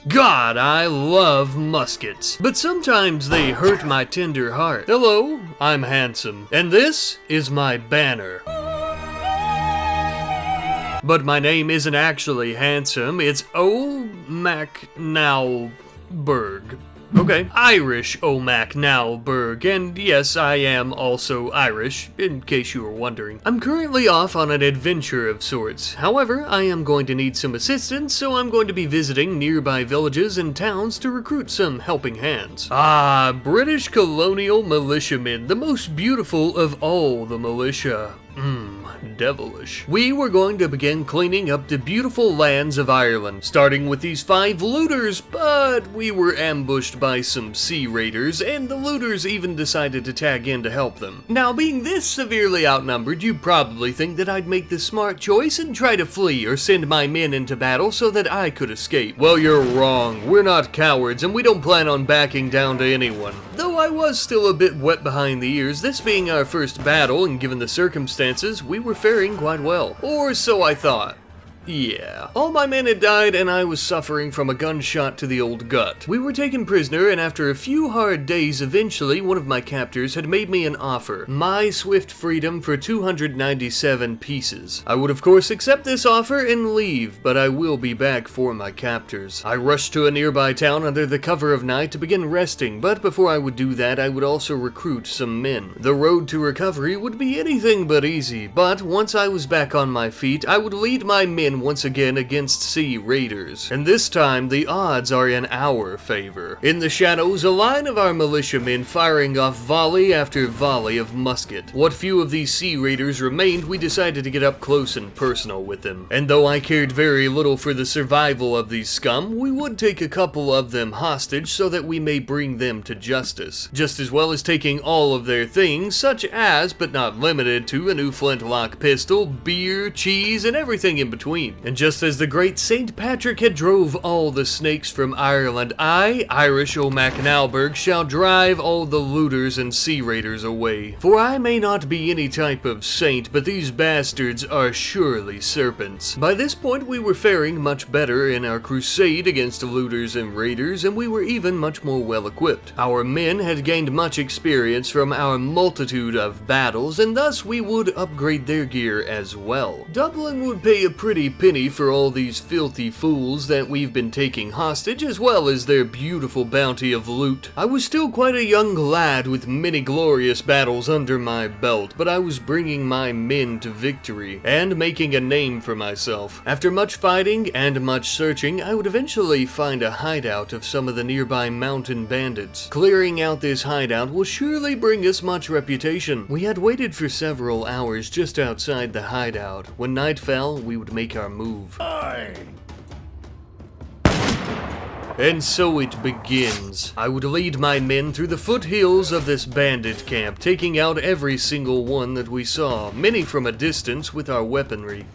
God, I love muskets, but sometimes they hurt my tender heart. Hello, I'm handsome, and this is my banner. But my name isn't actually handsome, it's O. MacNowberg. Okay, Irish O. MacNowberg, and yes, I am also Irish, in case you were wondering. I'm currently off on an adventure of sorts. However, I am going to need some assistance, so I'm going to be visiting nearby villages and towns to recruit some helping hands. Ah, British colonial militiamen, the most beautiful of all the militia. Devilish. We were going to begin cleaning up the beautiful lands of Ireland, starting with these 5 looters, but we were ambushed by some sea raiders, and the looters even decided to tag in to help them. Now, being this severely outnumbered, you'd probably think that I'd make the smart choice and try to flee or send my men into battle so that I could escape. Well, you're wrong. We're not cowards, and we don't plan on backing down to anyone. Though I was still a bit wet behind the ears, this being our first battle, and given the circumstances, we were faring quite well. Or so I thought. Yeah. All my men had died and I was suffering from a gunshot to the old gut. We were taken prisoner, and after a few hard days, eventually one of my captors had made me an offer. My swift freedom for 297 pieces. I would of course accept this offer and leave, but I will be back for my captors. I rushed to a nearby town under the cover of night to begin resting, but before I would do that, I would also recruit some men. The road to recovery would be anything but easy, but once I was back on my feet, I would lead my men once again against sea raiders, and this time the odds are in our favor. In the shadows, a line of our militiamen firing off volley after volley of musket. What few of these sea raiders remained, we decided to get up close and personal with them, and though I cared very little for the survival of these scum, we would take a couple of them hostage so that we may bring them to justice, just as well as taking all of their things, such as, but not limited to, a new flintlock pistol, beer, cheese, and everything in between. And just as the great St. Patrick had drove all the snakes from Ireland, I, Irish O. MacNowberg, shall drive all the looters and sea raiders away. For I may not be any type of saint, but these bastards are surely serpents. By this point, we were faring much better in our crusade against looters and raiders, and we were even much more well equipped. Our men had gained much experience from our multitude of battles, and thus we would upgrade their gear as well. Dublin would pay a pretty penny for all these filthy fools that we've been taking hostage, as well as their beautiful bounty of loot. I was still quite a young lad with many glorious battles under my belt, but I was bringing my men to victory and making a name for myself. After much fighting and much searching, I would eventually find a hideout of some of the nearby mountain bandits. Clearing out this hideout will surely bring us much reputation. We had waited for several hours just outside the hideout. When night fell, we would make our move. And so it begins. I would lead my men through the foothills of this bandit camp, taking out every single one that we saw, many from a distance with our weaponry.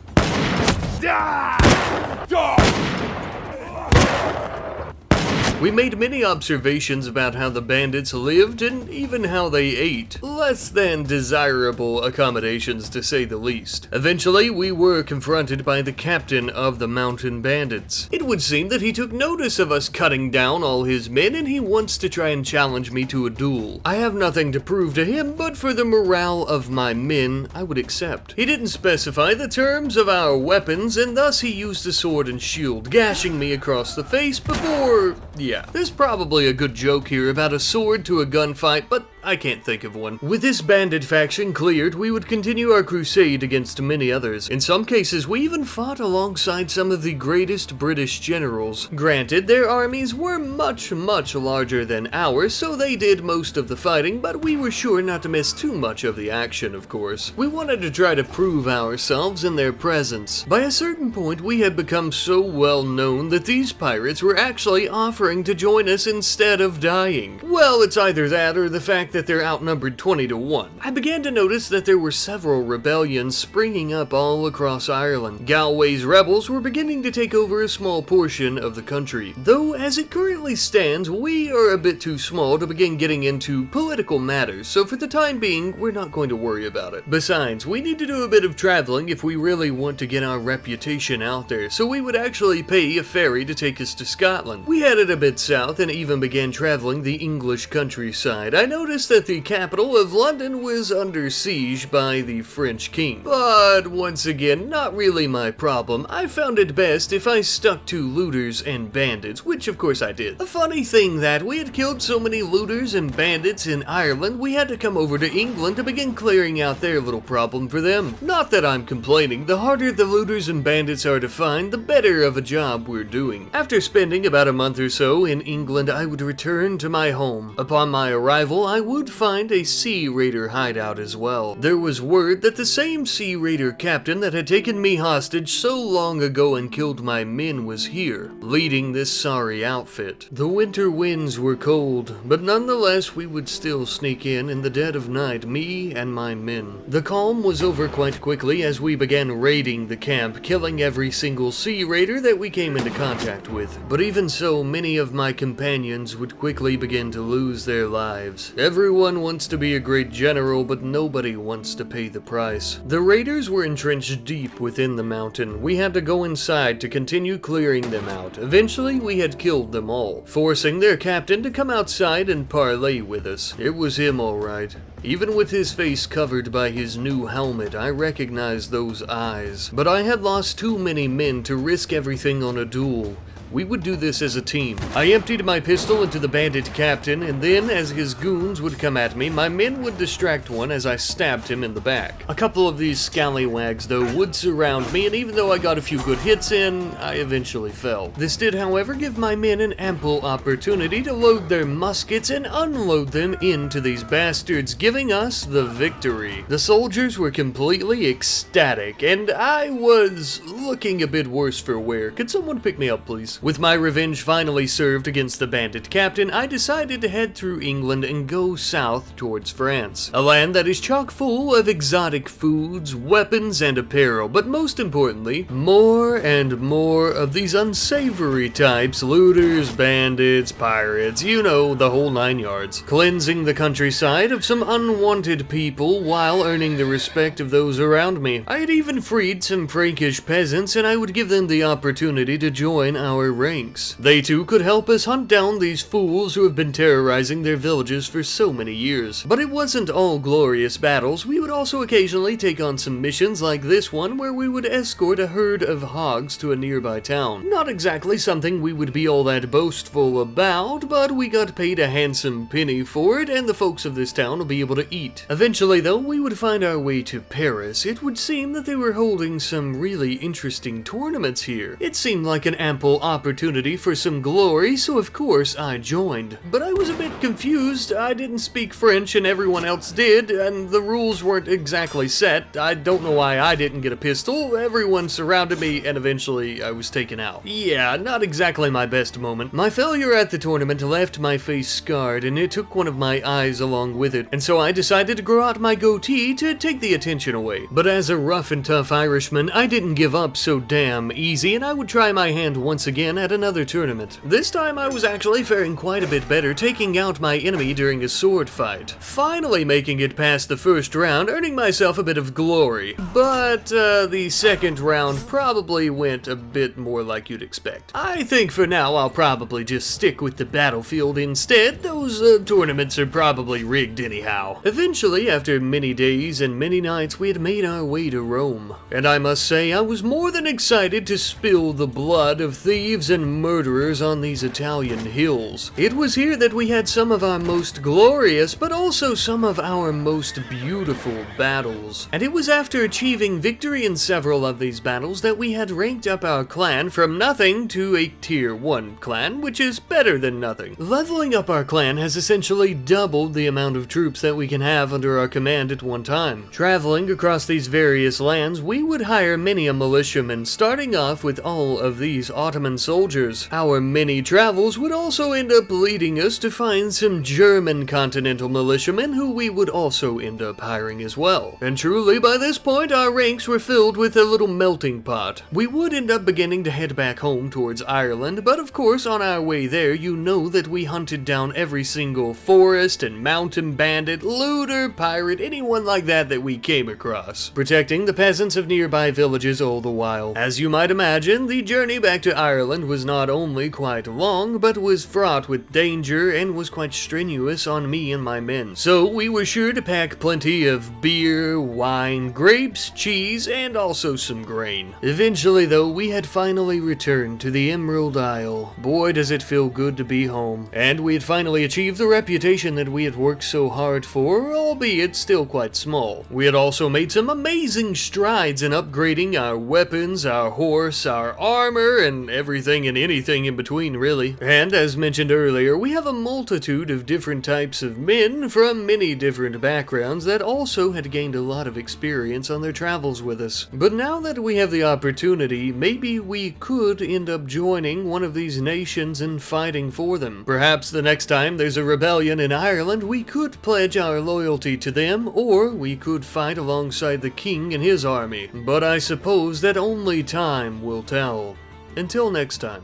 We made many observations about how the bandits lived and even how they ate. Less than desirable accommodations, to say the least. Eventually, we were confronted by the captain of the mountain bandits. It would seem that he took notice of us cutting down all his men, and he wants to try and challenge me to a duel. I have nothing to prove to him, but for the morale of my men, I would accept. He didn't specify the terms of our weapons, and thus he used a sword and shield, gashing me across the face before... Yeah, there's probably a good joke here about a sword to a gunfight, but I can't think of one. With this bandit faction cleared, we would continue our crusade against many others. In some cases, we even fought alongside some of the greatest British generals. Granted, their armies were much larger than ours, so they did most of the fighting, but we were sure not to miss too much of the action, of course. We wanted to try to prove ourselves in their presence. By a certain point, we had become so well known that these pirates were actually offering to join us instead of dying. Well, it's either that or the fact that that they're outnumbered 20 to 1. I began to notice that there were several rebellions springing up all across Ireland. Galway's rebels were beginning to take over a small portion of the country, though as it currently stands, we are a bit too small to begin getting into political matters, so for the time being, we're not going to worry about it. Besides, we need to do a bit of traveling if we really want to get our reputation out there, so we would actually pay a ferry to take us to Scotland. We headed a bit south and even began traveling the English countryside. I noticed that the capital of London was under siege by the French king, but once again, not really my problem. I found it best if I stuck to looters and bandits, which of course I did. A funny thing that we had killed so many looters and bandits in Ireland, we had to come over to England to begin clearing out their little problem for them. Not that I'm complaining, the harder the looters and bandits are to find, the better of a job we're doing. After spending about a month or so in England, I would return to my home. Upon my arrival, I would find a Sea Raider hideout as well. There was word that the same Sea Raider captain that had taken me hostage so long ago and killed my men was here, leading this sorry outfit. The winter winds were cold, but nonetheless we would still sneak in the dead of night, me and my men. The calm was over quite quickly as we began raiding the camp, killing every single Sea Raider that we came into contact with. But even so, many of my companions would quickly begin to lose their lives. Everyone wants to be a great general, but nobody wants to pay the price. The raiders were entrenched deep within the mountain. We had to go inside to continue clearing them out. Eventually, we had killed them all, forcing their captain to come outside and parley with us. It was him all right. Even with his face covered by his new helmet, I recognized those eyes. But I had lost too many men to risk everything on a duel. We would do this as a team. I emptied my pistol into the bandit captain, and then, as his goons would come at me, my men would distract one as I stabbed him in the back. A couple of these scallywags, though, would surround me, and even though I got a few good hits in, I eventually fell. This did, however, give my men an ample opportunity to load their muskets and unload them into these bastards, giving us the victory. The soldiers were completely ecstatic, and I was looking a bit worse for wear. Could someone pick me up, please? With my revenge finally served against the bandit captain, I decided to head through England and go south towards France, a land that is chock full of exotic foods, weapons, and apparel, but most importantly, more and more of these unsavory types, looters, bandits, pirates, you know, the whole 9 yards, cleansing the countryside of some unwanted people while earning the respect of those around me. I had even freed some Frankish peasants, and I would give them the opportunity to join our ranks. They too could help us hunt down these fools who have been terrorizing their villages for so many years. But it wasn't all glorious battles. We would also occasionally take on some missions like this one where we would escort a herd of hogs to a nearby town. Not exactly something we would be all that boastful about, but we got paid a handsome penny for it, and the folks of this town will be able to eat. Eventually though, we would find our way to Paris. It would seem that they were holding some really interesting tournaments here. It seemed like an ample opportunity for some glory, so of course I joined. But I was a bit confused. I didn't speak French and everyone else did, and the rules weren't exactly set. I don't know why I didn't get a pistol. Everyone surrounded me and eventually I was taken out. Yeah, not exactly my best moment. My failure at the tournament left my face scarred and it took one of my eyes along with it, and so I decided to grow out my goatee to take the attention away. But as a rough and tough Irishman, I didn't give up so damn easy, and I would try my hand once again at another tournament. This time I was actually faring quite a bit better, taking out my enemy during a sword fight. Finally making it past the first round, earning myself a bit of glory. But the second round probably went a bit more like you'd expect. I think for now I'll probably just stick with the battlefield instead. Those tournaments are probably rigged anyhow. Eventually, after many days and many nights, we had made our way to Rome. And I must say, I was more than excited to spill the blood of thieves and murderers on these Italian hills. It was here that we had some of our most glorious, but also some of our most beautiful battles. And it was after achieving victory in several of these battles that we had ranked up our clan from nothing to a tier 1 clan, which is better than nothing. Leveling up our clan has essentially doubled the amount of troops that we can have under our command at one time. Traveling across these various lands, we would hire many a militiaman, starting off with all of these Ottoman soldiers. Our many travels would also end up leading us to find some German Continental militiamen who we would also end up hiring as well. And truly, by this point, our ranks were filled with a little melting pot. We would end up beginning to head back home towards Ireland, but of course, on our way there, you know that we hunted down every single forest and mountain bandit, looter, pirate, anyone like that we came across, protecting the peasants of nearby villages all the while. As you might imagine, the journey back to Ireland was not only quite long, but was fraught with danger and was quite strenuous on me and my men. So we were sure to pack plenty of beer, wine, grapes, cheese, and also some grain. Eventually though, we had finally returned to the Emerald Isle. Boy does it feel good to be home. And we had finally achieved the reputation that we had worked so hard for, albeit still quite small. We had also made some amazing strides in upgrading our weapons, our horse, our armor, and everything and anything in between really. And as mentioned earlier, we have a multitude of different types of men from many different backgrounds that also had gained a lot of experience on their travels with us. But now that we have the opportunity, maybe we could end up joining one of these nations and fighting for them. Perhaps the next time there's a rebellion in Ireland, we could pledge our loyalty to them, or we could fight alongside the king and his army. But I suppose that only time will tell. Until next time.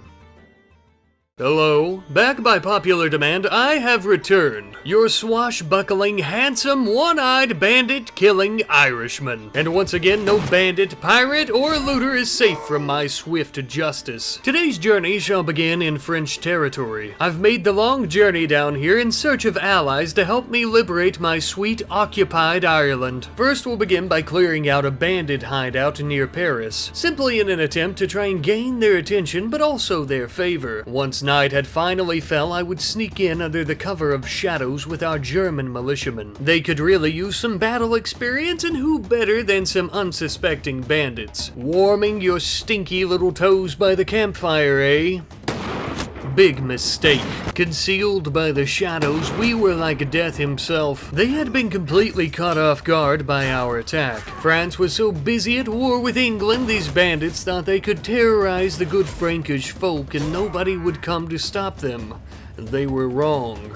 Hello, back by popular demand, I have returned, your swashbuckling, handsome, one-eyed, bandit-killing Irishman. And once again, no bandit, pirate, or looter is safe from my swift justice. Today's journey shall begin in French territory. I've made the long journey down here in search of allies to help me liberate my sweet occupied Ireland. First, we'll begin by clearing out a bandit hideout near Paris, simply in an attempt to try and gain their attention, but also their favor. Once night had finally fell, I would sneak in under the cover of shadows with our German militiamen. They could really use some battle experience, and who better than some unsuspecting bandits? Warming your stinky little toes by the campfire, eh? Big mistake. Concealed by the shadows, we were like death himself. They had been completely caught off guard by our attack. France was so busy at war with England, these bandits thought they could terrorize the good Frankish folk and nobody would come to stop them. They were wrong.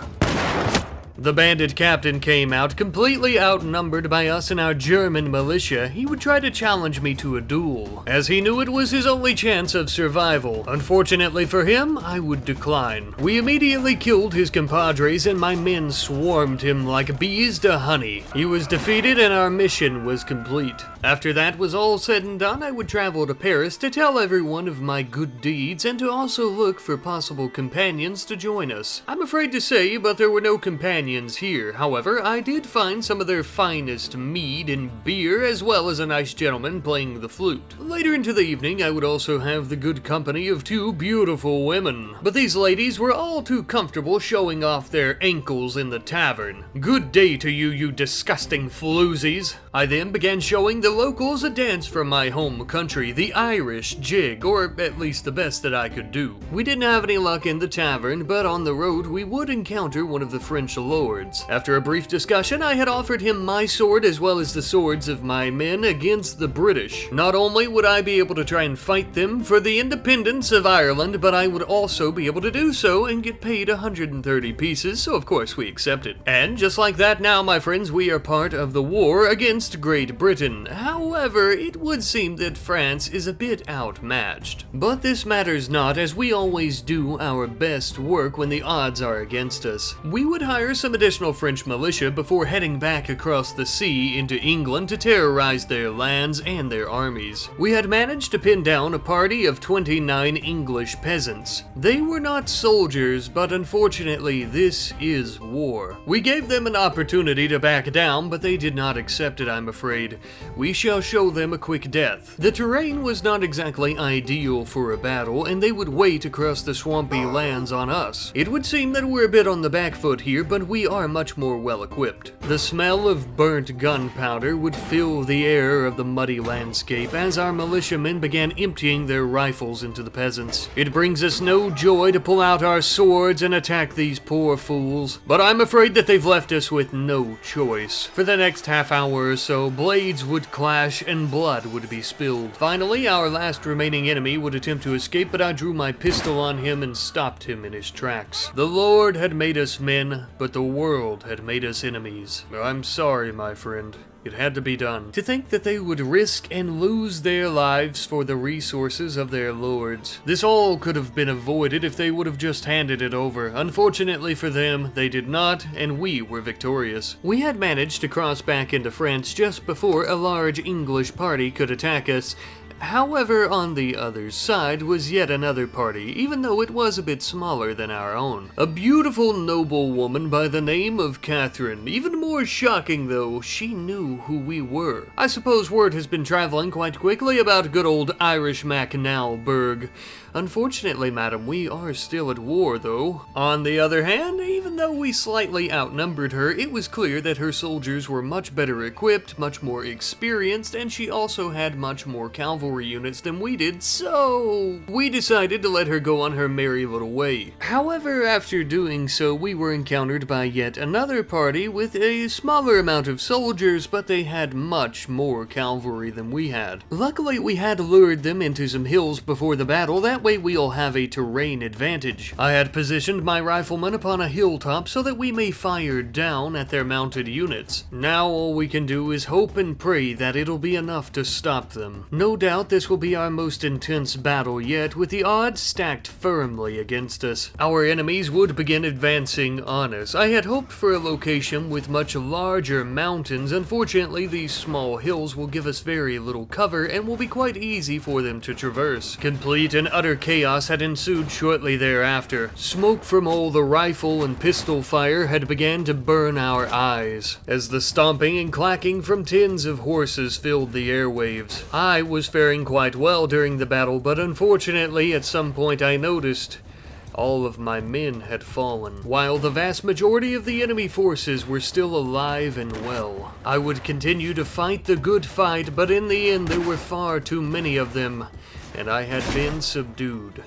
The bandit captain came out, completely outnumbered by us and our German militia. He would try to challenge me to a duel, as he knew it was his only chance of survival. Unfortunately for him, I would decline. We immediately killed his compadres and my men swarmed him like bees to honey. He was defeated and our mission was complete. After that was all said and done, I would travel to Paris to tell everyone of my good deeds and to also look for possible companions to join us. I'm afraid to say, but there were no companions here. However, I did find some of their finest mead and beer, as well as a nice gentleman playing the flute. Later into the evening, I would also have the good company of two beautiful women. But these ladies were all too comfortable showing off their ankles in the tavern. Good day to you, you disgusting floozies. I then began showing the locals a dance from my home country, the Irish jig, or at least the best that I could do. We didn't have any luck in the tavern, but on the road we would encounter one of the French lords. After a brief discussion, I had offered him my sword as well as the swords of my men against the British. Not only would I be able to try and fight them for the independence of Ireland, but I would also be able to do so and get paid 130 pieces, so of course we accepted. And just like that now, my friends, we are part of the war against Great Britain. However, it would seem that France is a bit outmatched. But this matters not, as we always do our best work when the odds are against us. We would hire some additional French militia before heading back across the sea into England to terrorize their lands and their armies. We had managed to pin down a party of 29 English peasants. They were not soldiers, but unfortunately this is war. We gave them an opportunity to back down, but they did not accept it, I'm afraid. We shall show them a quick death. The terrain was not exactly ideal for a battle, and they would wait across the swampy lands on us. It would seem that we're a bit on the back foot here, but we are much more well equipped. The smell of burnt gunpowder would fill the air of the muddy landscape as our militiamen began emptying their rifles into the peasants. It brings us no joy to pull out our swords and attack these poor fools, but I'm afraid that they've left us with no choice. For the next half hour or so, blades would clash and blood would be spilled. Finally, our last remaining enemy would attempt to escape, but I drew my pistol on him and stopped him in his tracks. The Lord had made us men, but the world had made us enemies. I'm sorry, my friend. It had to be done. To think that they would risk and lose their lives for the resources of their lords. This all could have been avoided if they would have just handed it over. Unfortunately for them, they did not, and we were victorious. We had managed to cross back into France just before a large English party could attack us. However, on the other side was yet another party, even though it was a bit smaller than our own. A beautiful noble woman by the name of Catherine. Even more shocking though, she knew who we were. I suppose word has been traveling quite quickly about good old Irish Macnalberg. Unfortunately, madam, we are still at war, though. On the other hand, even though we slightly outnumbered her, it was clear that her soldiers were much better equipped, much more experienced, and she also had much more cavalry units than we did, so we decided to let her go on her merry little way. However, after doing so, we were encountered by yet another party with a smaller amount of soldiers, but they had much more cavalry than we had. Luckily, we had lured them into some hills before the battle. That way we'll have a terrain advantage. I had positioned my riflemen upon a hilltop so that we may fire down at their mounted units. Now all we can do is hope and pray that it'll be enough to stop them. No doubt this will be our most intense battle yet, with the odds stacked firmly against us. Our enemies would begin advancing on us. I had hoped for a location with much larger mountains. Unfortunately, these small hills will give us very little cover and will be quite easy for them to traverse. Complete and utter chaos had ensued shortly thereafter. Smoke from all the rifle and pistol fire had begun to burn our eyes, as the stomping and clacking from tens of horses filled the airwaves. I was faring quite well during the battle, but unfortunately at some point I noticed all of my men had fallen, while the vast majority of the enemy forces were still alive and well. I would continue to fight the good fight, but in the end there were far too many of them, and I had been subdued.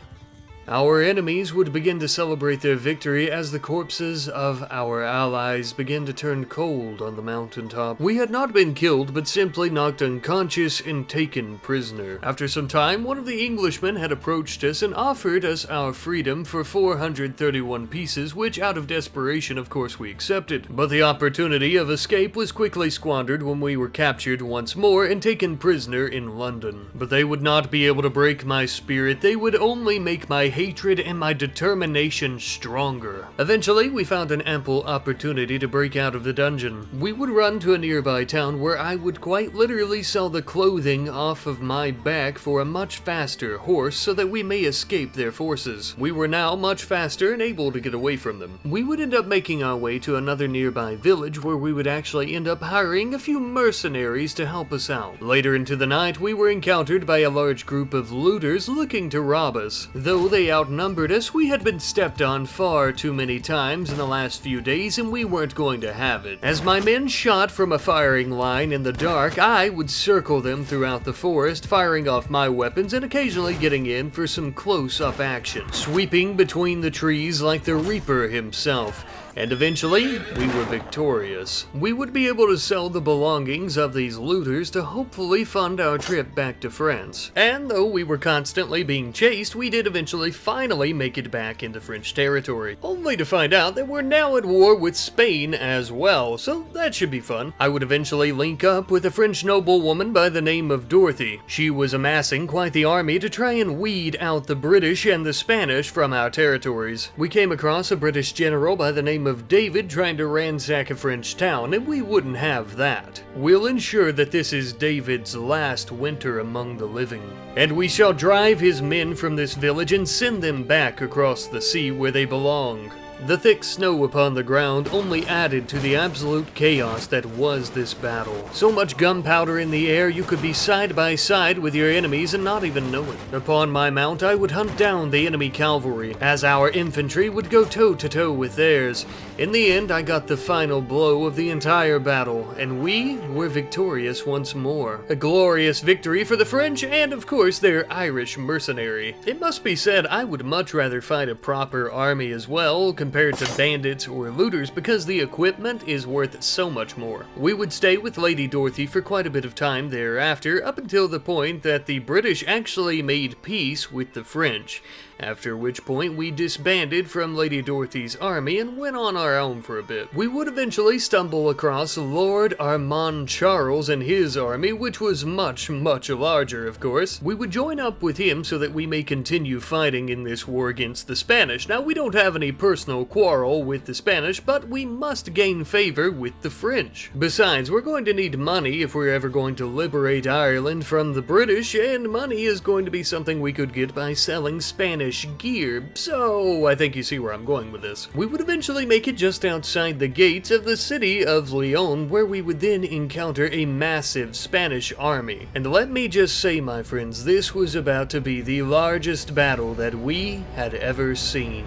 Our enemies would begin to celebrate their victory as the corpses of our allies began to turn cold on the mountaintop. We had not been killed, but simply knocked unconscious and taken prisoner. After some time, one of the Englishmen had approached us and offered us our freedom for 431 pieces, which out of desperation, of course, we accepted. But the opportunity of escape was quickly squandered when we were captured once more and taken prisoner in London. But they would not be able to break my spirit. They would only make my hatred and my determination stronger. Eventually, we found an ample opportunity to break out of the dungeon. We would run to a nearby town where I would quite literally sell the clothing off of my back for a much faster horse so that we may escape their forces. We were now much faster and able to get away from them. We would end up making our way to another nearby village where we would actually end up hiring a few mercenaries to help us out. Later into the night, we were encountered by a large group of looters looking to rob us. Though they outnumbered us, we had been stepped on far too many times in the last few days, and we weren't going to have it. As my men shot from a firing line in the dark, I would circle them throughout the forest, firing off my weapons and occasionally getting in for some close-up action, sweeping between the trees like the Reaper himself. And eventually, we were victorious. We would be able to sell the belongings of these looters to hopefully fund our trip back to France. And though we were constantly being chased, we did eventually finally make it back into French territory. Only to find out that we're now at war with Spain as well, so that should be fun. I would eventually link up with a French noblewoman by the name of Dorothy. She was amassing quite the army to try and weed out the British and the Spanish from our territories. We came across a British general by the name of David trying to ransack a French town, and we wouldn't have that. We'll ensure that this is David's last winter among the living, and we shall drive his men from this village and send them back across the sea where they belong. The thick snow upon the ground only added to the absolute chaos that was this battle. So much gunpowder in the air you could be side by side with your enemies and not even know it. Upon my mount, I would hunt down the enemy cavalry, as our infantry would go toe-to-toe with theirs. In the end, I got the final blow of the entire battle, and we were victorious once more. A glorious victory for the French and, of course, their Irish mercenary. It must be said, I would much rather fight a proper army as well, compared to bandits or looters, because the equipment is worth so much more. We would stay with Lady Dorothy for quite a bit of time thereafter, up until the point that the British actually made peace with the French, after which point we disbanded from Lady Dorothy's army and went on our own for a bit. We would eventually stumble across Lord Armand Charles and his army, which was much, much larger, of course. We would join up with him so that we may continue fighting in this war against the Spanish. Now, we don't have any personal quarrel with the Spanish, but we must gain favor with the French. Besides, we're going to need money if we're ever going to liberate Ireland from the British, and money is going to be something we could get by selling Spanish gear, so I think you see where I'm going with this. We would eventually make it just outside the gates of the city of Lyon, where we would then encounter a massive Spanish army. And let me just say, my friends, this was about to be the largest battle that we had ever seen.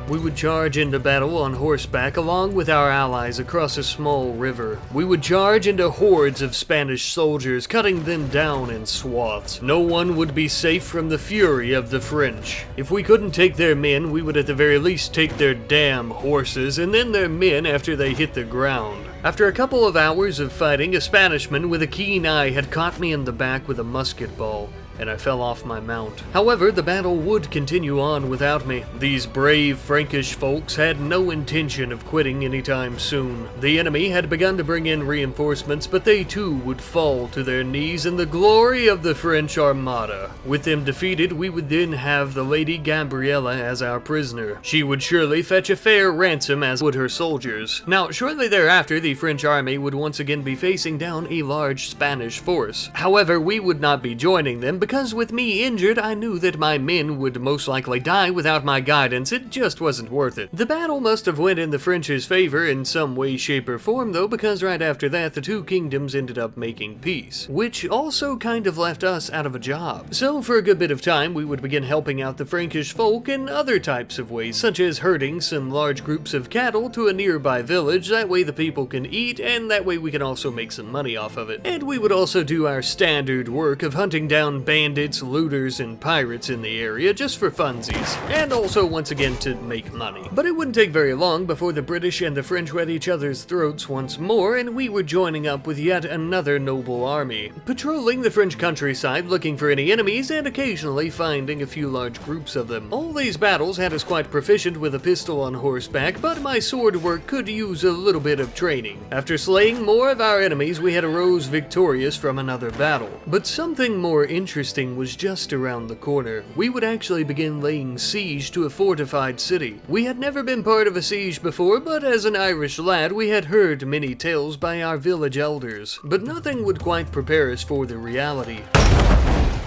We would charge into battle on horseback along with our allies across a small river. We would charge into hordes of Spanish soldiers, cutting them down in swaths. No one would be safe from the fury of the French. If we couldn't take their men, we would at the very least take their damn horses, and then their men after they hit the ground. After a couple of hours of fighting, a Spanishman with a keen eye had caught me in the back with a musket ball, and I fell off my mount. However, the battle would continue on without me. These brave Frankish folks had no intention of quitting anytime soon. The enemy had begun to bring in reinforcements, but they too would fall to their knees in the glory of the French Armada. With them defeated, we would then have the Lady Gabriella as our prisoner. She would surely fetch a fair ransom, as would her soldiers. Now, shortly thereafter, the French army would once again be facing down a large Spanish force. However, we would not be joining them, because with me injured, I knew that my men would most likely die without my guidance. It just wasn't worth it. The battle must have went in the French's favor in some way, shape, or form though, because right after that, the two kingdoms ended up making peace, which also kind of left us out of a job. So for a good bit of time, we would begin helping out the Frankish folk in other types of ways, such as herding some large groups of cattle to a nearby village. That way the people can eat, and that way we can also make some money off of it. And we would also do our standard work of hunting down bandits, looters, and pirates in the area just for funsies, and also once again to make money. But it wouldn't take very long before the British and the French were at each other's throats once more, and we were joining up with yet another noble army, patrolling the French countryside looking for any enemies and occasionally finding a few large groups of them. All these battles had us quite proficient with a pistol on horseback, but my sword work could use a little bit of training. After slaying more of our enemies, we had arose victorious from another battle. But something more interesting was just around the corner. We would actually begin laying siege to a fortified city. We had never been part of a siege before, but as an Irish lad, we had heard many tales by our village elders. But nothing would quite prepare us for the reality.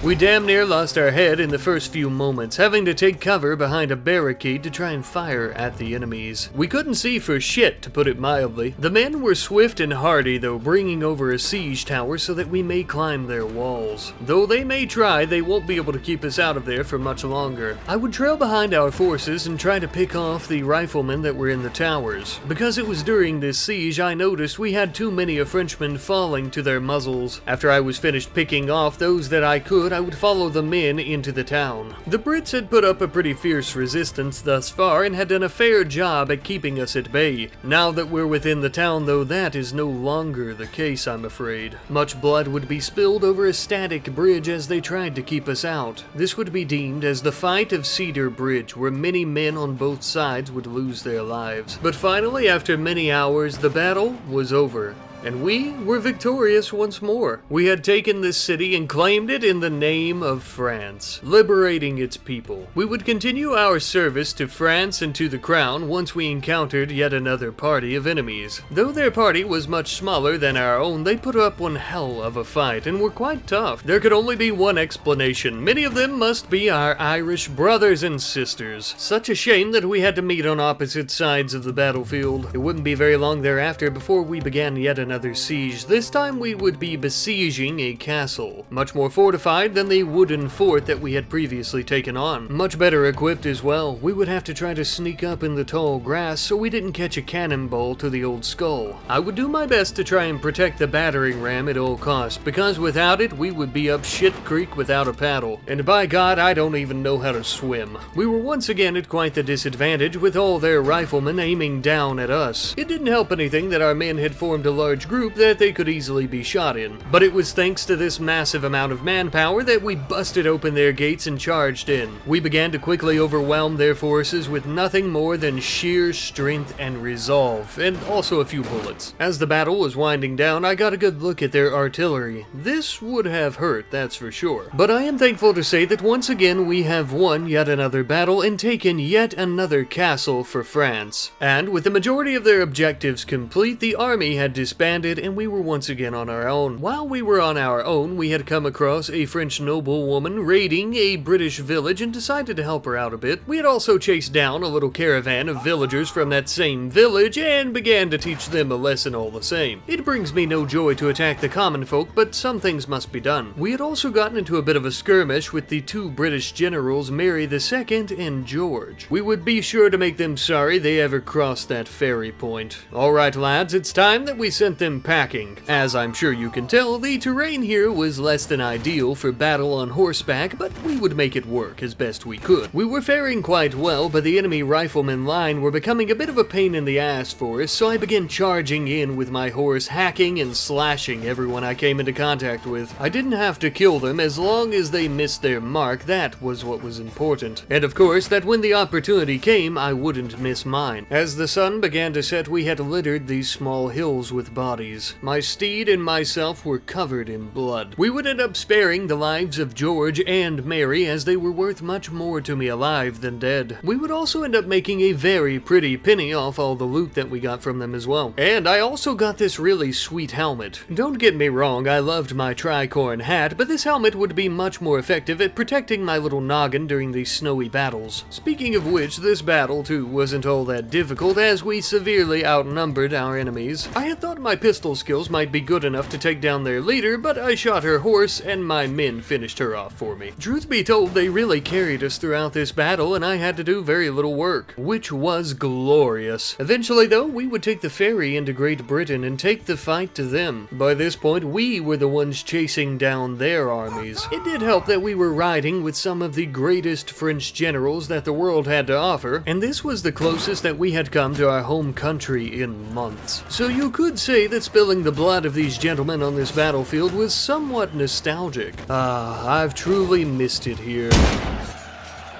We damn near lost our head in the first few moments, having to take cover behind a barricade to try and fire at the enemies. We couldn't see for shit, to put it mildly. The men were swift and hardy, though, bringing over a siege tower so that we may climb their walls. Though they may try, they won't be able to keep us out of there for much longer. I would trail behind our forces and try to pick off the riflemen that were in the towers. Because it was during this siege, I noticed we had too many of Frenchmen falling to their muzzles. After I was finished picking off those that I could, I would follow the men into the town. The Brits had put up a pretty fierce resistance thus far and had done a fair job at keeping us at bay. Now that we're within the town, though, that is no longer the case, I'm afraid. Much blood would be spilled over a static bridge as they tried to keep us out. This would be deemed as the Fight of Cedar Bridge, where many men on both sides would lose their lives. But finally, after many hours, the battle was over. and we were victorious once more. We had taken this city and claimed it in the name of France, liberating its people. We would continue our service to France and to the crown once we encountered yet another party of enemies. Though their party was much smaller than our own, they put up one hell of a fight and were quite tough. There could only be one explanation. Many of them must be our Irish brothers and sisters. Such a shame that we had to meet on opposite sides of the battlefield. It wouldn't be very long thereafter before we began yet another siege. This time we would be besieging a castle, much more fortified than the wooden fort that we had previously taken on. Much better equipped as well. We would have to try to sneak up in the tall grass so we didn't catch a cannonball to the old skull. I would do my best to try and protect the battering ram at all costs, because without it we would be up shit creek without a paddle. And by God, I don't even know how to swim. We were once again at quite the disadvantage with all their riflemen aiming down at us. It didn't help anything that our men had formed a large group that they could easily be shot in. But it was thanks to this massive amount of manpower that we busted open their gates and charged in. We began to quickly overwhelm their forces with nothing more than sheer strength and resolve, and also a few bullets. As the battle was winding down, I got a good look at their artillery. This would have hurt, that's for sure. But I am thankful to say that once again we have won yet another battle and taken yet another castle for France. And with the majority of their objectives complete, the army had disbanded and we were once again on our own. While we were on our own, we had come across a French noblewoman raiding a British village and decided to help her out a bit. We had also chased down a little caravan of villagers from that same village and began to teach them a lesson all the same. It brings me no joy to attack the common folk, but some things must be done. We had also gotten into a bit of a skirmish with the two British generals, Mary II and George. We would be sure to make them sorry they ever crossed that ferry point. Alright lads, it's time that we sent them packing. As I'm sure you can tell, the terrain here was less than ideal for battle on horseback, but we would make it work as best we could. We were faring quite well, but the enemy riflemen line were becoming a bit of a pain in the ass for us, so I began charging in with my horse, hacking and slashing everyone I came into contact with. I didn't have to kill them as long as they missed their mark. That was what was important. And of course, that when the opportunity came, I wouldn't miss mine. As the sun began to set, we had littered these small hills with bodies. My steed and myself were covered in blood. We would end up sparing the lives of George and Mary, as they were worth much more to me alive than dead. We would also end up making a very pretty penny off all the loot that we got from them as well. And I also got this really sweet helmet. Don't get me wrong, I loved my tricorn hat, but this helmet would be much more effective at protecting my little noggin during these snowy battles. Speaking of which, this battle too wasn't all that difficult, as we severely outnumbered our enemies. I had thought my pistol skills might be good enough to take down their leader, but I shot her horse and my men finished her off for me. Truth be told, they really carried us throughout this battle and I had to do very little work, which was glorious. Eventually though, we would take the ferry into Great Britain and take the fight to them. By this point, we were the ones chasing down their armies. It did help that we were riding with some of the greatest French generals that the world had to offer, and this was the closest that we had come to our home country in months. So you could say that spilling the blood of these gentlemen on this battlefield was somewhat nostalgic. I've truly missed it here.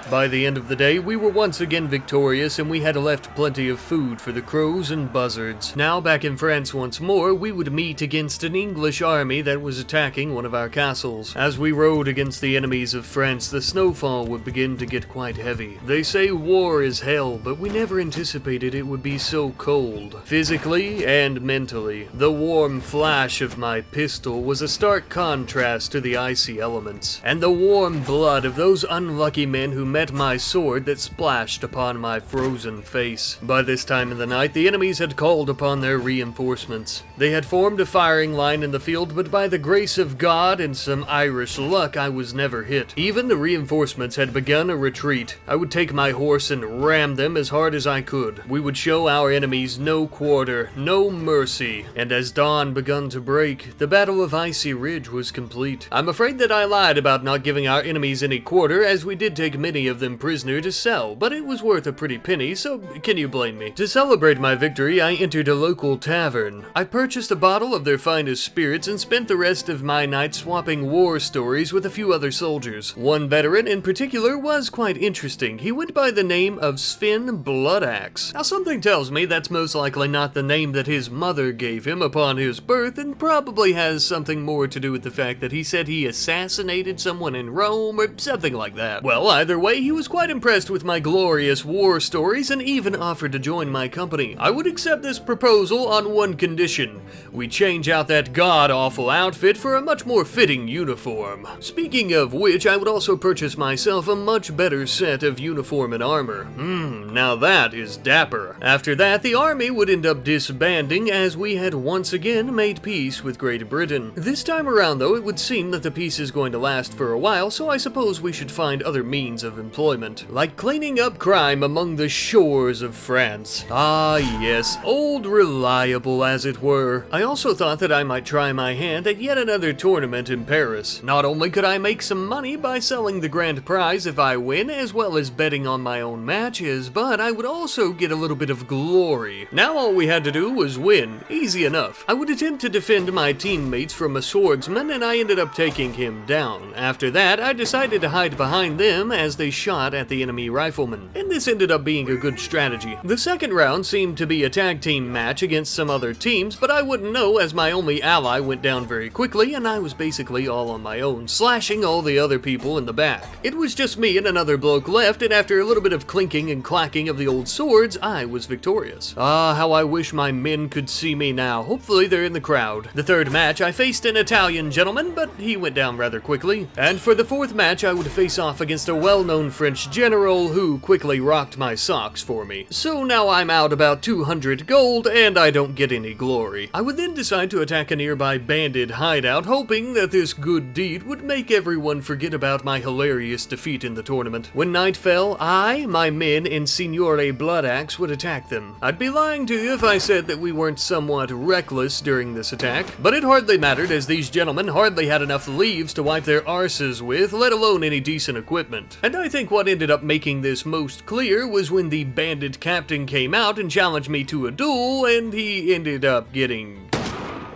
By the end of the day, we were once again victorious and we had left plenty of food for the crows and buzzards. Now back in France once more, we would meet against an English army that was attacking one of our castles. As we rode against the enemies of France, the snowfall would begin to get quite heavy. They say war is hell, but we never anticipated it would be so cold. Physically and mentally, the warm flash of my pistol was a stark contrast to the icy elements, and the warm blood of those unlucky men who met my sword that splashed upon my frozen face. By this time in the night, the enemies had called upon their reinforcements. They had formed a firing line in the field, but by the grace of God and some Irish luck, I was never hit. Even the reinforcements had begun a retreat. I would take my horse and ram them as hard as I could. We would show our enemies no quarter, no mercy, and as dawn begun to break, the Battle of Icy Ridge was complete. I'm afraid that I lied about not giving our enemies any quarter, as we did take many any of them prisoner to sell, but it was worth a pretty penny, so can you blame me? To celebrate my victory, I entered a local tavern. I purchased a bottle of their finest spirits and spent the rest of my night swapping war stories with a few other soldiers. One veteran in particular was quite interesting. He went by the name of Sven Bloodaxe. Now something tells me that's most likely not the name that his mother gave him upon his birth, and probably has something more to do with the fact that he said he assassinated someone in Rome or something like that. Well, either way, he was quite impressed with my glorious war stories and even offered to join my company. I would accept this proposal on one condition. We change out that god-awful outfit for a much more fitting uniform. Speaking of which, I would also purchase myself a much better set of uniform and armor. Now that is dapper. After that, the army would end up disbanding as we had once again made peace with Great Britain. This time around though, it would seem that the peace is going to last for a while, so I suppose we should find other means of employment, like cleaning up crime among the shores of France. Ah yes, old reliable as it were. I also thought that I might try my hand at yet another tournament in Paris. Not only could I make some money by selling the grand prize if I win, as well as betting on my own matches, but I would also get a little bit of glory. Now all we had to do was win. Easy enough. I would attempt to defend my teammates from a swordsman, and I ended up taking him down. After that, I decided to hide behind them as they shot at the enemy riflemen, and this ended up being a good strategy. The second round seemed to be a tag team match against some other teams, but I wouldn't know as my only ally went down very quickly, and I was basically all on my own, slashing all the other people in the back. It was just me and another bloke left, and after a little bit of clinking and clacking of the old swords, I was victorious. Ah, how I wish my men could see me now. Hopefully they're in the crowd. The third match, I faced an Italian gentleman, but he went down rather quickly. And for the fourth match, I would face off against a well-known French general who quickly rocked my socks for me. So now I'm out about 200 gold, and I don't get any glory. I would then decide to attack a nearby bandit hideout, hoping that this good deed would make everyone forget about my hilarious defeat in the tournament. When night fell, I, my men, and Signore Bloodaxe would attack them. I'd be lying to you if I said that we weren't somewhat reckless during this attack, but it hardly mattered as these gentlemen hardly had enough leaves to wipe their arses with, let alone any decent equipment. And I think what ended up making this most clear was when the bandit captain came out and challenged me to a duel, and he ended up getting...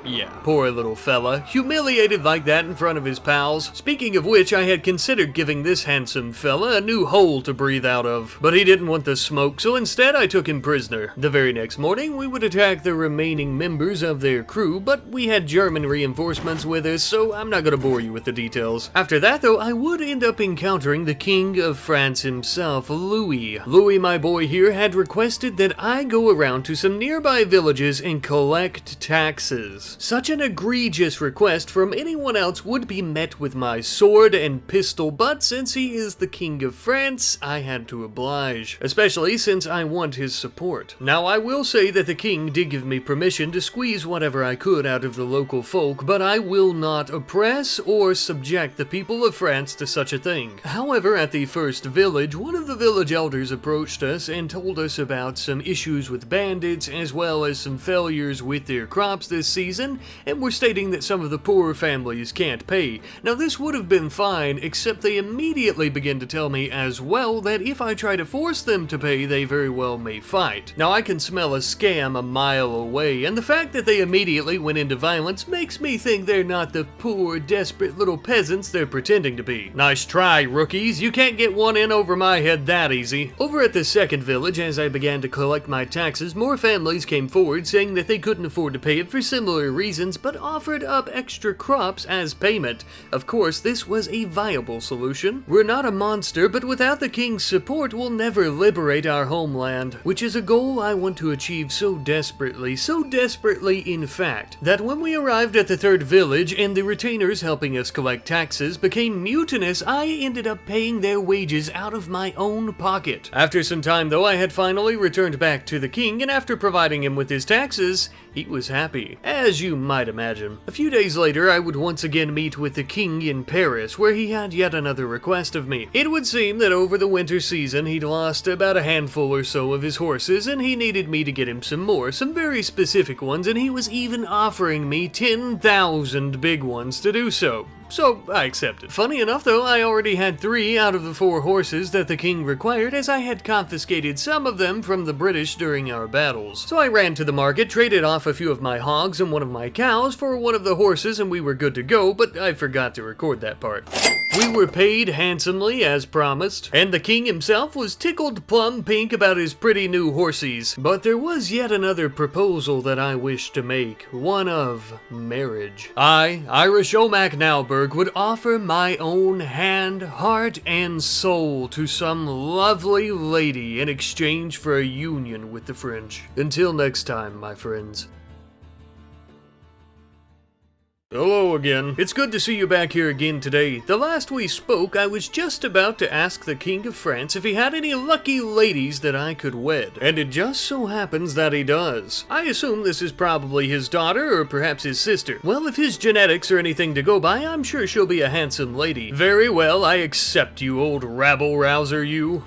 yeah, poor little fella, humiliated like that in front of his pals. Speaking of which, I had considered giving this handsome fella a new hole to breathe out of, but he didn't want the smoke, so instead I took him prisoner. The very next morning, we would attack the remaining members of their crew, but we had German reinforcements with us, so I'm not gonna bore you with the details. After that, though, I would end up encountering the King of France himself, Louis. Louis, my boy here, had requested that I go around to some nearby villages and collect taxes. Such an egregious request from anyone else would be met with my sword and pistol, but since he is the King of France, I had to oblige, especially since I want his support. Now, I will say that the king did give me permission to squeeze whatever I could out of the local folk, but I will not oppress or subject the people of France to such a thing. However, at the first village, one of the village elders approached us and told us about some issues with bandits, as well as some failures with their crops this season, and were stating that some of the poorer families can't pay. Now this would have been fine, except they immediately began to tell me as well that if I try to force them to pay, they very well may fight. Now I can smell a scam a mile away, and the fact that they immediately went into violence makes me think they're not the poor, desperate little peasants they're pretending to be. Nice try, rookies. You can't get one in over my head that easy. Over at the second village, as I began to collect my taxes, more families came forward saying that they couldn't afford to pay it for similar reasons, but offered up extra crops as payment. Of course, this was a viable solution. We're not a monster, but without the king's support, we'll never liberate our homeland, which is a goal I want to achieve so desperately in fact, that when we arrived at the third village and the retainers helping us collect taxes became mutinous, I ended up paying their wages out of my own pocket. After some time though, I had finally returned back to the king, and after providing him with his taxes, he was happy, as you might imagine. A few days later, I would once again meet with the king in Paris, where he had yet another request of me. It would seem that over the winter season, he'd lost about a handful or so of his horses, and he needed me to get him some more, some very specific ones, and he was even offering me 10,000 big ones to do so. so I accepted. Funny enough though, I already had 3 out of the 4 horses that the king required, as I had confiscated some of them from the British during our battles. So I ran to the market, traded off a few of my hogs and one of my cows for one of the horses, and we were good to go, but I forgot to record that part. We were paid handsomely as promised, and the king himself was tickled plum pink about his pretty new horsies. But there was yet another proposal that I wished to make, one of marriage. I, Irish Omak Nowberg, would offer my own hand, heart, and soul to some lovely lady in exchange for a union with the French. Until next time, my friends. Hello again. It's good to see you back here again today. The last we spoke, I was just about to ask the King of France if he had any lucky ladies that I could wed, and it just so happens that he does. I assume this is probably his daughter, or perhaps his sister. Well, if his genetics are anything to go by, I'm sure she'll be a handsome lady. Very well, I accept you, old rabble-rouser, you.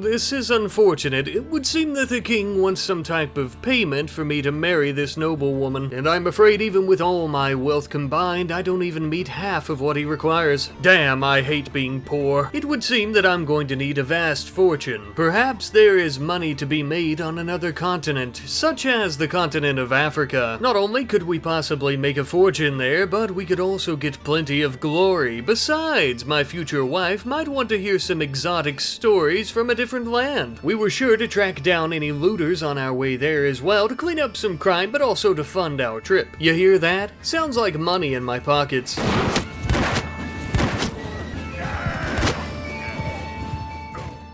This is unfortunate. It would seem that the king wants some type of payment for me to marry this noble woman, and I'm afraid even with all my wealth combined, I don't even meet half of what he requires. Damn, I hate being poor. It would seem that I'm going to need a vast fortune. Perhaps there is money to be made on another continent, such as the continent of Africa. Not only could we possibly make a fortune there, but we could also get plenty of glory. Besides, my future wife might want to hear some exotic stories from a different land. We were sure to track down any looters on our way there as well to clean up some crime, but also to fund our trip. You hear that? Sounds like money in my pockets.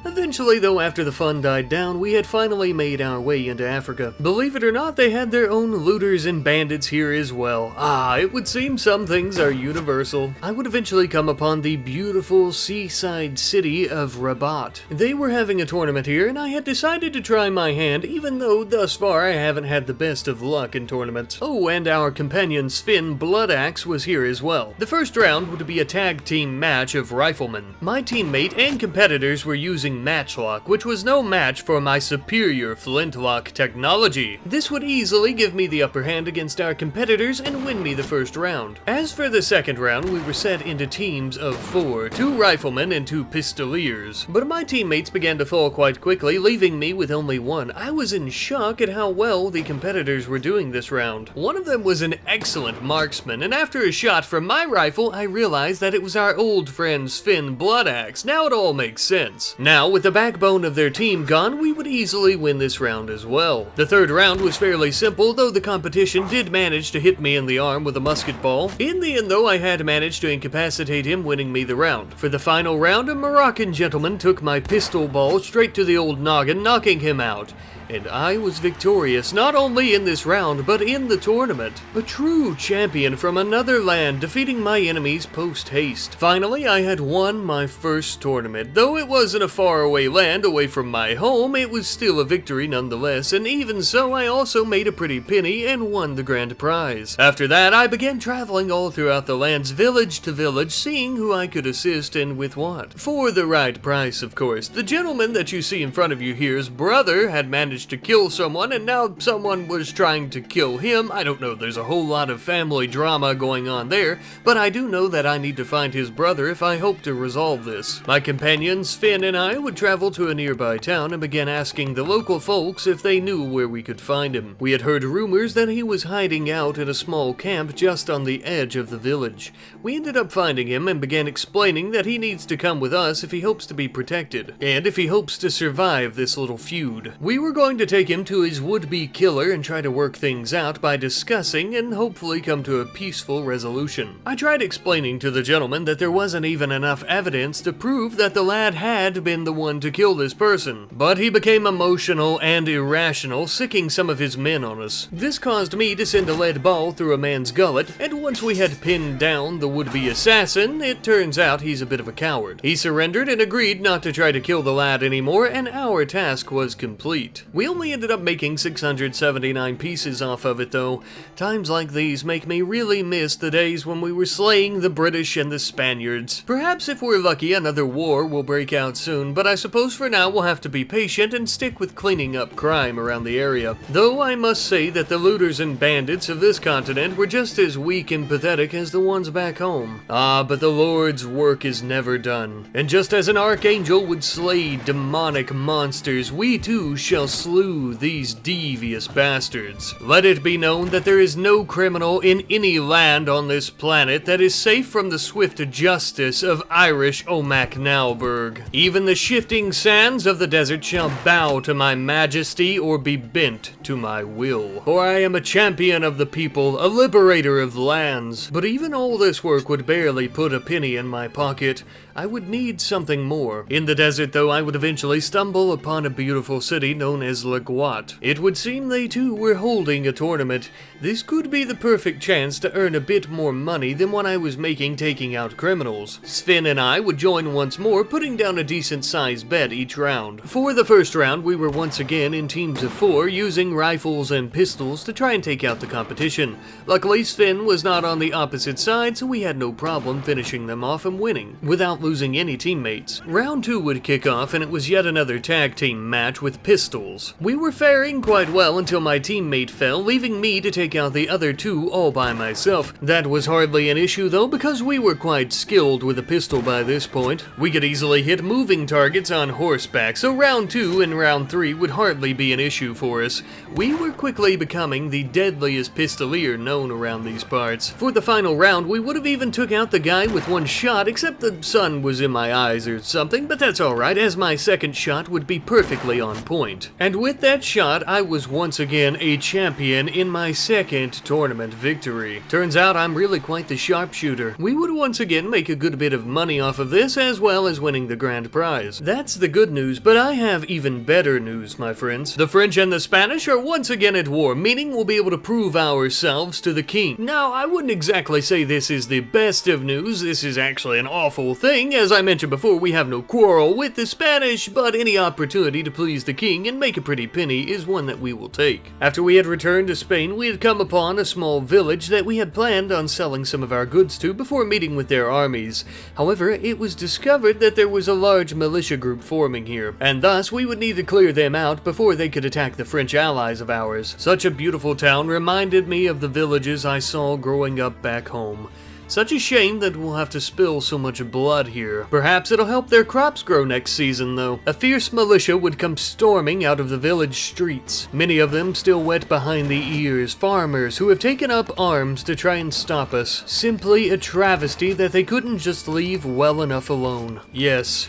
Eventually, though, after the fun died down, we had finally made our way into Africa. Believe it or not, they had their own looters and bandits here as well. It would seem some things are universal. I would eventually come upon the beautiful seaside city of Rabat. They were having a tournament here, and I had decided to try my hand, even though thus far I haven't had the best of luck in tournaments. Oh, and our companion Sven Bloodaxe was here as well. The first round would be a tag team match of riflemen. My teammate and competitors were using matchlock, which was no match for my superior flintlock technology. This would easily give me the upper hand against our competitors and win me the first round. As for the second round, we were set into teams of 4, 2 riflemen and 2 pistoliers. But my teammates began to fall quite quickly, leaving me with only 1. I was in shock at how well the competitors were doing this round. One of them was an excellent marksman, and after a shot from my rifle, I realized that it was our old friend Sven Bloodaxe. Now it all makes sense. Now, with the backbone of their team gone, we would easily win this round as well. The third round was fairly simple, though the competition did manage to hit me in the arm with a musket ball. In the end, though, I had managed to incapacitate him, winning me the round. For the final round, a Moroccan gentleman took my pistol ball straight to the old noggin, knocking him out. And I was victorious, not only in this round, but in the tournament. A true champion from another land, defeating my enemies post-haste. Finally, I had won my first tournament. Though it was in a faraway land away from my home, it was still a victory nonetheless, and even so, I also made a pretty penny and won the grand prize. After that, I began traveling all throughout the lands, village to village, seeing who I could assist and with what. For the right price, of course. The gentleman that you see in front of you here's brother had managed to kill someone, and now someone was trying to kill him. I don't know, there's a whole lot of family drama going on there, but I do know that I need to find his brother if I hope to resolve this. My companion Sven and I would travel to a nearby town and began asking the local folks if they knew where we could find him. We had heard rumors that he was hiding out in a small camp just on the edge of the village. We ended up finding him and began explaining that he needs to come with us if he hopes to be protected, and if he hopes to survive this little feud. We were going to take him to his would-be killer and try to work things out by discussing and hopefully come to a peaceful resolution. I tried explaining to the gentleman that there wasn't even enough evidence to prove that the lad had been the one to kill this person, but he became emotional and irrational, sicking some of his men on us. This caused me to send a lead ball through a man's gullet, and once we had pinned down the would-be assassin, it turns out he's a bit of a coward. He surrendered and agreed not to try to kill the lad anymore, and our task was complete. We only ended up making 679 pieces off of it though. Times like these make me really miss the days when we were slaying the British and the Spaniards. Perhaps if we're lucky another war will break out soon, but I suppose for now we'll have to be patient and stick with cleaning up crime around the area. Though I must say that the looters and bandits of this continent were just as weak and pathetic as the ones back home. Ah, but the Lord's work is never done. And just as an archangel would slay demonic monsters, we too shall slew these devious bastards. Let it be known that there is no criminal in any land on this planet that is safe from the swift justice of Irish Omak Nowberg. Even the shifting sands of the desert shall bow to my majesty or be bent to my will. For I am a champion of the people, a liberator of lands. But even all this work would barely put a penny in my pocket. I would need something more. In the desert, though, I would eventually stumble upon a beautiful city known as Laguat. It would seem they too were holding a tournament. This could be the perfect chance to earn a bit more money than what I was making taking out criminals. Sven and I would join once more, putting down a decent-sized bet each round. For the first round, we were once again in teams of 4, using rifles and pistols to try and take out the competition. Luckily, Sven was not on the opposite side, so we had no problem finishing them off and winning, without losing any teammates. Round 2 would kick off, and it was yet another tag team match with pistols. We were faring quite well until my teammate fell, leaving me to take out the other 2 all by myself. That was hardly an issue though, because we were quite skilled with a pistol by this point. We could easily hit moving targets on horseback, so round 2 and round 3 would hardly be an issue for us. We were quickly becoming the deadliest pistolier known around these parts. For the final round, we would have even took out the guy with one shot, except the sun was in my eyes or something, but that's alright, as my second shot would be perfectly on point. And with that shot, I was once again a champion in my second tournament victory. Turns out I'm really quite the sharpshooter. We would once again make a good bit of money off of this, as well as winning the grand prize. That's the good news, but I have even better news, my friends. The French and the Spanish are once again at war, meaning we'll be able to prove ourselves to the king. Now, I wouldn't exactly say this is the best of news. This is actually an awful thing. As I mentioned before, we have no quarrel with the Spanish, but any opportunity to please the king and make a pretty penny is one that we will take. After we had returned to Spain, we had come upon a small village that we had planned on selling some of our goods to before meeting with their armies. However, it was discovered that there was a large militia group forming here, and thus we would need to clear them out before they could attack the French allies of ours. Such a beautiful town reminded me of the villages I saw growing up back home. Such a shame that we'll have to spill so much blood here. Perhaps it'll help their crops grow next season, though. A fierce militia would come storming out of the village streets, many of them still wet behind the ears, farmers who have taken up arms to try and stop us. Simply a travesty that they couldn't just leave well enough alone. Yes.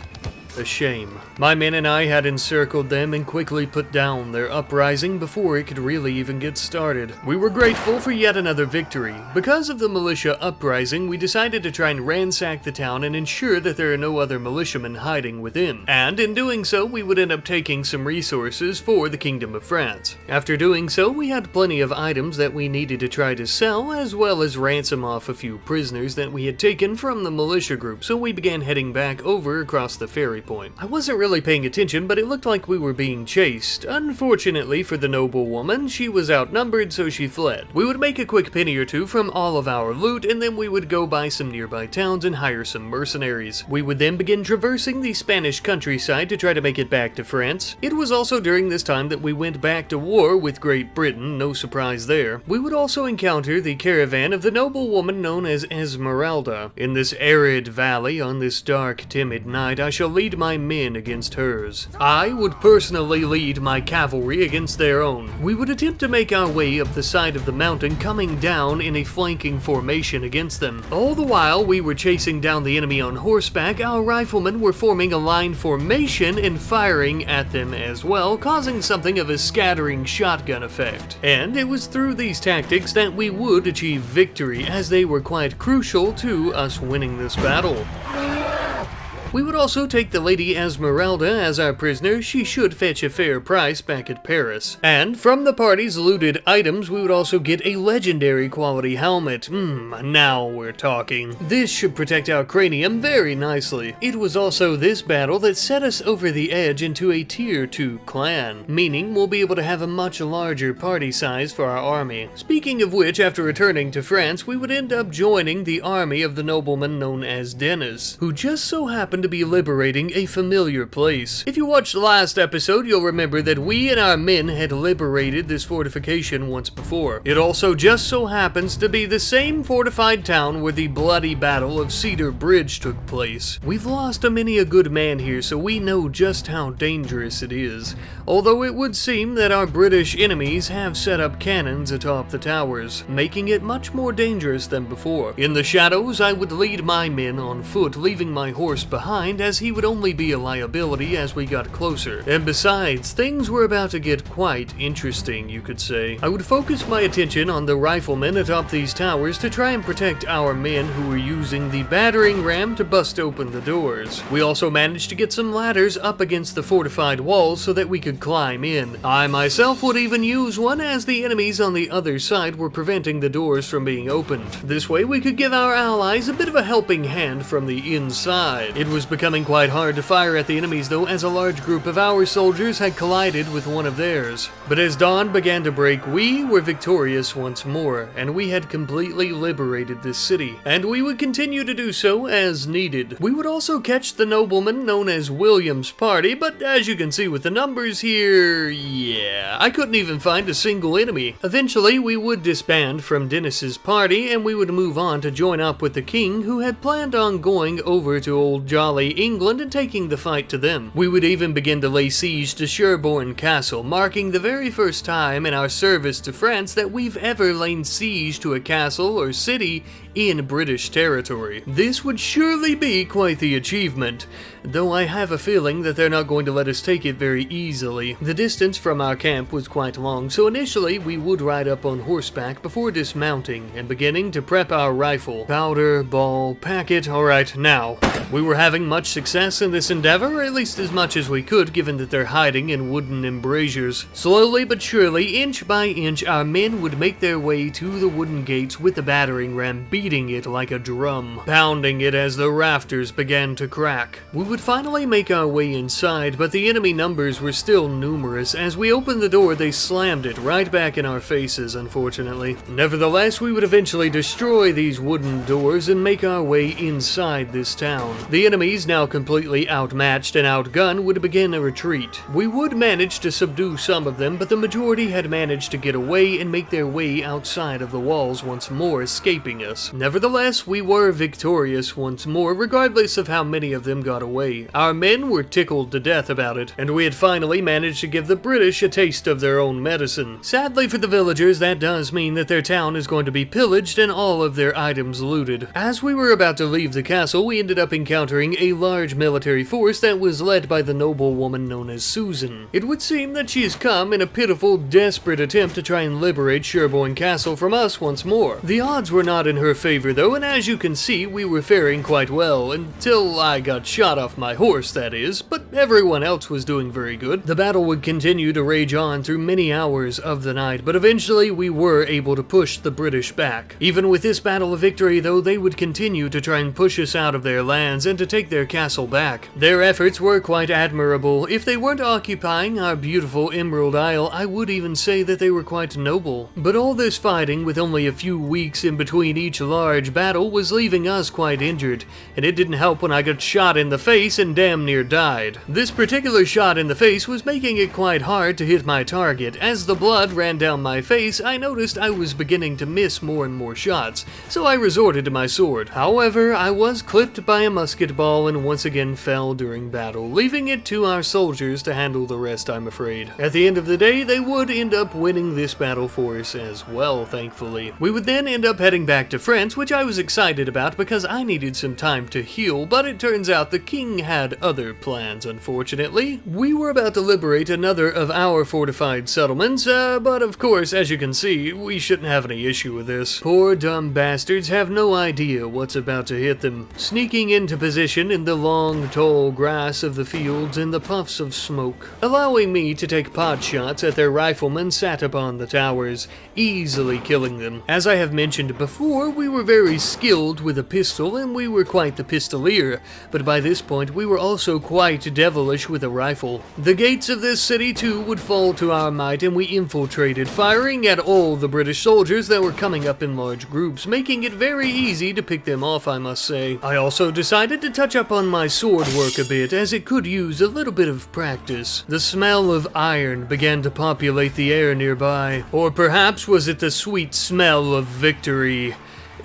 A shame. My men and I had encircled them and quickly put down their uprising before it could really even get started. We were grateful for yet another victory. Because of the militia uprising, we decided to try and ransack the town and ensure that there are no other militiamen hiding within. And in doing so, we would end up taking some resources for the Kingdom of France. After doing so, we had plenty of items that we needed to try to sell, as well as ransom off a few prisoners that we had taken from the militia group, so we began heading back over across the ferry point. I wasn't really paying attention, but it looked like we were being chased. Unfortunately for the noble woman, she was outnumbered, so she fled. We would make a quick penny or two from all of our loot, and then we would go by some nearby towns and hire some mercenaries. We would then begin traversing the Spanish countryside to try to make it back to France. It was also during this time that we went back to war with Great Britain, no surprise there. We would also encounter the caravan of the noble woman known as Esmeralda. In this arid valley, on this dark, timid night, I shall lead my men against hers. I would personally lead my cavalry against their own. We would attempt to make our way up the side of the mountain, coming down in a flanking formation against them. All the while we were chasing down the enemy on horseback, our riflemen were forming a line formation and firing at them as well, causing something of a scattering shotgun effect. And it was through these tactics that we would achieve victory, as they were quite crucial to us winning this battle. We would also take the Lady Esmeralda as our prisoner. She should fetch a fair price back at Paris. And from the party's looted items, we would also get a legendary quality helmet. Now we're talking. This should protect our cranium very nicely. It was also this battle that set us over the edge into a tier 2 clan, meaning we'll be able to have a much larger party size for our army. Speaking of which, after returning to France, we would end up joining the army of the nobleman known as Dennis, who just so happened to be liberating a familiar place. If you watched the last episode, you'll remember that we and our men had liberated this fortification once before. It also just so happens to be the same fortified town where the bloody Battle of Cedar Bridge took place. We've lost many a good man here, so we know just how dangerous it is, although it would seem that our British enemies have set up cannons atop the towers, making it much more dangerous than before. In the shadows, I would lead my men on foot, leaving my horse behind, as he would only be a liability as we got closer. And besides, things were about to get quite interesting, you could say. I would focus my attention on the riflemen atop these towers to try and protect our men who were using the battering ram to bust open the doors. We also managed to get some ladders up against the fortified walls so that we could climb in. I myself would even use one, as the enemies on the other side were preventing the doors from being opened. This way we could give our allies a bit of a helping hand from the inside. It was becoming quite hard to fire at the enemies though, as a large group of our soldiers had collided with one of theirs. But as dawn began to break, we were victorious once more, and we had completely liberated this city, and we would continue to do so as needed. We would also catch the nobleman known as William's party, but as you can see with the numbers here, yeah, I couldn't even find a single enemy. Eventually, we would disband from Dennis's party, and we would move on to join up with the king, who had planned on going over to old jolly England and taking the fight to them. We would even begin to lay siege to Sherborne Castle, marking the very first time in our service to France that we've ever laid siege to a castle or city in British territory. This would surely be quite the achievement, though I have a feeling that they're not going to let us take it very easily. The distance from our camp was quite long, so initially we would ride up on horseback before dismounting and beginning to prep our rifle. Powder, ball, packet. Alright, now, we were having much success in this endeavor, or at least as much as we could, given that they're hiding in wooden embrasures. Slowly but surely, inch by inch, our men would make their way to the wooden gates with the battering ram beating it like a drum, pounding it as the rafters began to crack. We would finally make our way inside, but the enemy numbers were still numerous. As we opened the door, they slammed it right back in our faces, unfortunately. Nevertheless, we would eventually destroy these wooden doors and make our way inside this town. The enemies, now completely outmatched and outgunned, would begin a retreat. We would manage to subdue some of them, but the majority had managed to get away and make their way outside of the walls once more, escaping us. Nevertheless, we were victorious once more, regardless of how many of them got away. Our men were tickled to death about it, and we had finally managed to give the British a taste of their own medicine. Sadly for the villagers, that does mean that their town is going to be pillaged and all of their items looted. As we were about to leave the castle, we ended up encountering a large military force that was led by the noble woman known as Susan. It would seem that she has come in a pitiful, desperate attempt to try and liberate Sherborne Castle from us once more. The odds were not in her favor though, and as you can see, we were faring quite well, until I got shot off my horse, that is, but everyone else was doing very good. The battle would continue to rage on through many hours of the night, but eventually we were able to push the British back. Even with this battle of victory though, they would continue to try and push us out of their lands and to take their castle back. Their efforts were quite admirable. If they weren't occupying our beautiful Emerald Isle, I would even say that they were quite noble. But all this fighting, with only a few weeks in between each large battle, was leaving us quite injured, and it didn't help when I got shot in the face and damn near died. This particular shot in the face was making it quite hard to hit my target. As the blood ran down my face, I noticed I was beginning to miss more and more shots, so I resorted to my sword. However, I was clipped by a musket ball and once again fell during battle, leaving it to our soldiers to handle the rest, I'm afraid. At the end of the day, they would end up winning this battle for us as well, thankfully. We would then end up heading back to France, which I was excited about because I needed some time to heal, but it turns out the king had other plans, unfortunately. We were about to liberate another of our fortified settlements, but of course, as you can see, we shouldn't have any issue with this. Poor dumb bastards have no idea what's about to hit them. Sneaking into position hidden in the long, tall grass of the fields and the puffs of smoke, allowing me to take pot shots at their riflemen sat upon the towers, easily killing them. As I have mentioned before, we were very skilled with a pistol, and we were quite the pistolier, but by this point we were also quite devilish with a rifle. The gates of this city too would fall to our might, and we infiltrated, firing at all the British soldiers that were coming up in large groups, making it very easy to pick them off, I must say. I also decided to touch up on my sword work a bit, as it could use a little bit of practice. The smell of iron began to populate the air nearby. Or perhaps was it the sweet smell of victory?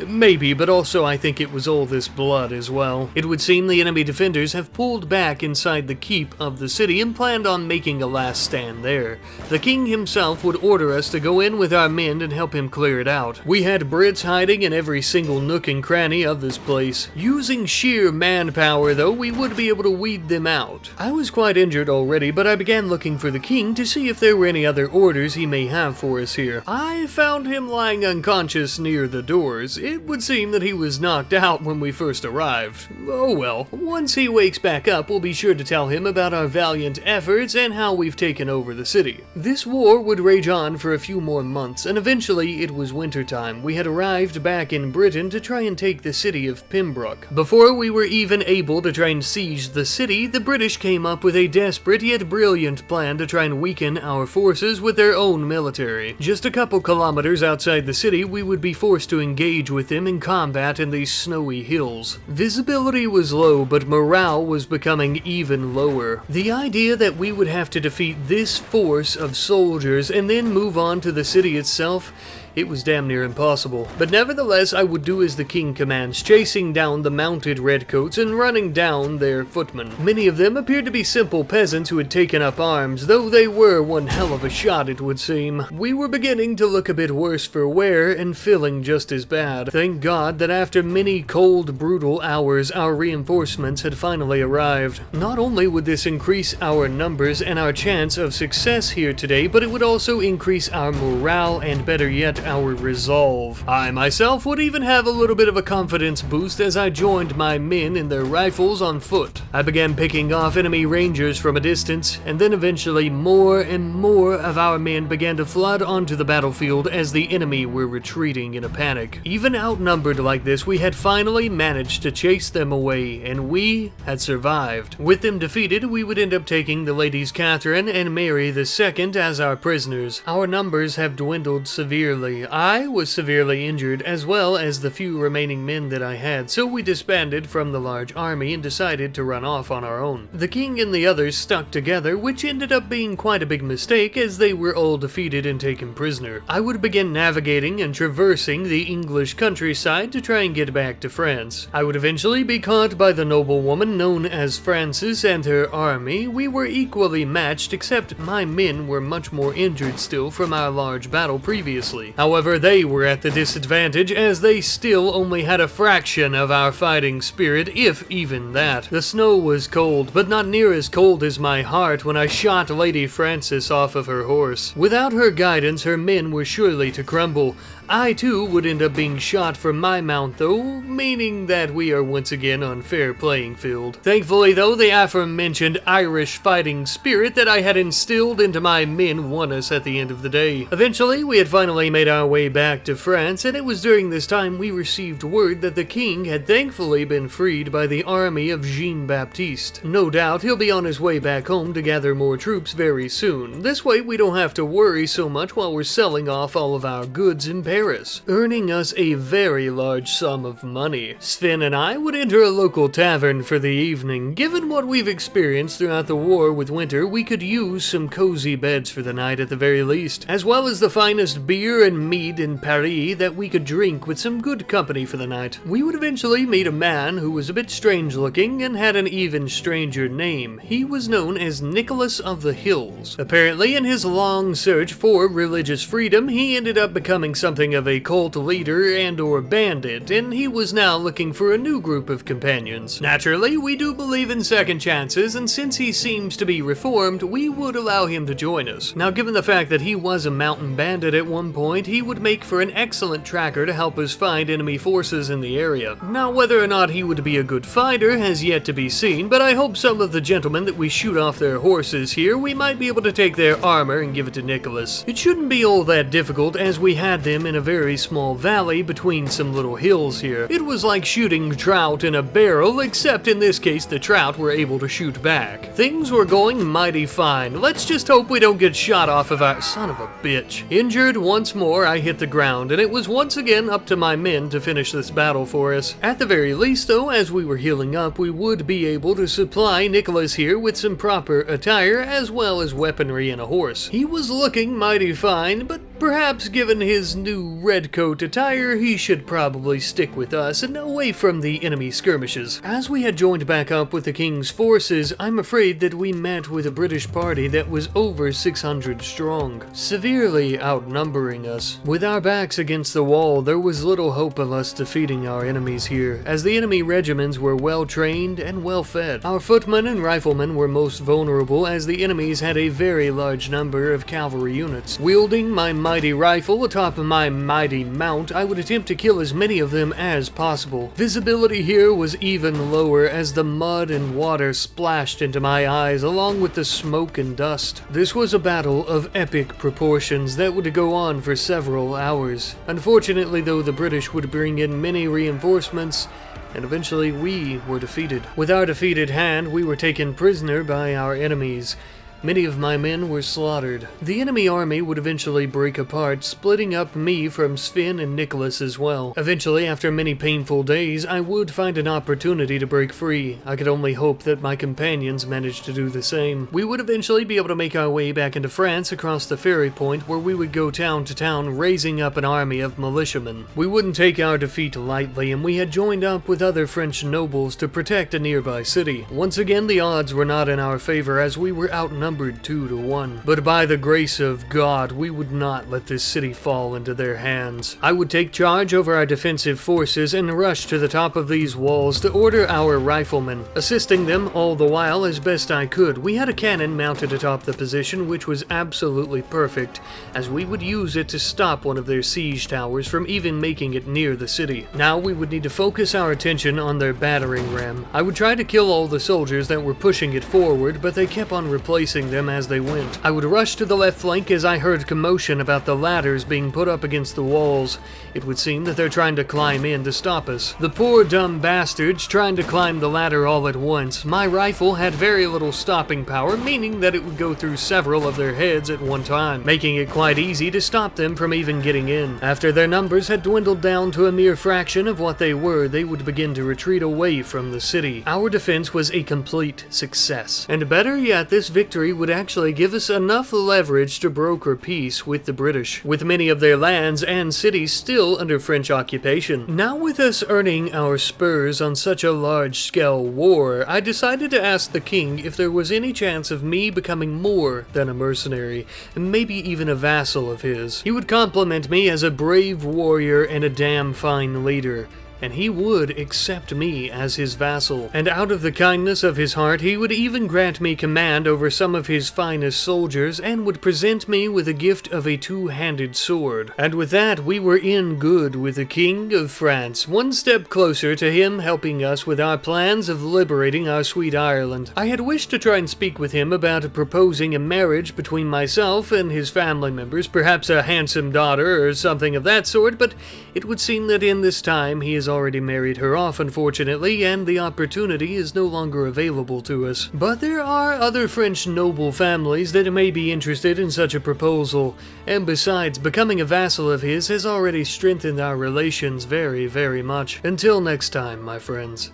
Maybe, but also I think it was all this blood as well. It would seem the enemy defenders have pulled back inside the keep of the city and planned on making a last stand there. The king himself would order us to go in with our men and help him clear it out. We had Brits hiding in every single nook and cranny of this place. Using sheer manpower though, we would be able to weed them out. I was quite injured already, but I began looking for the king to see if there were any other orders he may have for us here. I found him lying unconscious near the doors. It would seem that he was knocked out when we first arrived. Oh well, once he wakes back up, we'll be sure to tell him about our valiant efforts and how we've taken over the city. This war would rage on for a few more months, and eventually it was wintertime. We had arrived back in Britain to try and take the city of Pembroke. Before we were even able to try and siege the city, the British came up with a desperate yet brilliant plan to try and weaken our forces with their own military. Just a couple kilometers outside the city, we would be forced to engage with them in combat in these snowy hills. Visibility was low, but morale was becoming even lower. The idea that we would have to defeat this force of soldiers and then move on to the city itself, it was damn near impossible. But nevertheless, I would do as the king commands, chasing down the mounted redcoats and running down their footmen. Many of them appeared to be simple peasants who had taken up arms, though they were one hell of a shot, it would seem. We were beginning to look a bit worse for wear and feeling just as bad. Thank God that after many cold, brutal hours, our reinforcements had finally arrived. Not only would this increase our numbers and our chance of success here today, but it would also increase our morale and, better yet, our resolve. I myself would even have a little bit of a confidence boost as I joined my men in their rifles on foot. I began picking off enemy rangers from a distance, and then eventually more and more of our men began to flood onto the battlefield as the enemy were retreating in a panic. Even outnumbered like this, we had finally managed to chase them away, and we had survived. With them defeated, we would end up taking the ladies Catherine and Mary II as our prisoners. Our numbers have dwindled severely. I was severely injured, as well as the few remaining men that I had, so we disbanded from the large army and decided to run off on our own. The king and the others stuck together, which ended up being quite a big mistake as they were all defeated and taken prisoner. I would begin navigating and traversing the English countryside to try and get back to France. I would eventually be caught by the noblewoman known as Frances and her army. We were equally matched, except my men were much more injured still from our large battle previously. However, they were at the disadvantage as they still only had a fraction of our fighting spirit, if even that. The snow was cold, but not near as cold as my heart when I shot Lady Frances off of her horse. Without her guidance, her men were surely to crumble. I too would end up being shot from my mount though, meaning that we are once again on fair playing field. Thankfully though, the aforementioned Irish fighting spirit that I had instilled into my men won us at the end of the day. Eventually, we had finally made our way back to France, and it was during this time we received word that the king had thankfully been freed by the army of Jean-Baptiste. No doubt he'll be on his way back home to gather more troops very soon. This way we don't have to worry so much while we're selling off all of our goods in Paris, earning us a very large sum of money. Sven and I would enter a local tavern for the evening. Given what we've experienced throughout the war with winter, we could use some cozy beds for the night at the very least, as well as the finest beer and mead in Paris that we could drink with some good company for the night. We would eventually meet a man who was a bit strange looking and had an even stranger name. He was known as Nicholas of the Hills. Apparently, in his long search for religious freedom, he ended up becoming something something of a cult leader and or bandit, and he was now looking for a new group of companions. Naturally, we do believe in second chances, and since he seems to be reformed, we would allow him to join us. Now, given the fact that he was a mountain bandit at one point, he would make for an excellent tracker to help us find enemy forces in the area. Now, whether or not he would be a good fighter has yet to be seen, but I hope some of the gentlemen that we shoot off their horses here, we might be able to take their armor and give it to Nicholas. It shouldn't be all that difficult, as we had them in a very small valley between some little hills here. It was like shooting trout in a barrel, except in this case the trout were able to shoot back. Things were going mighty fine. Let's just hope we don't get shot off of our son of a bitch. Injured once more, I hit the ground, and it was once again up to my men to finish this battle for us. At the very least though, as we were healing up, we would be able to supply Nicholas here with some proper attire as well as weaponry and a horse. He was looking mighty fine, but perhaps given his new red coat attire, he should probably stick with us and away from the enemy skirmishes. As we had joined back up with the king's forces, I'm afraid that we met with a British party that was over 600 strong, severely outnumbering us. With our backs against the wall, there was little hope of us defeating our enemies here, as the enemy regiments were well trained and well fed. Our footmen and riflemen were most vulnerable, as the enemies had a very large number of cavalry units. Wielding my mighty rifle atop of my mighty mount, I would attempt to kill as many of them as possible. Visibility here was even lower, as the mud and water splashed into my eyes along with the smoke and dust. This was a battle of epic proportions that would go on for several hours. Unfortunately though, the British would bring in many reinforcements, and eventually we were defeated. With our defeated hand, we were taken prisoner by our enemies. Many of my men were slaughtered. The enemy army would eventually break apart, splitting up me from Sven and Nicholas as well. Eventually, after many painful days, I would find an opportunity to break free. I could only hope that my companions managed to do the same. We would eventually be able to make our way back into France across the ferry point, where we would go town to town raising up an army of militiamen. We wouldn't take our defeat lightly, and we had joined up with other French nobles to protect a nearby city. Once again, the odds were not in our favor, as we were outnumbered 2-1. But by the grace of God, we would not let this city fall into their hands. I would take charge over our defensive forces and rush to the top of these walls to order our riflemen, assisting them all the while as best I could. We had a cannon mounted atop the position, which was absolutely perfect, as we would use it to stop one of their siege towers from even making it near the city. Now we would need to focus our attention on their battering ram. I would try to kill all the soldiers that were pushing it forward, but they kept on replacing them as they went. I would rush to the left flank as I heard commotion about the ladders being put up against the walls. It would seem that they're trying to climb in to stop us. The poor dumb bastards trying to climb the ladder all at once. My rifle had very little stopping power, meaning that it would go through several of their heads at one time, making it quite easy to stop them from even getting in. After their numbers had dwindled down to a mere fraction of what they were, they would begin to retreat away from the city. Our defense was a complete success. And better yet, this victory would actually give us enough leverage to broker peace with the British, with many of their lands and cities still under French occupation. Now with us earning our spurs on such a large-scale war, I decided to ask the king if there was any chance of me becoming more than a mercenary, and maybe even a vassal of his. He would compliment me as a brave warrior and a damn fine leader, and he would accept me as his vassal. And out of the kindness of his heart, he would even grant me command over some of his finest soldiers, and would present me with a gift of a two-handed sword. And with that, we were in good with the King of France, one step closer to him helping us with our plans of liberating our sweet Ireland. I had wished to try and speak with him about proposing a marriage between myself and his family members, perhaps a handsome daughter or something of that sort, but it would seem that in this time he has already married her off, unfortunately, and the opportunity is no longer available to us. But there are other French noble families that may be interested in such a proposal, and besides, becoming a vassal of his has already strengthened our relations very, very much. Until next time, my friends.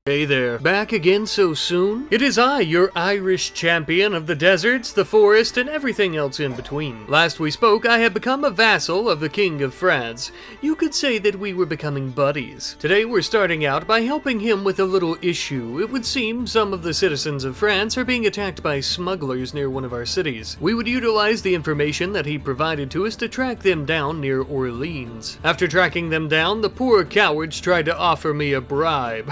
Hey there, back again so soon? It is I, your Irish champion of the deserts, the forest, and everything else in between. Last we spoke, I had become a vassal of the King of France. You could say that we were becoming buddies. Today we're starting out by helping him with a little issue. It would seem some of the citizens of France are being attacked by smugglers near one of our cities. We would utilize the information that he provided to us to track them down near Orleans. After tracking them down, the poor cowards tried to offer me a bribe.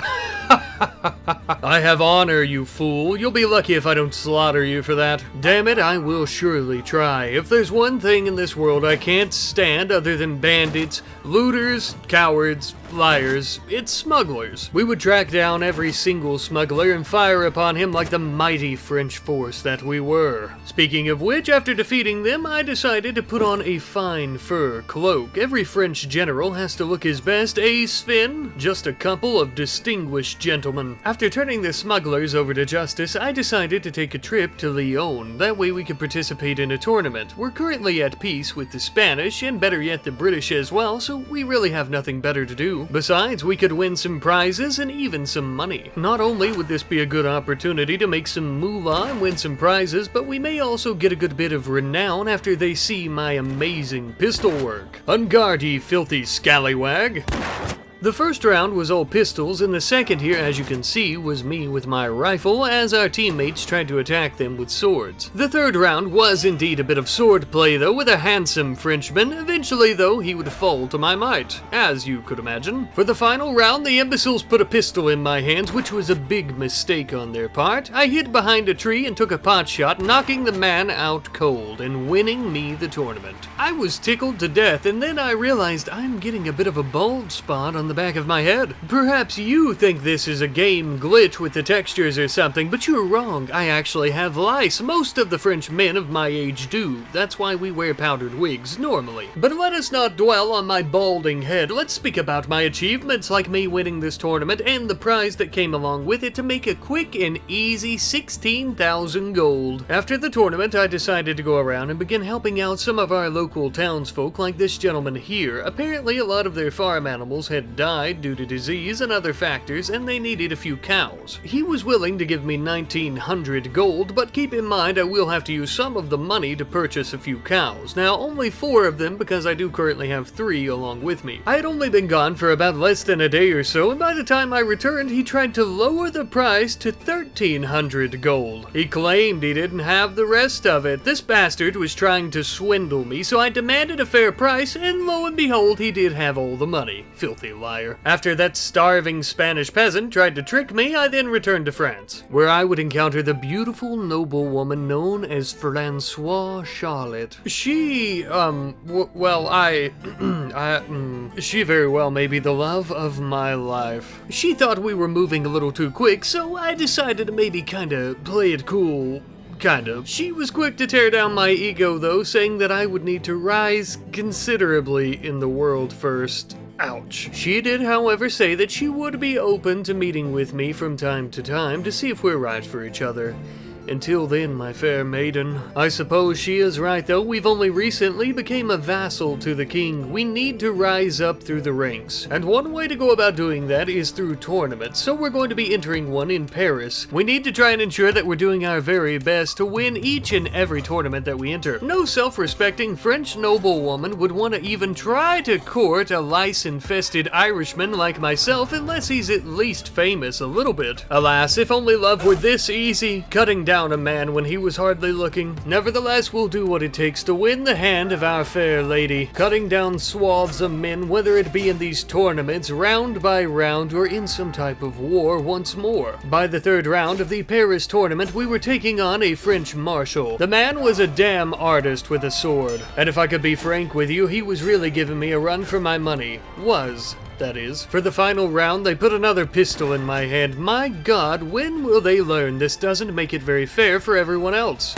I have honor, you fool. You'll be lucky if I don't slaughter you for that. Damn it, I will surely try. If there's one thing in this world I can't stand other than bandits, looters, cowards, liars, it's smugglers. We would track down every single smuggler and fire upon him like the mighty French force that we were. Speaking of which, after defeating them, I decided to put on a fine fur cloak. Every French general has to look his best, Sven? Just a couple of distinguished gentlemen. After turning the smugglers over to justice, I decided to take a trip to Lyon. That way we could participate in a tournament. We're currently at peace with the Spanish, and better yet the British as well, so we really have nothing better to do. Besides, we could win some prizes and even some money. Not only would this be a good opportunity to make some moolah and win some prizes, but we may also get a good bit of renown after they see my amazing pistol work. On guard, ye filthy scallywag! The first round was all pistols, and the second here, as you can see, was me with my rifle as our teammates tried to attack them with swords. The third round was indeed a bit of sword play though, with a handsome Frenchman. Eventually though, he would fall to my might, as you could imagine. For the final round, the imbeciles put a pistol in my hands, which was a big mistake on their part. I hid behind a tree and took a pot shot, knocking the man out cold and winning me the tournament. I was tickled to death, and then I realized I'm getting a bit of a bald spot on the back of my head. Perhaps you think this is a game glitch with the textures or something, but you're wrong. I actually have lice. Most of the French men of my age do. That's why we wear powdered wigs normally. But let us not dwell on my balding head. Let's speak about my achievements, like me winning this tournament and the prize that came along with it, to make a quick and easy 16,000 gold. After the tournament, I decided to go around and begin helping out some of our local townsfolk, like this gentleman here. Apparently a lot of their farm animals had died due to disease and other factors, and they needed a few cows. He was willing to give me 1,900 gold, but keep in mind I will have to use some of the money to purchase a few cows. Now, only 4 of them, because I do currently have 3 along with me. I had only been gone for about less than a day or so, and by the time I returned, he tried to lower the price to 1,300 gold. He claimed he didn't have the rest of it. This bastard was trying to swindle me, so I demanded a fair price, and lo and behold, he did have all the money. Filthy liar. After that starving Spanish peasant tried to trick me, I then returned to France, where I would encounter the beautiful noblewoman known as Francois Charlotte. She, she very well may be the love of my life. She thought we were moving a little too quick, so I decided to maybe kinda play it cool. Kind of. She was quick to tear down my ego though, saying that I would need to rise considerably in the world first. Ouch. She did, however, say that she would be open to meeting with me from time to time to see if we're right for each other. Until then, my fair maiden. I suppose she is right, though. We've only recently became a vassal to the king. We need to rise up through the ranks. And one way to go about doing that is through tournaments. So we're going to be entering one in Paris. We need to try and ensure that we're doing our very best to win each and every tournament that we enter. No self-respecting French noblewoman would want to even try to court a lice-infested Irishman like myself unless he's at least famous a little bit. Alas, if only love were this easy, cutting down a man when he was hardly looking. Nevertheless, we'll do what it takes to win the hand of our fair lady, cutting down swaths of men, whether it be in these tournaments, round by round, or in some type of war once more. By the third round of the Paris tournament, we were taking on a French marshal. The man was a damn artist with a sword, and if I could be frank with you, he was really giving me a run for my money. That is. For the final round, they put another pistol in my hand. My God, when will they learn this doesn't make it very fair for everyone else?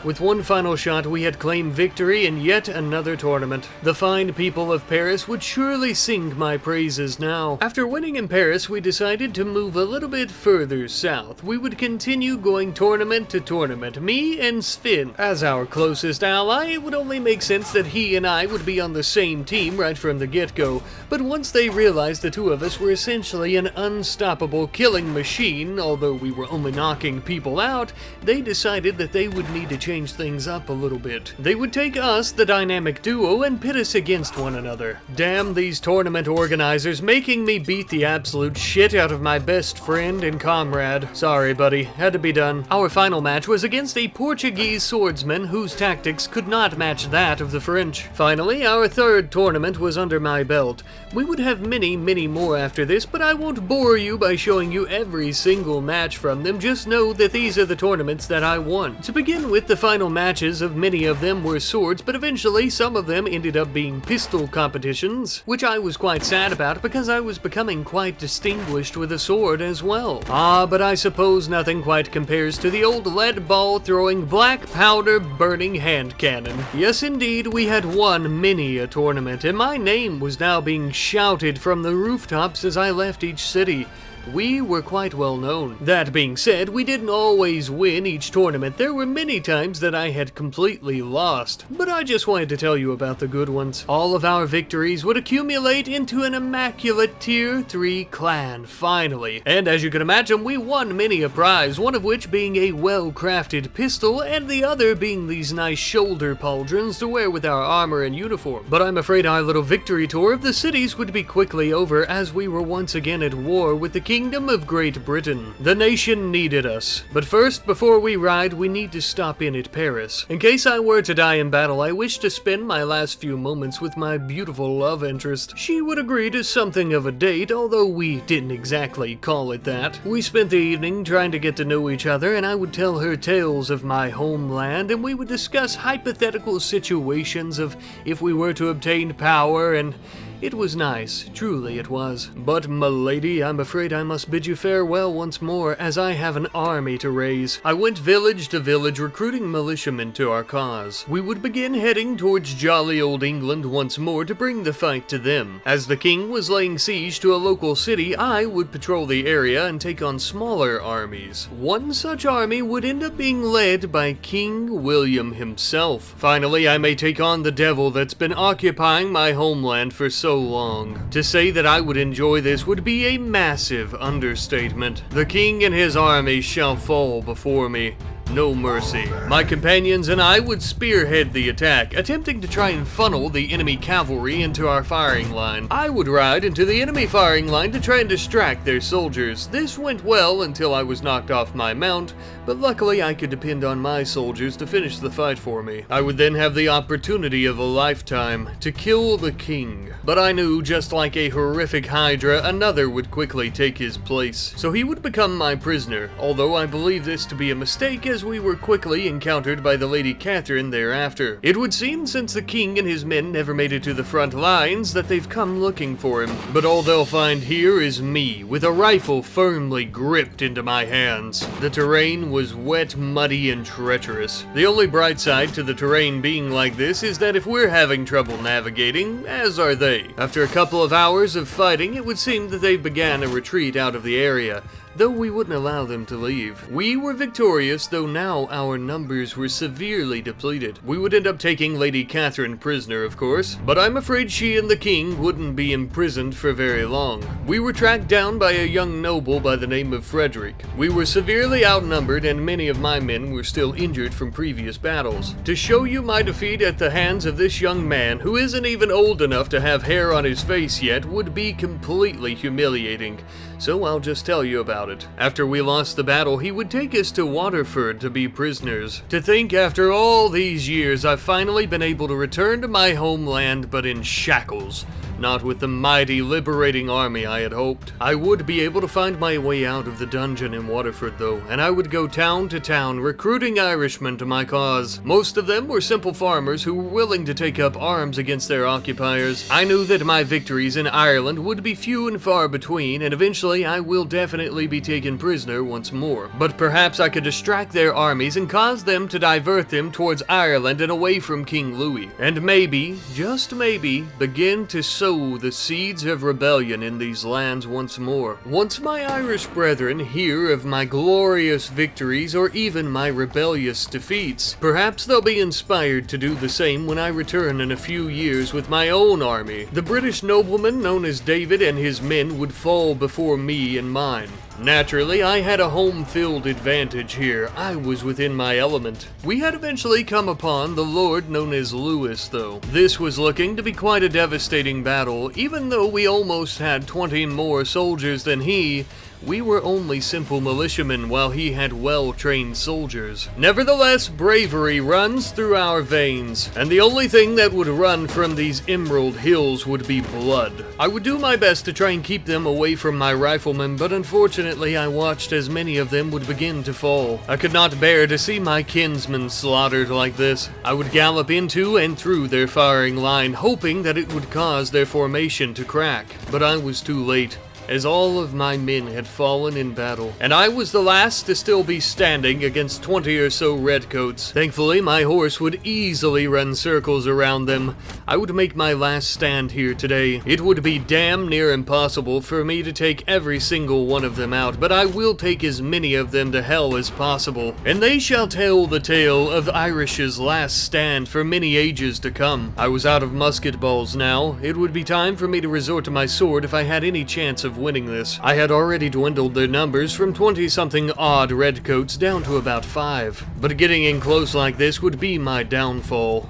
With one final shot, we had claimed victory in yet another tournament. The fine people of Paris would surely sing my praises now. After winning in Paris, we decided to move a little bit further south. We would continue going tournament to tournament, me and Sven. As our closest ally, it would only make sense that he and I would be on the same team right from the get-go. But once they realized the two of us were essentially an unstoppable killing machine, although we were only knocking people out, they decided that they would need to change things up a little bit. They would take us, the dynamic duo, and pit us against one another. Damn these tournament organizers, making me beat the absolute shit out of my best friend and comrade. Sorry, buddy, had to be done. Our final match was against a Portuguese swordsman whose tactics could not match that of the French. Finally, our third tournament was under my belt. We would have many more after this, but I won't bore you by showing you every single match from them. Just know that these are the tournaments that I won. To begin with, the final matches of many of them were swords, but eventually some of them ended up being pistol competitions, which I was quite sad about because I was becoming quite distinguished with a sword as well. But I suppose nothing quite compares to the old lead ball throwing, black powder burning hand cannon. Yes, indeed, we had won many a tournament, and my name was now being shouted from the rooftops as I left each city. We were quite well known. That being said, we didn't always win each tournament. There were many times that I had completely lost, but I just wanted to tell you about the good ones. All of our victories would accumulate into an immaculate Tier 3 clan, finally. And as you can imagine, we won many a prize, one of which being a well-crafted pistol, and the other being these nice shoulder pauldrons to wear with our armor and uniform. But I'm afraid our little victory tour of the cities would be quickly over, as we were once again at war with the Kingdom of Great Britain. The nation needed us. But first, before we ride, we need to stop in at Paris. In case I were to die in battle, I wish to spend my last few moments with my beautiful love interest. She would agree to something of a date, although we didn't exactly call it that. We spent the evening trying to get to know each other, and I would tell her tales of my homeland, and we would discuss hypothetical situations of if we were to obtain power, and it was nice, truly it was. But, m'lady, I'm afraid I must bid you farewell once more, as I have an army to raise. I went village to village recruiting militiamen to our cause. We would begin heading towards jolly old England once more to bring the fight to them. As the king was laying siege to a local city, I would patrol the area and take on smaller armies. One such army would end up being led by King William himself. Finally, I may take on the devil that's been occupying my homeland for so long. To say that I would enjoy this would be a massive understatement. The king and his army shall fall before me. No mercy. My companions and I would spearhead the attack, attempting to try and funnel the enemy cavalry into our firing line. I would ride into the enemy firing line to try and distract their soldiers. This went well until I was knocked off my mount, but luckily I could depend on my soldiers to finish the fight for me. I would then have the opportunity of a lifetime to kill the king. But I knew, just like a horrific hydra, another would quickly take his place. So he would become my prisoner, although I believe this to be a mistake, as we were quickly encountered by the Lady Catherine thereafter. It would seem, since the king and his men never made it to the front lines, that they've come looking for him. But all they'll find here is me, with a rifle firmly gripped into my hands. The terrain was wet, muddy, and treacherous. The only bright side to the terrain being like this is that if we're having trouble navigating, as are they. After a couple of hours of fighting, it would seem that they began a retreat out of the area, though we wouldn't allow them to leave. We were victorious, though now our numbers were severely depleted. We would end up taking Lady Catherine prisoner, of course, but I'm afraid she and the king wouldn't be imprisoned for very long. We were tracked down by a young noble by the name of Frederick. We were severely outnumbered, and many of my men were still injured from previous battles. To show you my defeat at the hands of this young man, who isn't even old enough to have hair on his face yet, would be completely humiliating. So I'll just tell you about it. After we lost the battle, he would take us to Waterford to be prisoners. To think, after all these years, I've finally been able to return to my homeland, but in shackles. not with the mighty liberating army I had hoped. I would be able to find my way out of the dungeon in Waterford though, and I would go town to town recruiting Irishmen to my cause. Most of them were simple farmers who were willing to take up arms against their occupiers. I knew that my victories in Ireland would be few and far between, and eventually I will definitely be taken prisoner once more. But perhaps I could distract their armies and cause them to divert them towards Ireland and away from King Louis. And maybe, just maybe, begin to sow the seeds of rebellion in these lands once more. Once my Irish brethren hear of my glorious victories or even my rebellious defeats, perhaps they'll be inspired to do the same when I return in a few years with my own army. The British nobleman known as David and his men would fall before me and mine. Naturally, I had a home field advantage here. I was within my element. We had eventually come upon the lord known as Louis, though. This was looking to be quite a devastating battle. Even though we almost had 20 more soldiers than he, we were only simple militiamen while he had well-trained soldiers. Nevertheless, bravery runs through our veins, and the only thing that would run from these emerald hills would be blood. I would do my best to try and keep them away from my riflemen, but unfortunately I watched as many of them would begin to fall. I could not bear to see my kinsmen slaughtered like this. I would gallop into and through their firing line, hoping that it would cause their formation to crack. But I was too late, as all of my men had fallen in battle, and I was the last to still be standing against 20 or so redcoats. Thankfully, my horse would easily run circles around them. I would make my last stand here today. It would be damn near impossible for me to take every single one of them out, but I will take as many of them to hell as possible, and they shall tell the tale of Irish's last stand for many ages to come. I was out of musket balls now. It would be time for me to resort to my sword if I had any chance of winning this. I had already dwindled their numbers from 20-something odd redcoats down to about 5. But getting in close like this would be my downfall.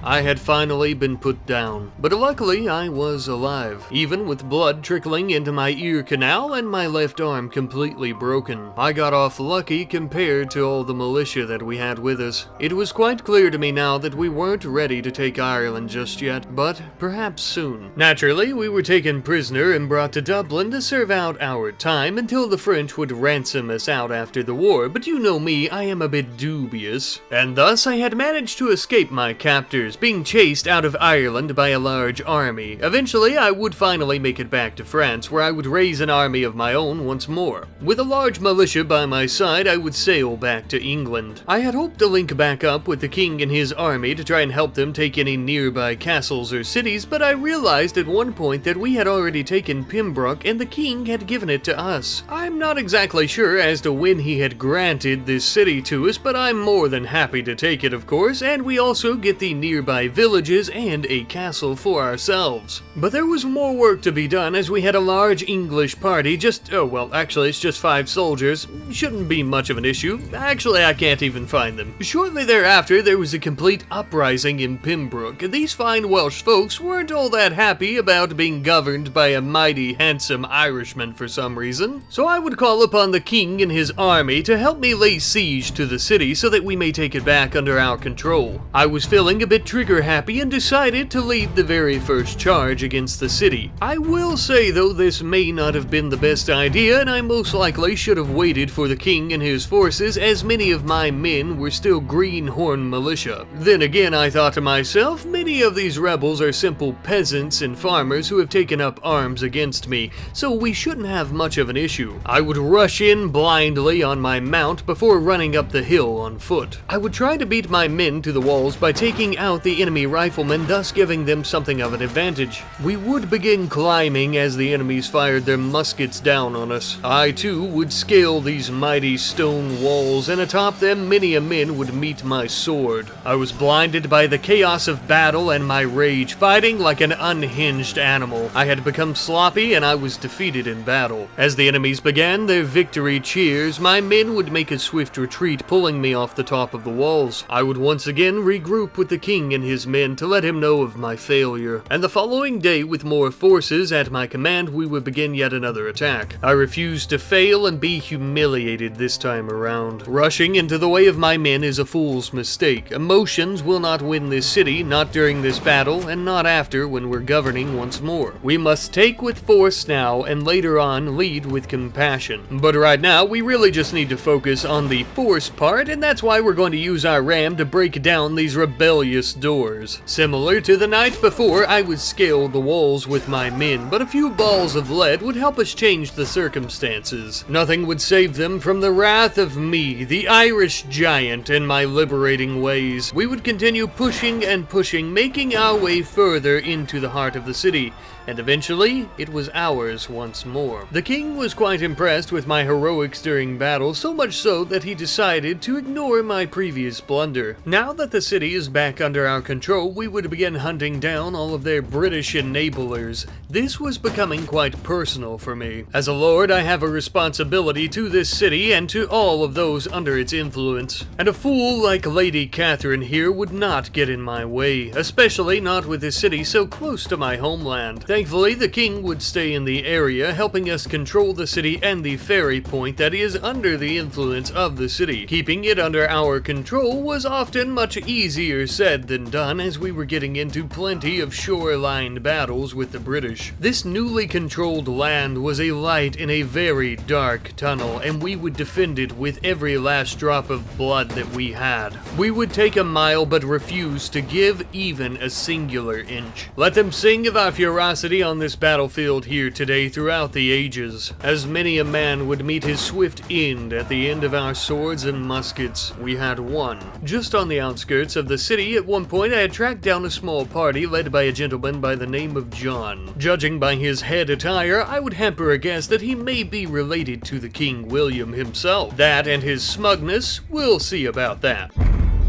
I had finally been put down, but luckily I was alive, even with blood trickling into my ear canal and my left arm completely broken. I got off lucky compared to all the militia that we had with us. It was quite clear to me now that we weren't ready to take Ireland just yet, but perhaps soon. Naturally, we were taken prisoner and brought to Dublin to serve out our time until the French would ransom us out after the war, but you know me, I am a bit dubious. And thus I had managed to escape my captors, being chased out of Ireland by a large army. Eventually, I would finally make it back to France, where I would raise an army of my own once more. With a large militia by my side, I would sail back to England. I had hoped to link back up with the king and his army to try and help them take any nearby castles or cities, but I realized at one point that we had already taken Pembroke and the king had given it to us. I'm not exactly sure as to when he had granted this city to us, but I'm more than happy to take it, of course, and we also get the nearby villages and a castle for ourselves. But there was more work to be done as we had a large English party, actually it's just 5 soldiers. Shouldn't be much of an issue. Actually, I can't even find them. Shortly thereafter, there was a complete uprising in Pembroke. These fine Welsh folks weren't all that happy about being governed by a mighty, handsome Irishman for some reason. So I would call upon the king and his army to help me lay siege to the city so that we may take it back under our control. I was feeling a bit trigger happy and decided to lead the very first charge against the city. I will say though, this may not have been the best idea, and I most likely should have waited for the king and his forces, as many of my men were still greenhorn militia. Then again, I thought to myself, many of these rebels are simple peasants and farmers who have taken up arms against me, so we shouldn't have much of an issue. I would rush in blindly on my mount before running up the hill on foot. I would try to beat my men to the walls by taking out the enemy riflemen, thus giving them something of an advantage. We would begin climbing as the enemies fired their muskets down on us. I too would scale these mighty stone walls, and atop them many a men would meet my sword. I was blinded by the chaos of battle and my rage, fighting like an unhinged animal. I had become sloppy and I was defeated in battle. As the enemies began their victory cheers, my men would make a swift retreat, pulling me off the top of the walls. I would once again regroup with the king king and his men to let him know of my failure, and the following day, with more forces at my command, we would begin yet another attack. I refused to fail and be humiliated this time around. Rushing into the way of my men is a fool's mistake. Emotions will not win this city, not during this battle, and not after when we're governing once more. We must take with force now, and later on lead with compassion. But right now, we really just need to focus on the force part, and that's why we're going to use our ram to break down these rebellious doors. Similar to the night before, I would scale the walls with my men, but a few balls of lead would help us change the circumstances. Nothing would save them from the wrath of me, the Irish giant, and my liberating ways. We would continue pushing and pushing, making our way further into the heart of the city, and eventually, it was ours once more. The king was quite impressed with my heroics during battle, so much so that he decided to ignore my previous blunder. Now that the city is back under our control, we would begin hunting down all of their British enablers. This was becoming quite personal for me. As a lord, I have a responsibility to this city and to all of those under its influence. And a fool like Lady Catherine here would not get in my way, especially not with this city so close to my homeland. Thankfully, the king would stay in the area, helping us control the city and the ferry point that is under the influence of the city. Keeping it under our control was often much easier said than done, as we were getting into plenty of shoreline battles with the British. This newly controlled land was a light in a very dark tunnel, and we would defend it with every last drop of blood that we had. We would take a mile but refuse to give even a singular inch. Let them sing of our ferocity on this battlefield here today throughout the ages, as many a man would meet his swift end at the end of our swords and muskets. We had won. Just on the outskirts of the city, at one point I had tracked down a small party led by a gentleman by the name of John. Judging by his head attire, I would hamper a guess that he may be related to the King William himself. That and his smugness, we'll see about that.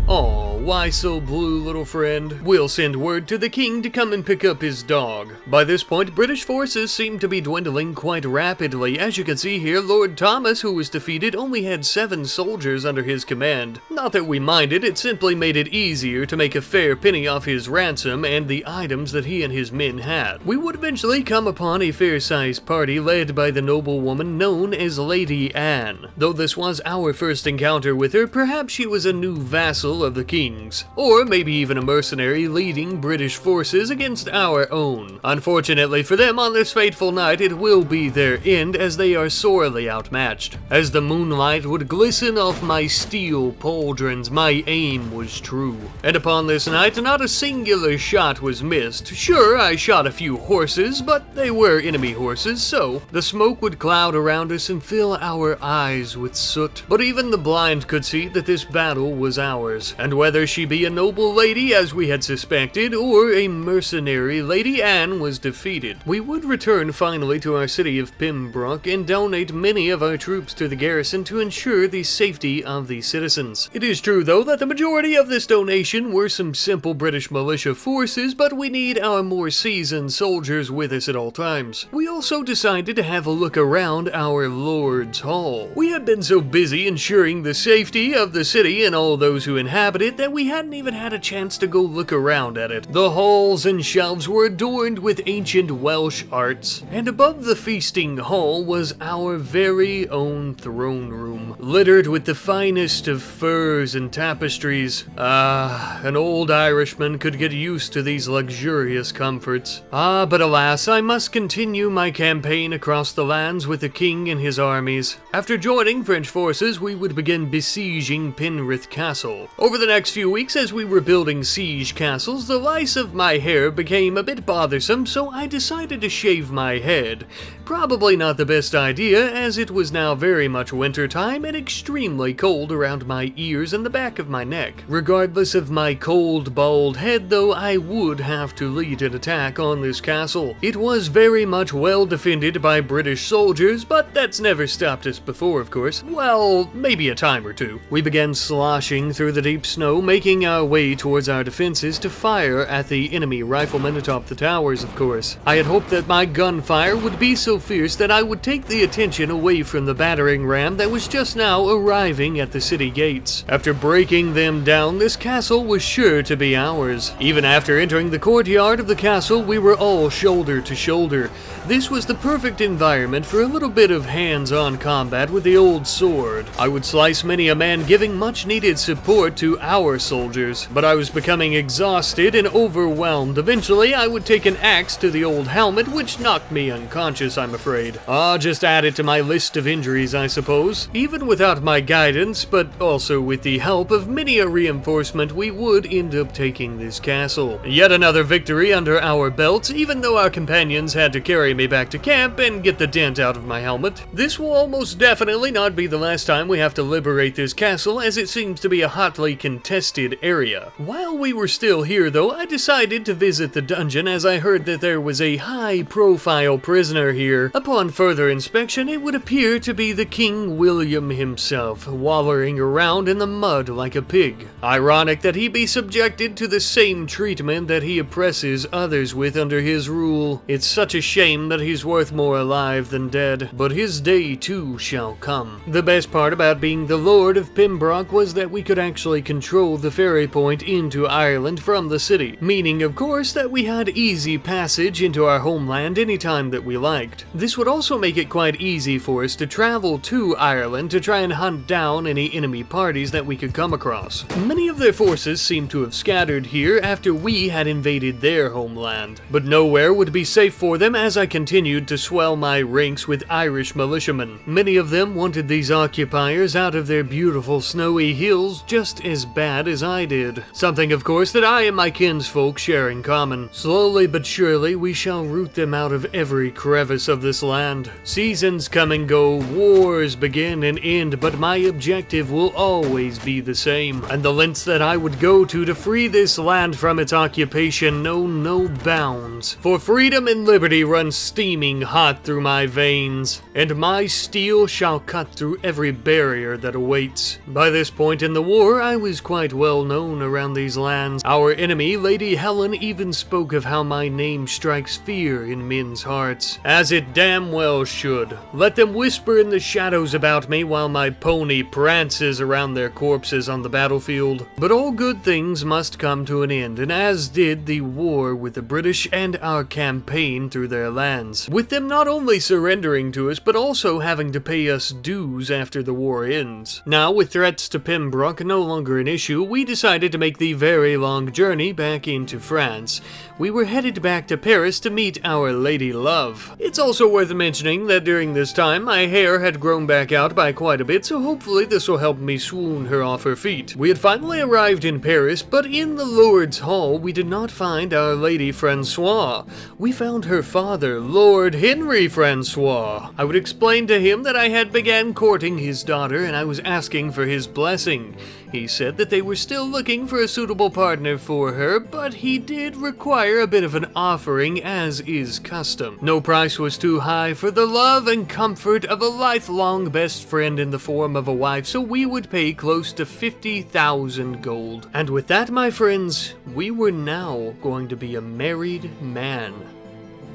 Aw, why so blue, little friend? We'll send word to the king to come and pick up his dog. By this point, British forces seem to be dwindling quite rapidly. As you can see here, Lord Thomas, who was defeated, only had 7 soldiers under his command. Not that we minded, it simply made it easier to make a fair penny off his ransom and the items that he and his men had. We would eventually come upon a fair-sized party led by the noblewoman known as Lady Anne. Though this was our first encounter with her, perhaps she was a new vassal of the king's, or maybe even a mercenary leading British forces against our own. Unfortunately for them, on this fateful night it will be their end, as they are sorely outmatched. As the moonlight would glisten off my steel pauldrons, my aim was true. And upon this night, not a singular shot was missed. Sure, I shot a few horses, but they were enemy horses, so the smoke would cloud around us and fill our eyes with soot. But even the blind could see that this battle was ours. And whether she be a noble lady, as we had suspected, or a mercenary, Lady Anne was defeated. We would return finally to our city of Pembroke and donate many of our troops to the garrison to ensure the safety of the citizens. It is true, though, that the majority of this donation were some simple British militia forces, but we need our more seasoned soldiers with us at all times. We also decided to have a look around our Lord's Hall. We had been so busy ensuring the safety of the city and all those who inhabit it that we hadn't even had a chance to go look around at it. The halls and shelves were adorned with ancient Welsh arts, and above the feasting hall was our very own throne room, littered with the finest of furs and tapestries. An old Irishman could get used to these luxurious comforts. But alas, I must continue my campaign across the lands with the king and his armies. After joining French forces, we would begin besieging Penrith Castle. Over the next few weeks, as we were building siege castles, the lice of my hair became a bit bothersome, so I decided to shave my head. Probably not the best idea, as it was now very much winter time and extremely cold around my ears and the back of my neck. Regardless of my cold, bald head, though, I would have to lead an attack on this castle. It was very much well defended by British soldiers, but that's never stopped us before, of course. Well, maybe a time or two. We began sloshing through the deep snow, making our way towards our defenses to fire at the enemy riflemen atop the towers, of course. I had hoped that my gunfire would be so fierce that I would take the attention away from the battering ram that was just now arriving at the city gates. After breaking them down, this castle was sure to be ours. Even after entering the courtyard of the castle, we were all shoulder to shoulder. This was the perfect environment for a little bit of hands-on combat with the old sword. I would slice many a man, giving much needed support to our soldiers, but I was becoming exhausted and overwhelmed. Eventually, I would take an axe to the old helmet, which knocked me unconscious, I'm afraid. Just add it to my list of injuries, I suppose. Even without my guidance, but also with the help of many a reinforcement, we would end up taking this castle. Yet another victory under our belts, even though our companions had to carry me back to camp and get the dent out of my helmet. This will almost definitely not be the last time we have to liberate this castle, as it seems to be a hotly contested area. While we were still here though, I decided to visit the dungeon as I heard that there was a high-profile prisoner here. Upon further inspection, it would appear to be the King William himself, wallowing around in the mud like a pig. Ironic that he be subjected to the same treatment that he oppresses others with under his rule. It's such a shame that he's worth more alive than dead, but his day too shall come. The best part about being the Lord of Pembroke was that we could actually control the ferry point into Ireland from the city, meaning of course that we had easy passage into our homeland anytime that we liked. This would also make it quite easy for us to travel to Ireland to try and hunt down any enemy parties that we could come across. Many of their forces seemed to have scattered here after we had invaded their homeland, but nowhere would be safe for them as I continued to swell my ranks with Irish militiamen. Many of them wanted these occupiers out of their beautiful snowy hills just as bad as I did. Something, of course, that I and my kinsfolk share in common. Slowly but surely, we shall root them out of every crevice of this land. Seasons come and go, wars begin and end, but my objective will always be the same. And the lengths that I would go to free this land from its occupation know no bounds. For freedom and liberty run steaming hot through my veins, and my steel shall cut through every barrier that awaits. By this point in the war, I was quite well known around these lands. Our enemy, Lady Helen, even spoke of how my name strikes fear in men's hearts, as it damn well should. Let them whisper in the shadows about me while my pony prances around their corpses on the battlefield. But all good things must come to an end, and as did the war with the British and our campaign through their lands, with them not only surrendering to us, but also having to pay us dues after the war ends. Now, with threats to Pembroke no longer an issue, we decided to make the very long journey back into France. We were headed back to Paris to meet our lady love. It's also worth mentioning that during this time, my hair had grown back out by quite a bit, so hopefully this will help me swoon her off her feet. We had finally arrived in Paris, but in the Lord's Hall, we did not find our Lady Francois. We found her father, Lord Henry Francois. I would explain to him that I had began courting his daughter and I was asking for his blessing. He said that they were still looking for a suitable partner for her, but he did require a bit of an offering, as is custom. No price was too high for the love and comfort of a lifelong best friend in the form of a wife, so we would pay close to 50,000 gold. And with that, my friends, we were now going to be a married man.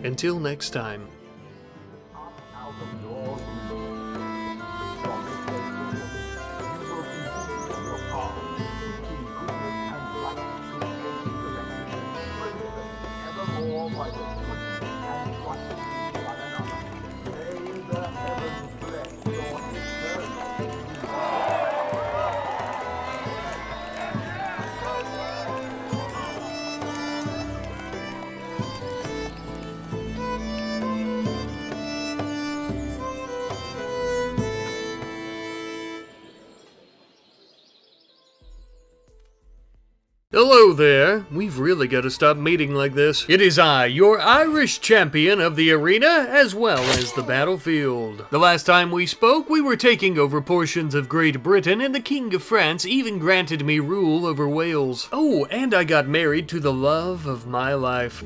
Until next time. Hello there. We've really got to stop meeting like this. It is I, your Irish champion of the arena, as well as the battlefield. The last time we spoke, we were taking over portions of Great Britain, and the King of France even granted me rule over Wales. Oh, and I got married to the love of my life.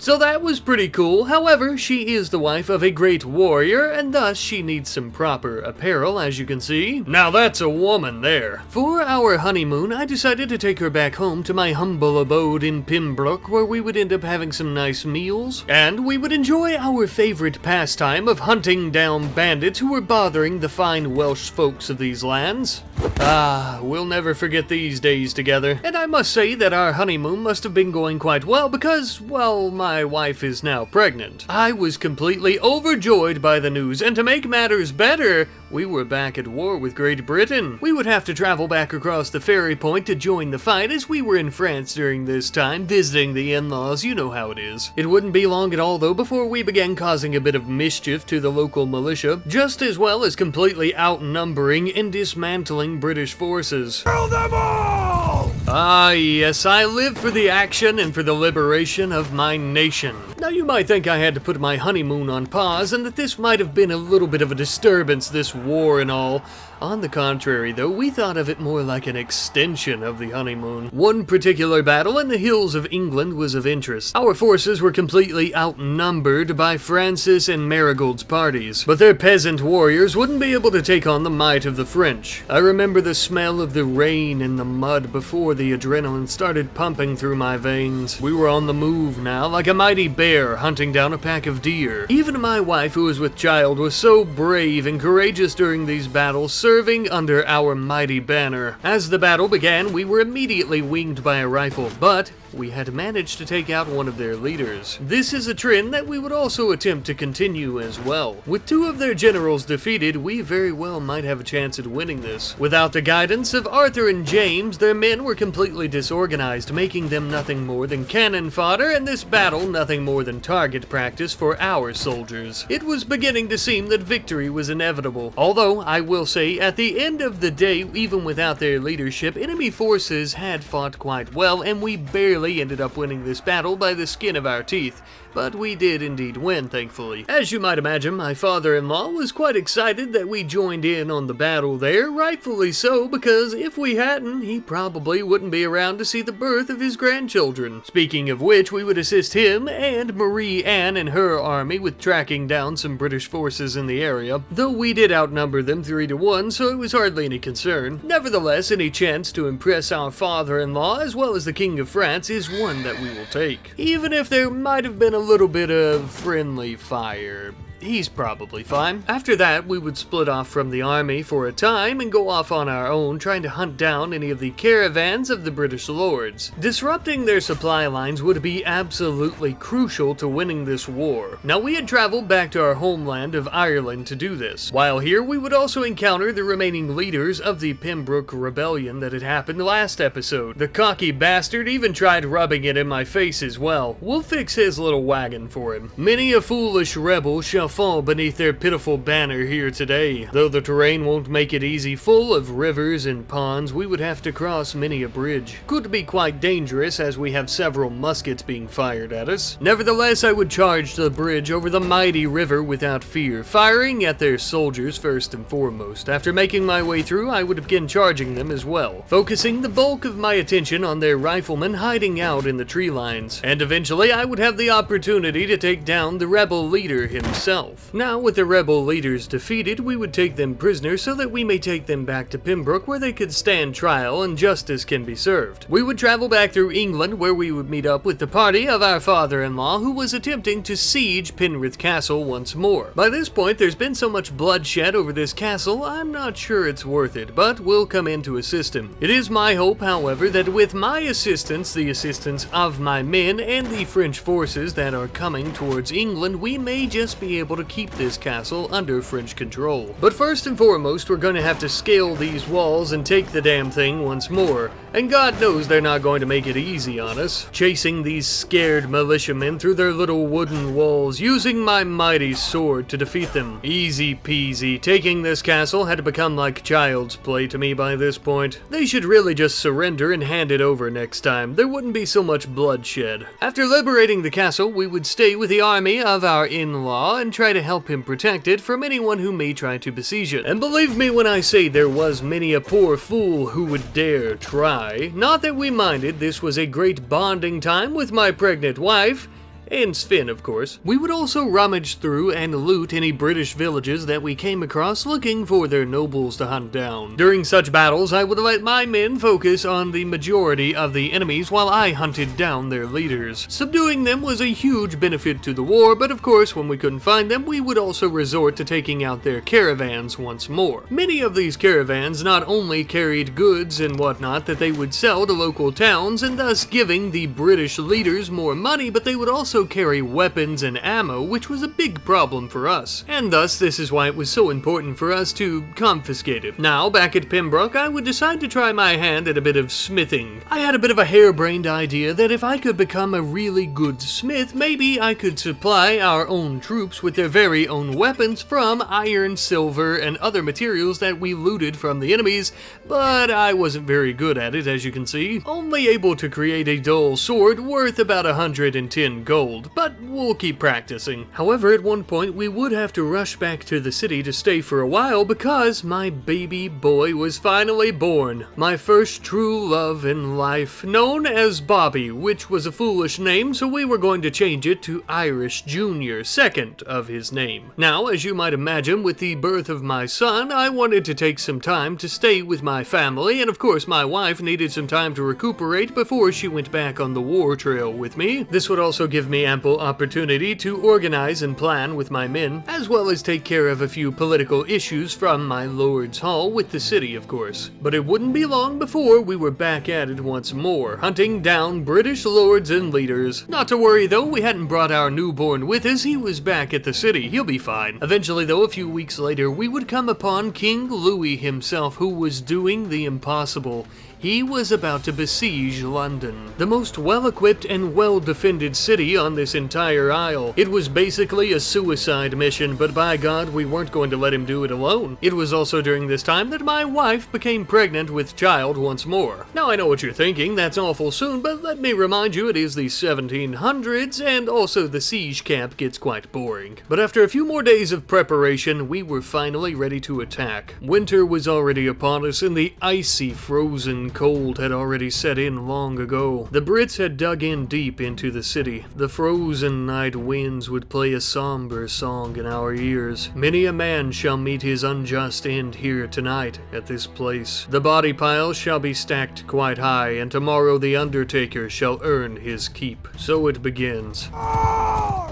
So that was pretty cool. However, she is the wife of a great warrior, and thus she needs some proper apparel, as you can see. Now that's a woman there. For our honeymoon, I decided to take her back home to my humble abode in Pembroke, where we would end up having some nice meals, and we would enjoy our favorite pastime of hunting down bandits who were bothering the fine Welsh folks of these lands. Ah, we'll never forget these days together. And I must say that our honeymoon must have been going quite well because, well, my wife is now pregnant. I was completely overjoyed by the news, and to make matters better, we were back at war with Great Britain. We would have to travel back across the ferry point to join the fight, as we were in France during this time, visiting the in-laws. You know how it is. It wouldn't be long at all, though, before we began causing a bit of mischief to the local militia, just as well as completely outnumbering and dismantling British forces. Kill them all! Ah, yes, I live for the action and for the liberation of my nation. Now, you might think I had to put my honeymoon on pause and that this might have been a little bit of a disturbance, this war and all. On the contrary, though, we thought of it more like an extension of the honeymoon. One particular battle in the hills of England was of interest. Our forces were completely outnumbered by Francis and Marigold's parties, but their peasant warriors wouldn't be able to take on the might of the French. I remember the smell of the rain and the mud before the adrenaline started pumping through my veins. We were on the move now, like a mighty bear hunting down a pack of deer. Even my wife, who was with child, was so brave and courageous during these battles, serving under our mighty banner. As the battle began, we were immediately winged by a rifle, but we had managed to take out one of their leaders. This is a trend that we would also attempt to continue as well. With two of their generals defeated, we very well might have a chance at winning this. Without the guidance of Arthur and James, their men were completely disorganized, making them nothing more than cannon fodder, and this battle nothing more than target practice for our soldiers. It was beginning to seem that victory was inevitable, although I will say at the end of the day, even without their leadership, enemy forces had fought quite well, and we barely ended up winning this battle by the skin of our teeth. But we did indeed win, thankfully. As you might imagine, my father-in-law was quite excited that we joined in on the battle there, rightfully so, because if we hadn't, he probably wouldn't be around to see the birth of his grandchildren. Speaking of which, we would assist him and Marie Anne and her army with tracking down some British forces in the area, though we did outnumber them 3-1, so it was hardly any concern. Nevertheless, any chance to impress our father-in-law as well as the King of France is one that we will take. Even if there might have been a little bit of friendly fire. He's probably fine. After that, we would split off from the army for a time and go off on our own, trying to hunt down any of the caravans of the British lords. Disrupting their supply lines would be absolutely crucial to winning this war. Now, we had traveled back to our homeland of Ireland to do this. While here, we would also encounter the remaining leaders of the Pembroke Rebellion that had happened last episode. The cocky bastard even tried rubbing it in my face as well. We'll fix his little wagon for him. Many a foolish rebel shall fall beneath their pitiful banner here today. Though the terrain won't make it easy, full of rivers and ponds, we would have to cross many a bridge. Could be quite dangerous as we have several muskets being fired at us. Nevertheless, I would charge the bridge over the mighty river without fear, firing at their soldiers first and foremost. After making my way through, I would begin charging them as well, focusing the bulk of my attention on their riflemen hiding out in the tree lines. And eventually, I would have the opportunity to take down the rebel leader himself. Now, with the rebel leaders defeated, we would take them prisoners so that we may take them back to Pembroke where they could stand trial and justice can be served. We would travel back through England where we would meet up with the party of our father-in-law who was attempting to siege Penrith Castle once more. By this point, there's been so much bloodshed over this castle, I'm not sure it's worth it, but we'll come in to assist him. It is my hope, however, that with my assistance, the assistance of my men, and the French forces that are coming towards England, we may just be able to keep this castle under French control. But first and foremost, we're going to have to scale these walls and take the damn thing once more. And God knows they're not going to make it easy on us. Chasing these scared militiamen through their little wooden walls, using my mighty sword to defeat them. Easy peasy. Taking this castle had become like child's play to me by this point. They should really just surrender and hand it over next time. There wouldn't be so much bloodshed. After liberating the castle, we would stay with the army of our in-law and try to help him protect it from anyone who may try to besiege it. And believe me when I say there was many a poor fool who would dare try. Not that we minded, this was a great bonding time with my pregnant wife, and Sven, of course. We would also rummage through and loot any British villages that we came across looking for their nobles to hunt down. During such battles, I would let my men focus on the majority of the enemies while I hunted down their leaders. Subduing them was a huge benefit to the war, but of course when we couldn't find them, we would also resort to taking out their caravans once more. Many of these caravans not only carried goods and whatnot that they would sell to local towns and thus giving the British leaders more money, but they would also carry weapons and ammo, which was a big problem for us. And thus this is why it was so important for us to confiscate it. Now, back at Pembroke, I would decide to try my hand at a bit of smithing. I had a bit of a harebrained idea that if I could become a really good smith, maybe I could supply our own troops with their very own weapons from iron, silver, and other materials that we looted from the enemies, but I wasn't very good at it, as you can see. Only able to create a dull sword worth about 110 gold, but we'll keep practicing. However, at one point we would have to rush back to the city to stay for a while because my baby boy was finally born. My first true love in life, known as Bobby, which was a foolish name, so we were going to change it to Irish Jr., second of his name. Now, as you might imagine, with the birth of my son, I wanted to take some time to stay with my family, and of course my wife needed some time to recuperate before she went back on the war trail with me. This would also give me ample opportunity to organize and plan with my men, as well as take care of a few political issues from my lord's hall with the city, of course. But it wouldn't be long before we were back at it once more, hunting down British lords and leaders. Not to worry though, we hadn't brought our newborn with us, he was back at the city, he'll be fine. Eventually though, a few weeks later, we would come upon King Louis himself, who was doing the impossible. He was about to besiege London, the most well-equipped and well-defended city on this entire isle. It was basically a suicide mission, but by God, we weren't going to let him do it alone. It was also during this time that my wife became pregnant with child once more. Now I know what you're thinking, that's awful soon, but let me remind you it is the 1700s, and also the siege camp gets quite boring. But after a few more days of preparation, we were finally ready to attack. Winter was already upon us, and the icy, frozen cold had already set in long ago. The Brits had dug in deep into the city. The frozen night winds would play a somber song in our ears. Many a man shall meet his unjust end here tonight at this place. The body piles shall be stacked quite high, and tomorrow the undertaker shall earn his keep. So it begins.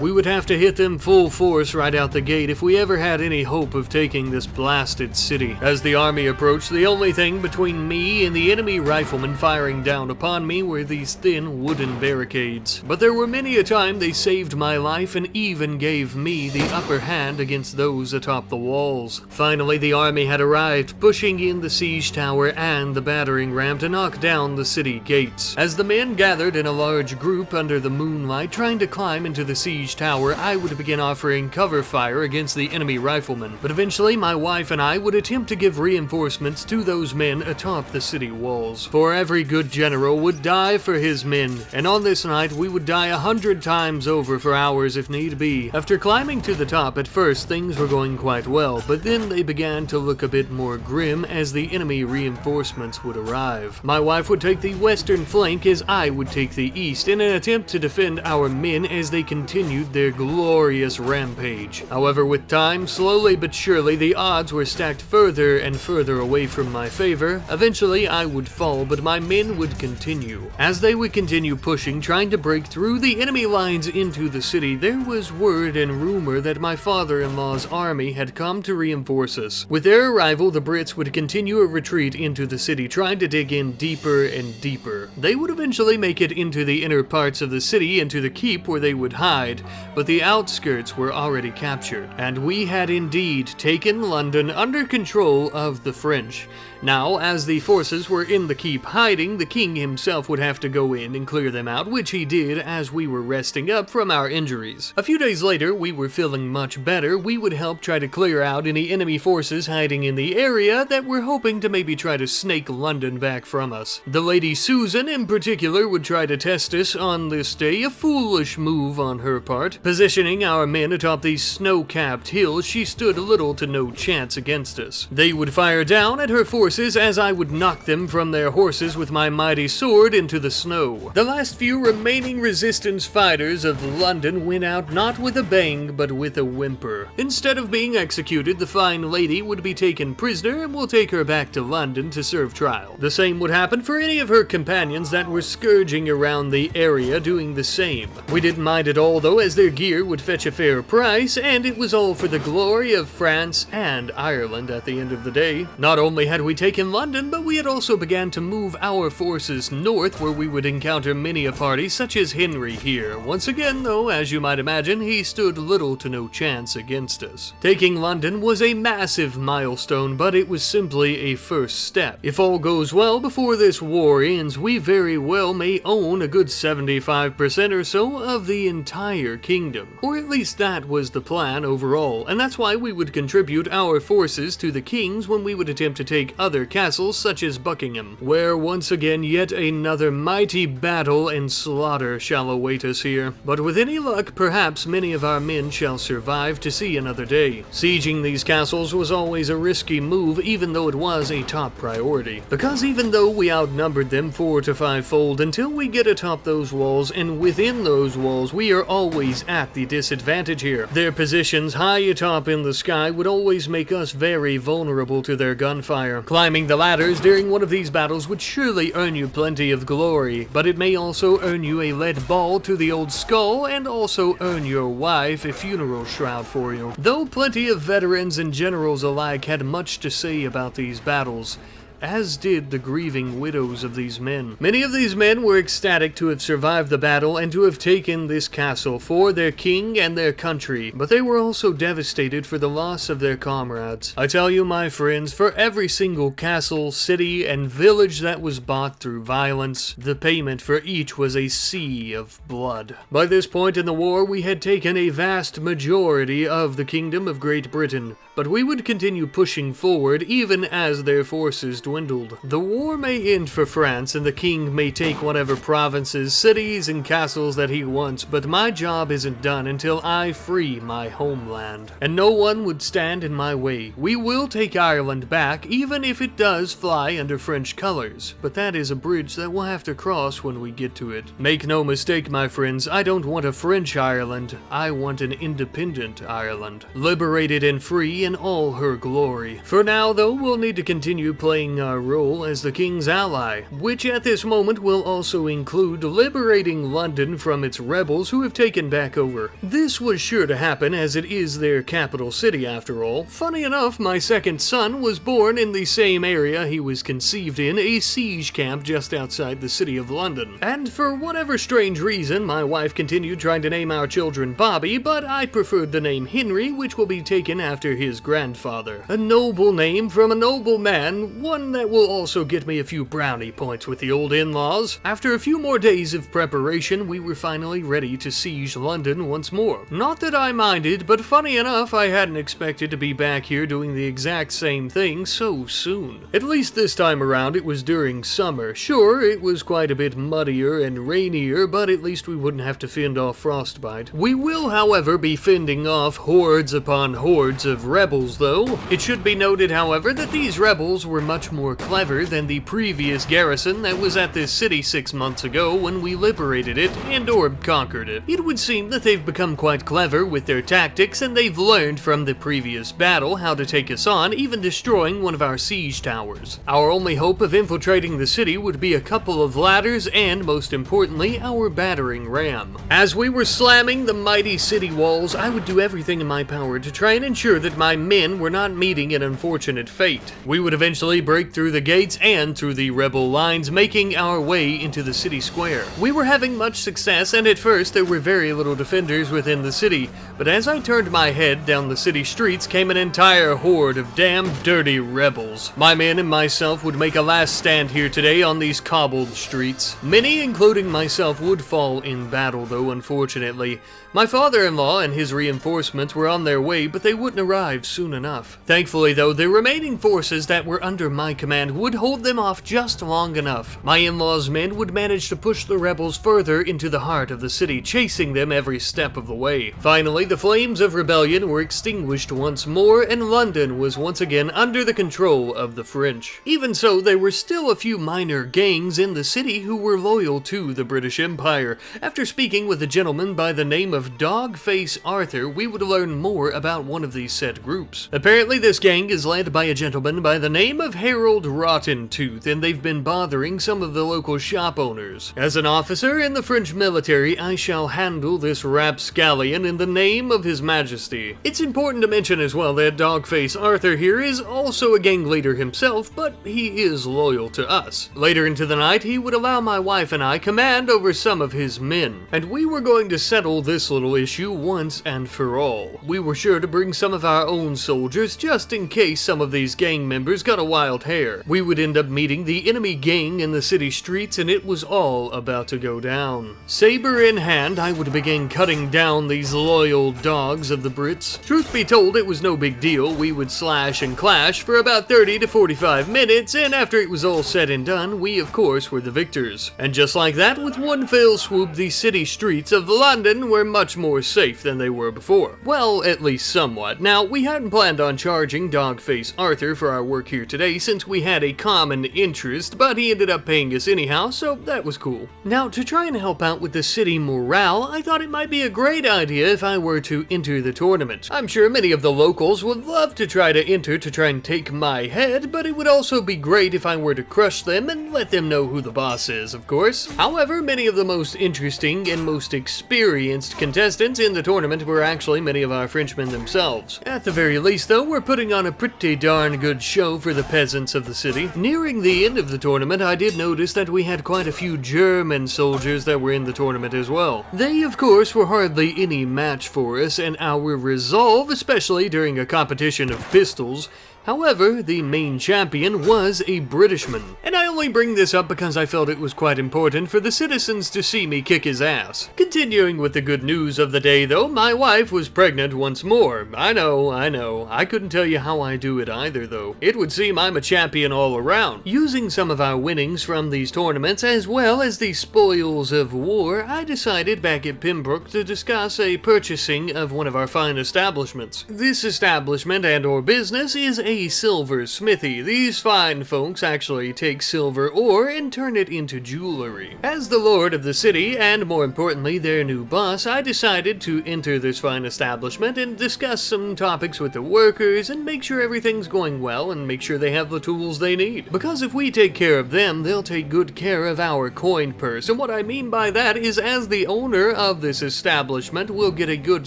We would have to hit them full force right out the gate if we ever had any hope of taking this blasted city. As the army approached, the only thing between me and the enemy riflemen firing down upon me were these thin wooden barricades. But there were many a time they saved my life and even gave me the upper hand against those atop the walls. Finally, the army had arrived, pushing in the siege tower and the battering ram to knock down the city gates. As the men gathered in a large group under the moonlight trying to climb into the siege tower, I would begin offering cover fire against the enemy riflemen. But eventually, my wife and I would attempt to give reinforcements to those men atop the city walls. For every good general would die for his men, and on this night we would die 100 times over for hours if need be. After climbing to the top, at first things were going quite well, but then they began to look a bit more grim as the enemy reinforcements would arrive. My wife would take the western flank as I would take the east in an attempt to defend our men as they continued their glorious rampage. However, with time, slowly but surely, the odds were stacked further and further away from my favor. Eventually, I would fall, but my men would continue. As they would continue pushing, trying to break through the enemy lines into the city, there was word and rumor that my father-in-law's army had come to reinforce us. With their arrival, the Brits would continue a retreat into the city, trying to dig in deeper and deeper. They would eventually make it into the inner parts of the city, into the keep where they would hide, but the outskirts were already captured, and we had indeed taken London under control of the French. Now, as the forces were in the keep hiding, the king himself would have to go in and clear them out, which he did as we were resting up from our injuries. A few days later, we were feeling much better. We would help try to clear out any enemy forces hiding in the area that were hoping to maybe try to snake London back from us. The Lady Susan in particular would try to test us on this day, a foolish move on her part. part. Positioning our men atop these snow-capped hills, she stood little to no chance against us. They would fire down at her forces as I would knock them from their horses with my mighty sword into the snow. The last few remaining resistance fighters of London went out not with a bang, but with a whimper. Instead of being executed, the fine lady would be taken prisoner and we'll take her back to London to serve trial. The same would happen for any of her companions that were scourging around the area doing the same. We didn't mind at all though, as their gear would fetch a fair price, and it was all for the glory of France and Ireland at the end of the day. Not only had we taken London, but we had also began to move our forces north, where we would encounter many a party such as Henry here. Once again though, as you might imagine, he stood little to no chance against us. Taking London was a massive milestone, but it was simply a first step. If all goes well before this war ends, we very well may own a good 75% or so of the entire kingdom. Or at least that was the plan overall, and that's why we would contribute our forces to the king's when we would attempt to take other castles such as Buckingham, where once again yet another mighty battle and slaughter shall await us here. But with any luck, perhaps many of our men shall survive to see another day. Sieging these castles was always a risky move, even though it was a top priority, because even though we outnumbered them 4 to 5-fold, until we get atop those walls and within those walls, we are always at the disadvantage here. Their positions high atop in the sky would always make us very vulnerable to their gunfire. Climbing the ladders during one of these battles would surely earn you plenty of glory, but it may also earn you a lead ball to the old skull and also earn your wife a funeral shroud for you. Though plenty of veterans and generals alike had much to say about these battles, as did the grieving widows of these men. Many of these men were ecstatic to have survived the battle and to have taken this castle for their king and their country, but they were also devastated for the loss of their comrades. I tell you, my friends, for every single castle, city, and village that was bought through violence, the payment for each was a sea of blood. By this point in the war, we had taken a vast majority of the Kingdom of Great Britain, but we would continue pushing forward even as their forces dwindled. The war may end for France and the king may take whatever provinces, cities, and castles that he wants, but my job isn't done until I free my homeland. And no one would stand in my way. We will take Ireland back, even if it does fly under French colors, but that is a bridge that we'll have to cross when we get to it. Make no mistake, my friends, I don't want a French Ireland, I want an independent Ireland, liberated and free in all her glory. For now though, we'll need to continue playing our role as the king's ally, which at this moment will also include liberating London from its rebels who have taken back over. This was sure to happen as it is their capital city after all. Funny enough, my second son was born in the same area he was conceived in, a siege camp just outside the city of London. And for whatever strange reason, my wife continued trying to name our children Bobby, but I preferred the name Henry, which will be taken after his grandfather. A noble name from a noble man, one that will also get me a few brownie points with the old in-laws. After a few more days of preparation, we were finally ready to siege London once more. Not that I minded, but funny enough, I hadn't expected to be back here doing the exact same thing so soon. At least this time around it was during summer. Sure, it was quite a bit muddier and rainier, but at least we wouldn't have to fend off frostbite. We will, however, be fending off hordes upon hordes of rebels though. It should be noted, however, that these rebels were much more clever than the previous garrison that was at this city 6 months ago when we liberated it and/or conquered it. It would seem that they've become quite clever with their tactics, and they've learned from the previous battle how to take us on, even destroying one of our siege towers. Our only hope of infiltrating the city would be a couple of ladders and, most importantly, our battering ram. As we were slamming the mighty city walls, I would do everything in my power to try and ensure that my men were not meeting an unfortunate fate. We would eventually break through the gates and through the rebel lines, making our way into the city square. We were having much success, and at first there were very little defenders within the city, but as I turned my head down the city streets came an entire horde of damn dirty rebels. My men and myself would make a last stand here today on these cobbled streets. Many, including myself, would fall in battle though, unfortunately. My father-in-law and his reinforcements were on their way, but they wouldn't arrive soon enough. Thankfully though, the remaining forces that were under my command would hold them off just long enough. My in-laws' men would manage to push the rebels further into the heart of the city, chasing them every step of the way. Finally, the flames of rebellion were extinguished once more, and London was once again under the control of the French. Even so, there were still a few minor gangs in the city who were loyal to the British Empire. After speaking with a gentleman by the name of Dogface Arthur, we would learn more about one of these said groups. Apparently, this gang is led by a gentleman by the name of Harold Rottentooth, and they've been bothering some of the local shop owners. As an officer in the French military, I shall handle this rapscallion in the name of His Majesty. It's important to mention as well that Dogface Arthur here is also a gang leader himself, but he is loyal to us. Later into the night, he would allow my wife and I command over some of his men, and we were going to settle this little issue once and for all. We were sure to bring some of our own soldiers just in case some of these gang members got a wild hair. We would end up meeting the enemy gang in the city streets, and it was all about to go down. Saber in hand, I would begin cutting down these loyal dogs of the Brits. Truth be told, it was no big deal. We would slash and clash for about 30 to 45 minutes, and after it was all said and done, we of course were the victors. And just like that, with one fell swoop, the city streets of London were much more safe than they were before. Well, at least somewhat. Now, we hadn't planned on charging Dogface Arthur for our work here today since we had a common interest, but he ended up paying us anyhow, so that was cool. Now, to try and help out with the city morale, I thought it might be a great idea if I were to enter the tournament. I'm sure many of the locals would love to try to enter to try and take my head, but it would also be great if I were to crush them and let them know who the boss is, of course. However, many of the most interesting and most experienced contestants in the tournament were actually many of our Frenchmen themselves. At the very least though, we're putting on a pretty darn good show for the peasants of the city. Nearing the end of the tournament, I did notice that we had quite a few German soldiers that were in the tournament as well. They, of course, were hardly any match for us, and our resolve, especially during a competition of pistols. However, the main champion was a Britishman, and I only bring this up because I felt it was quite important for the citizens to see me kick his ass. Continuing with the good news of the day though, my wife was pregnant once more. I know, I couldn't tell you how I do it either though. It would seem I'm a champion all around. Using some of our winnings from these tournaments as well as the spoils of war, I decided back at Pembroke to discuss a purchasing of one of our fine establishments. This establishment and or business is a silver smithy. These fine folks actually take silver ore and turn it into jewelry. As the lord of the city, and more importantly their new boss, I decided to enter this fine establishment and discuss some topics with the workers and make sure everything's going well and make sure they have the tools they need. Because if we take care of them, they'll take good care of our coin purse. And what I mean by that is, as the owner of this establishment, we'll get a good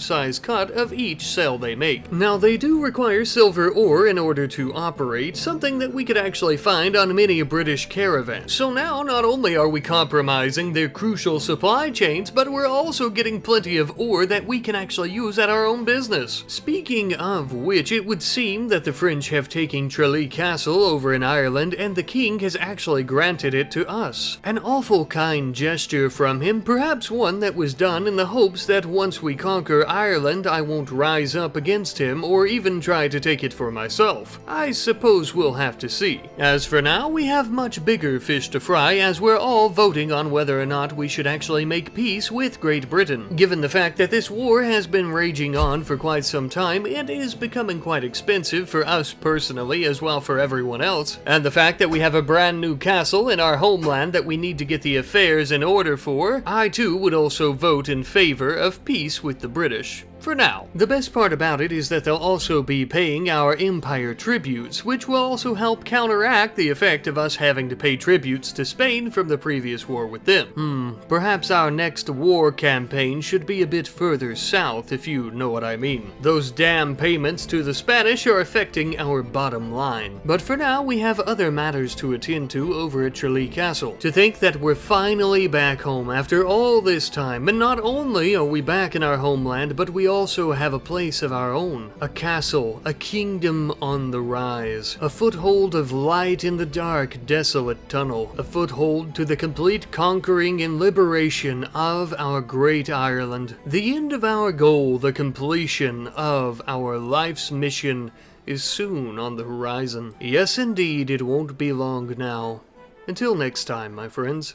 size cut of each sale they make. Now, they do require silver ore in order to operate, something that we could actually find on many British caravans. So now, not only are we compromising their crucial supply chains, but we're also getting plenty of ore that we can actually use at our own business. Speaking of which, it would seem that the French have taken Tralee Castle over in Ireland, and the king has actually granted it to us. An awful kind gesture from him, perhaps one that was done in the hopes that once we conquer Ireland, I won't rise up against him or even try to take it for myself. I suppose we'll have to see. As for now, we have much bigger fish to fry, as we're all voting on whether or not we should actually make peace with Great Britain. Given the fact that this war has been raging on for quite some time, it is becoming quite expensive for us personally as well for everyone else, and the fact that we have a brand new castle in our homeland that we need to get the affairs in order for, I too would also vote in favor of peace with the British. For now. The best part about it is that they'll also be paying our empire tributes, which will also help counteract the effect of us having to pay tributes to Spain from the previous war with them. Perhaps our next war campaign should be a bit further south, if you know what I mean. Those damn payments to the Spanish are affecting our bottom line. But for now, we have other matters to attend to over at Tralee Castle. To think that we're finally back home after all this time, and not only are we back in our homeland, but we also have a place of our own. A castle, a kingdom on the rise. A foothold of light in the dark, desolate tunnel. A foothold to the complete conquering and liberation of our great Ireland. The end of our goal, the completion of our life's mission, is soon on the horizon. Yes, indeed, it won't be long now. Until next time, my friends.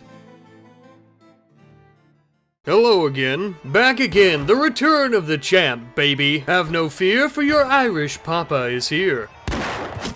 Hello again. Back again, the return of the champ, baby. Have no fear, for your Irish papa is here.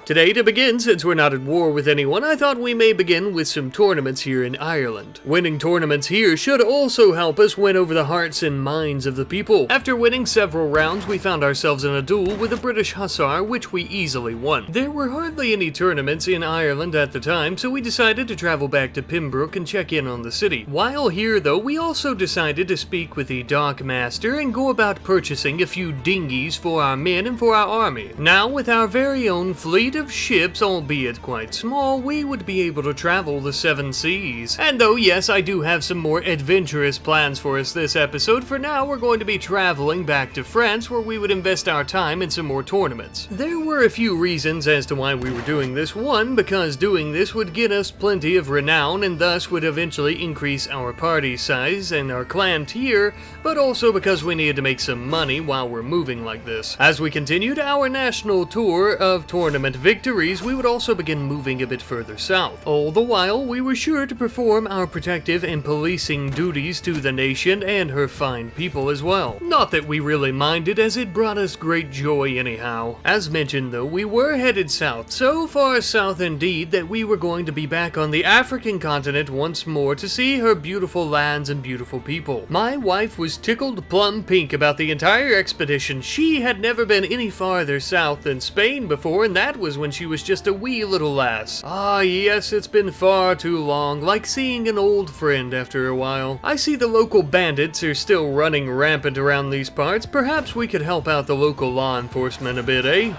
Today, to begin, since we're not at war with anyone, I thought we may begin with some tournaments here in Ireland. Winning tournaments here should also help us win over the hearts and minds of the people. After winning several rounds, we found ourselves in a duel with a British hussar, which we easily won. There were hardly any tournaments in Ireland at the time, so we decided to travel back to Pembroke and check in on the city. While here, though, we also decided to speak with the dock master and go about purchasing a few dinghies for our men and for our army. Now, with our very own fleet of ships, albeit quite small, we would be able to travel the 7 seas. And though, yes, I do have some more adventurous plans for us this episode, for now we're going to be traveling back to France, where we would invest our time in some more tournaments. There were a few reasons as to why we were doing this. One, because doing this would get us plenty of renown and thus would eventually increase our party size and our clan tier, but also because we needed to make some money while we're moving like this. As we continued our national tour of tournament victories, we would also begin moving a bit further south. All the while, we were sure to perform our protective and policing duties to the nation and her fine people as well. Not that we really minded, as it brought us great joy anyhow. As mentioned though, we were headed south, so far south indeed that we were going to be back on the African continent once more to see her beautiful lands and beautiful people. My wife was tickled plum pink about the entire expedition. She had never been any farther south than Spain before, and that was when she was just a wee little lass. Ah yes, it's been far too long, like seeing an old friend after a while. I see the local bandits are still running rampant around these parts. Perhaps we could help out the local law enforcement a bit, eh?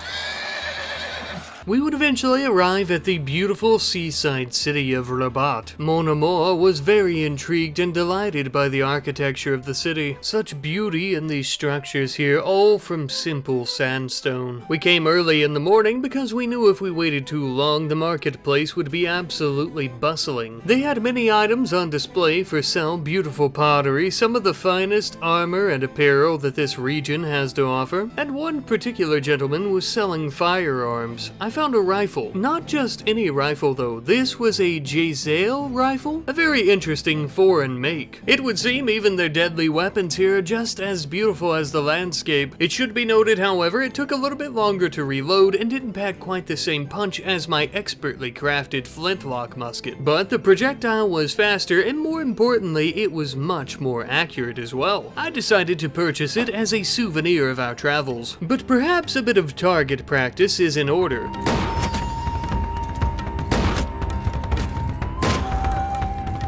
We would eventually arrive at the beautiful seaside city of Rabat. Mon amour was very intrigued and delighted by the architecture of the city. Such beauty in these structures here, all from simple sandstone. We came early in the morning because we knew if we waited too long, the marketplace would be absolutely bustling. They had many items on display for sale, beautiful pottery, some of the finest armor and apparel that this region has to offer, and one particular gentleman was selling firearms. I found a rifle. Not just any rifle though, this was a Jezal rifle, a very interesting foreign make. It would seem even their deadly weapons here are just as beautiful as the landscape. It should be noted, however, it took a little bit longer to reload and didn't pack quite the same punch as my expertly crafted flintlock musket. But the projectile was faster, and more importantly, it was much more accurate as well. I decided to purchase it as a souvenir of our travels, but perhaps a bit of target practice is in order.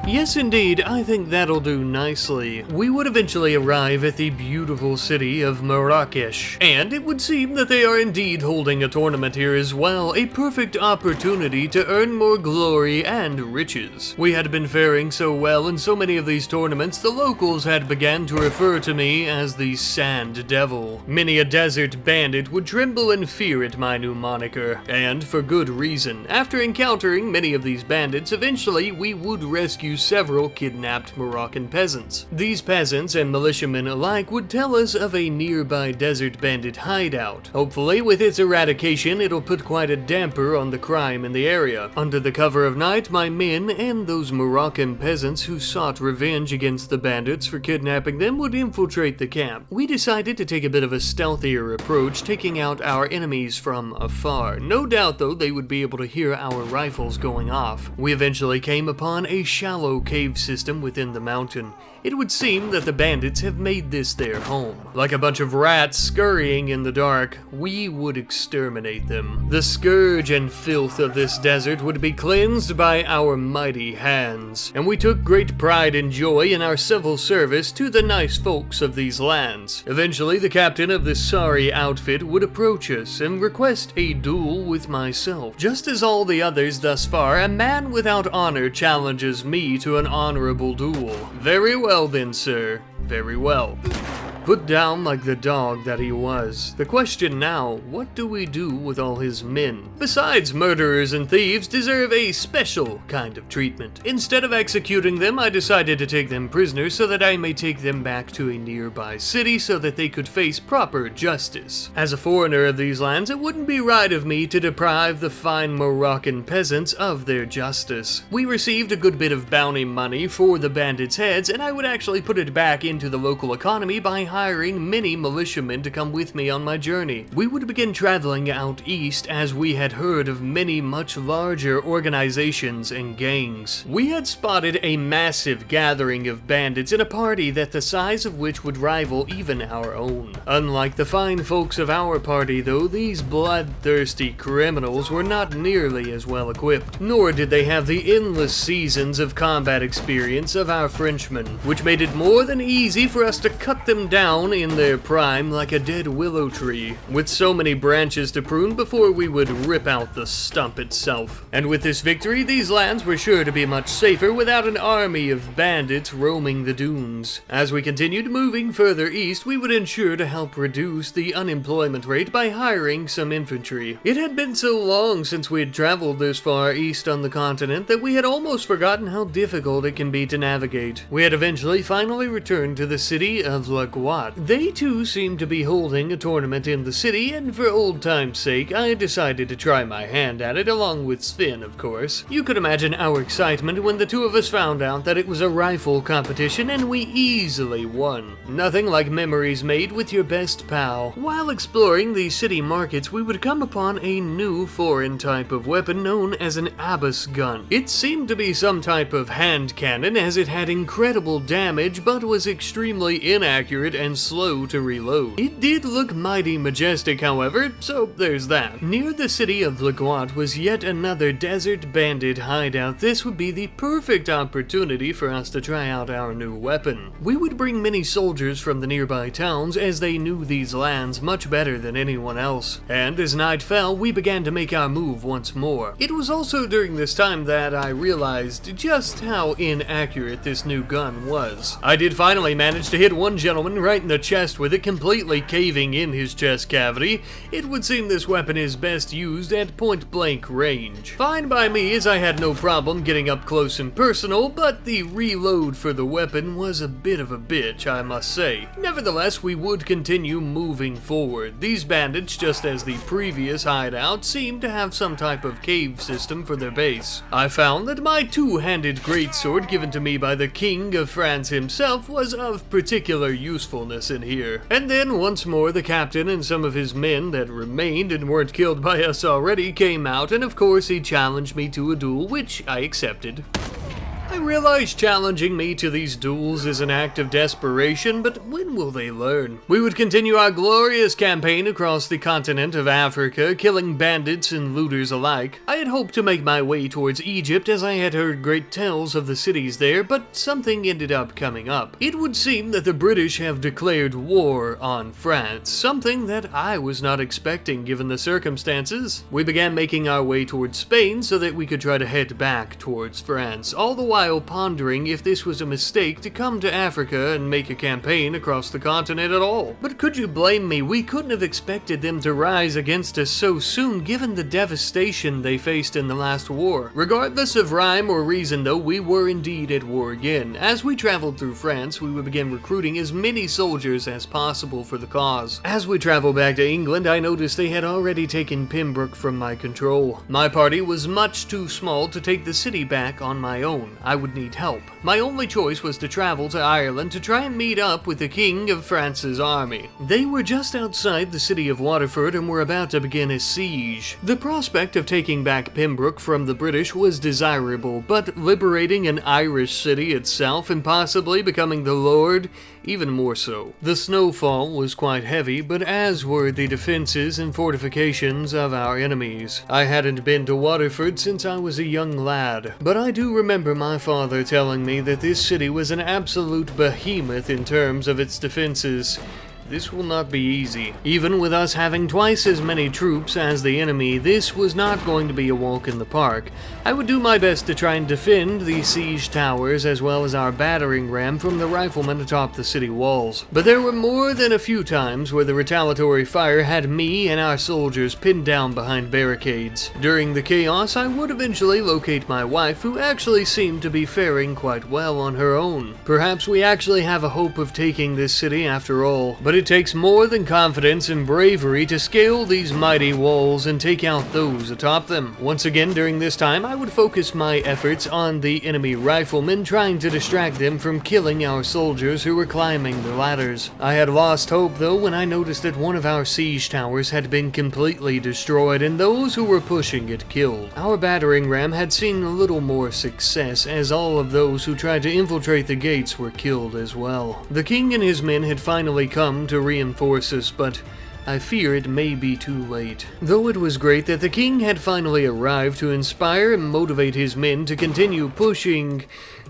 Yes, indeed, I think that'll do nicely. We would eventually arrive at the beautiful city of Marrakesh, and it would seem that they are indeed holding a tournament here as well, a perfect opportunity to earn more glory and riches. We had been faring so well in so many of these tournaments, the locals had begun to refer to me as the Sand Devil. Many a desert bandit would tremble in fear at my new moniker, and for good reason. After encountering many of these bandits, eventually we would rescue several kidnapped Moroccan peasants. These peasants and militiamen alike would tell us of a nearby desert bandit hideout. Hopefully, with its eradication, it'll put quite a damper on the crime in the area. Under the cover of night, my men and those Moroccan peasants who sought revenge against the bandits for kidnapping them would infiltrate the camp. We decided to take a bit of a stealthier approach, taking out our enemies from afar. No doubt, though, they would be able to hear our rifles going off. We eventually came upon a shallow cave system within the mountain. It would seem that the bandits have made this their home. Like a bunch of rats scurrying in the dark, we would exterminate them. The scourge and filth of this desert would be cleansed by our mighty hands, and we took great pride and joy in our civil service to the nice folks of these lands. Eventually, the captain of this sorry outfit would approach us and request a duel with myself. Just as all the others thus far, a man without honor challenges me to an honorable duel. Very well then, sir. Very well. put down like the dog that he was. The question now, what do we do with all his men? Besides, murderers and thieves deserve a special kind of treatment. Instead of executing them, I decided to take them prisoners so that I may take them back to a nearby city so that they could face proper justice. As a foreigner of these lands, it wouldn't be right of me to deprive the fine Moroccan peasants of their justice. We received a good bit of bounty money for the bandits' heads, and I would actually put it back into the local economy by hiring many militiamen to come with me on my journey. We would begin traveling out east as we had heard of many much larger organizations and gangs. We had spotted a massive gathering of bandits in a party that the size of which would rival even our own. Unlike the fine folks of our party though, these bloodthirsty criminals were not nearly as well equipped, nor did they have the endless seasons of combat experience of our Frenchmen, which made it more than easy for us to cut them down in their prime like a dead willow tree, with so many branches to prune before we would rip out the stump itself. And with this victory, these lands were sure to be much safer without an army of bandits roaming the dunes. As we continued moving further east, we would ensure to help reduce the unemployment rate by hiring some infantry. It had been so long since we had traveled this far east on the continent that we had almost forgotten how difficult it can be to navigate. We had eventually finally returned to the city of Laguat. They too seemed to be holding a tournament in the city, and for old time's sake, I decided to try my hand at it along with Sven, of course. You could imagine our excitement when the two of us found out that it was a rifle competition and we easily won. Nothing like memories made with your best pal. While exploring the city markets, we would come upon a new foreign type of weapon known as an Abyss gun. It seemed to be some type of hand cannon as it had incredible damage but was extremely inaccurate and slow to reload. It did look mighty majestic, however, so there's that. Near the city of Laguat was yet another desert bandit hideout. This would be the perfect opportunity for us to try out our new weapon. We would bring many soldiers from the nearby towns as they knew these lands much better than anyone else. And as night fell, we began to make our move once more. It was also during this time that I realized just how inaccurate this new gun was. I did finally manage to hit one gentleman right in the chest with it, completely caving in his chest cavity. It would seem this weapon is best used at point-blank range. Fine by me, as I had no problem getting up close and personal, but the reload for the weapon was a bit of a bitch, I must say. Nevertheless, we would continue moving forward. These bandits, just as the previous hideout, seemed to have some type of cave system for their base. I found that my two-handed greatsword given to me by the King of France himself was of particular usefulness in here. And then once more the captain and some of his men that remained and weren't killed by us already came out, and of course he challenged me to a duel, which I accepted. I realize challenging me to these duels is an act of desperation, but when will they learn? We would continue our glorious campaign across the continent of Africa, killing bandits and looters alike. I had hoped to make my way towards Egypt as I had heard great tales of the cities there, but something ended up coming up. It would seem that the British have declared war on France, something that I was not expecting given the circumstances. We began making our way towards Spain so that we could try to head back towards France, all the while pondering if this was a mistake to come to Africa and make a campaign across the continent at all. But could you blame me? We couldn't have expected them to rise against us so soon given the devastation they faced in the last war. Regardless of rhyme or reason though, we were indeed at war again. As we traveled through France, we would begin recruiting as many soldiers as possible for the cause. As we traveled back to England, I noticed they had already taken Pembroke from my control. My party was much too small to take the city back on my own. I would need help. My only choice was to travel to Ireland to try and meet up with the King of France's army. They were just outside the city of Waterford and were about to begin a siege. The prospect of taking back Pembroke from the British was desirable, but liberating an Irish city itself and possibly becoming the Lord, even more so. The snowfall was quite heavy, but as were the defenses and fortifications of our enemies. I hadn't been to Waterford since I was a young lad, but I do remember my father telling me that this city was an absolute behemoth in terms of its defenses. this will not be easy. Even with us having twice as many troops as the enemy, this was not going to be a walk in the park. I would do my best to try and defend the siege towers as well as our battering ram from the riflemen atop the city walls. But there were more than a few times where the retaliatory fire had me and our soldiers pinned down behind barricades. During the chaos, I would eventually locate my wife, who actually seemed to be faring quite well on her own. Perhaps we actually have a hope of taking this city after all, but it takes more than confidence and bravery to scale these mighty walls and take out those atop them. Once again, during this time, I would focus my efforts on the enemy riflemen, trying to distract them from killing our soldiers who were climbing the ladders. I had lost hope though when I noticed that one of our siege towers had been completely destroyed and those who were pushing it killed. Our battering ram had seen a little more success, as all of those who tried to infiltrate the gates were killed as well. The king and his men had finally come to reinforce us, but I fear it may be too late. Though it was great that the king had finally arrived to inspire and motivate his men to continue pushing,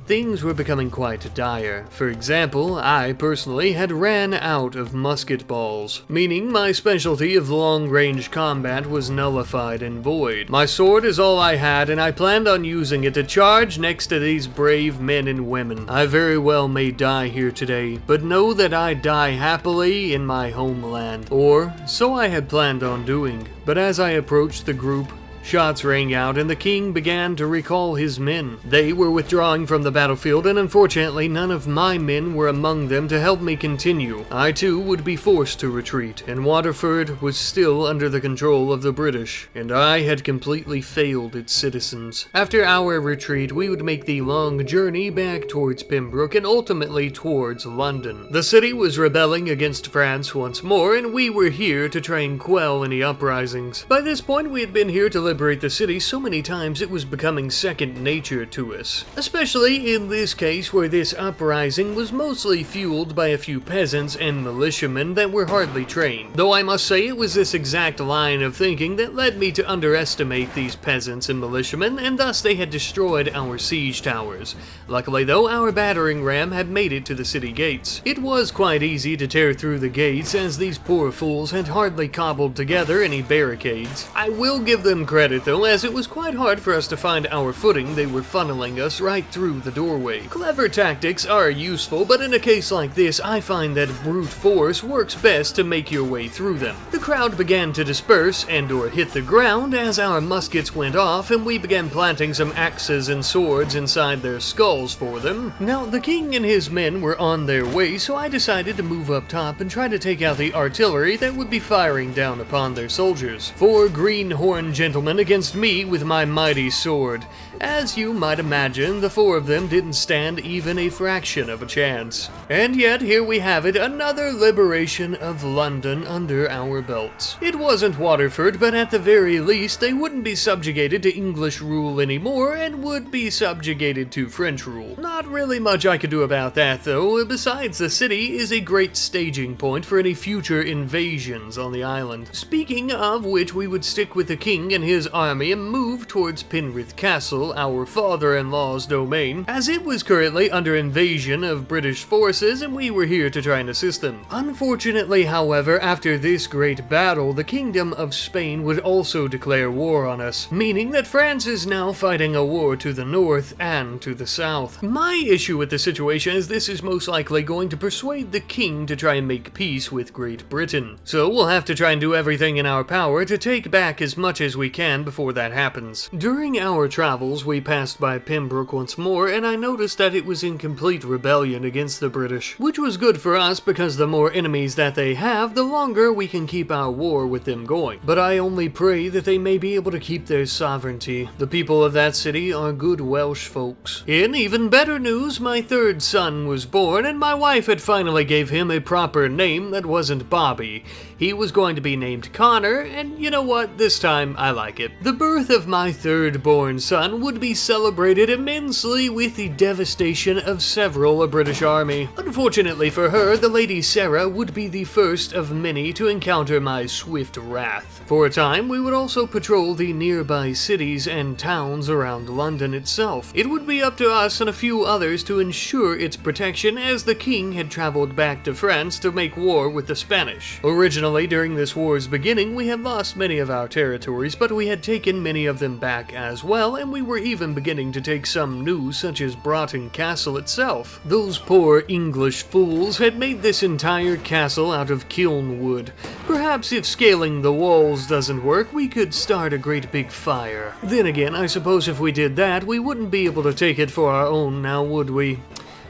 things were becoming quite dire. For example, I personally had ran out of musket balls, meaning my specialty of long-range combat was nullified and void. My sword is all I had, and I planned on using it to charge next to these brave men and women. I very well may die here today, but know that I die happily in my homeland. Or, so I had planned on doing. But as I approached the group, shots rang out and the king began to recall his men. They were withdrawing from the battlefield, and unfortunately none of my men were among them to help me continue. I too would be forced to retreat, and Waterford was still under the control of the British, and I had completely failed its citizens. After our retreat, we would make the long journey back towards Pembroke and ultimately towards London. The city was rebelling against France once more, and we were here to try and quell any uprisings. By this point, we had been here to liberate the city so many times it was becoming second nature to us. Especially in this case where this uprising was mostly fueled by a few peasants and militiamen that were hardly trained. Though I must say it was this exact line of thinking that led me to underestimate these peasants and militiamen, and thus they had destroyed our siege towers. Luckily though, our battering ram had made it to the city gates. It was quite easy to tear through the gates, as these poor fools had hardly cobbled together any barricades. I will give them credit though, as it was quite hard for us to find our footing. They were funneling us right through the doorway. Clever tactics are useful, but in a case like this, I find that brute force works best to make your way through them. The crowd began to disperse and/or hit the ground as our muskets went off, and we began planting some axes and swords inside their skulls for them. Now, the king and his men were on their way, so I decided to move up top and try to take out the artillery that would be firing down upon their soldiers. 4 greenhorn gentlemen against me with my mighty sword. As you might imagine, the 4 of them didn't stand even a fraction of a chance. And yet, here we have it, another liberation of London under our belts. It wasn't Waterford, but at the very least, they wouldn't be subjugated to English rule anymore and would be subjugated to French rule. Not really much I could do about that, though. Besides, the city is a great staging point for any future invasions on the island. Speaking of which, we would stick with the king and his army and move towards Penrith Castle, our father-in-law's domain, as it was currently under invasion of British forces and we were here to try and assist them. Unfortunately, however, after this great battle, the Kingdom of Spain would also declare war on us, meaning that France is now fighting a war to the north and to the south. My issue with the situation is this is most likely going to persuade the king to try and make peace with Great Britain. So we'll have to try and do everything in our power to take back as much as we can before that happens. During our travels, we passed by Pembroke once more, and I noticed that it was in complete rebellion against the British, which was good for us because the more enemies that they have, the longer we can keep our war with them going. But I only pray that they may be able to keep their sovereignty. The people of that city are good Welsh folks. In even better news, my 3rd son was born, and my wife had finally gave him a proper name that wasn't Bobby. He was going to be named Connor, and you know what? This time I like like it. The birth of my third-born son would be celebrated immensely with the devastation of several a British army. Unfortunately for her, the Lady Sarah would be the first of many to encounter my swift wrath. For a time, we would also patrol the nearby cities and towns around London itself. It would be up to us and a few others to ensure its protection, as the king had traveled back to France to make war with the Spanish. Originally, during this war's beginning, we had lost many of our territories, but we had taken many of them back as well, and we were even beginning to take some new, such as Broughton Castle itself. Those poor English fools had made this entire castle out of kiln wood. Perhaps if scaling the walls doesn't work, we could start a great big fire. Then again, I suppose if we did that, we wouldn't be able to take it for our own now, would we?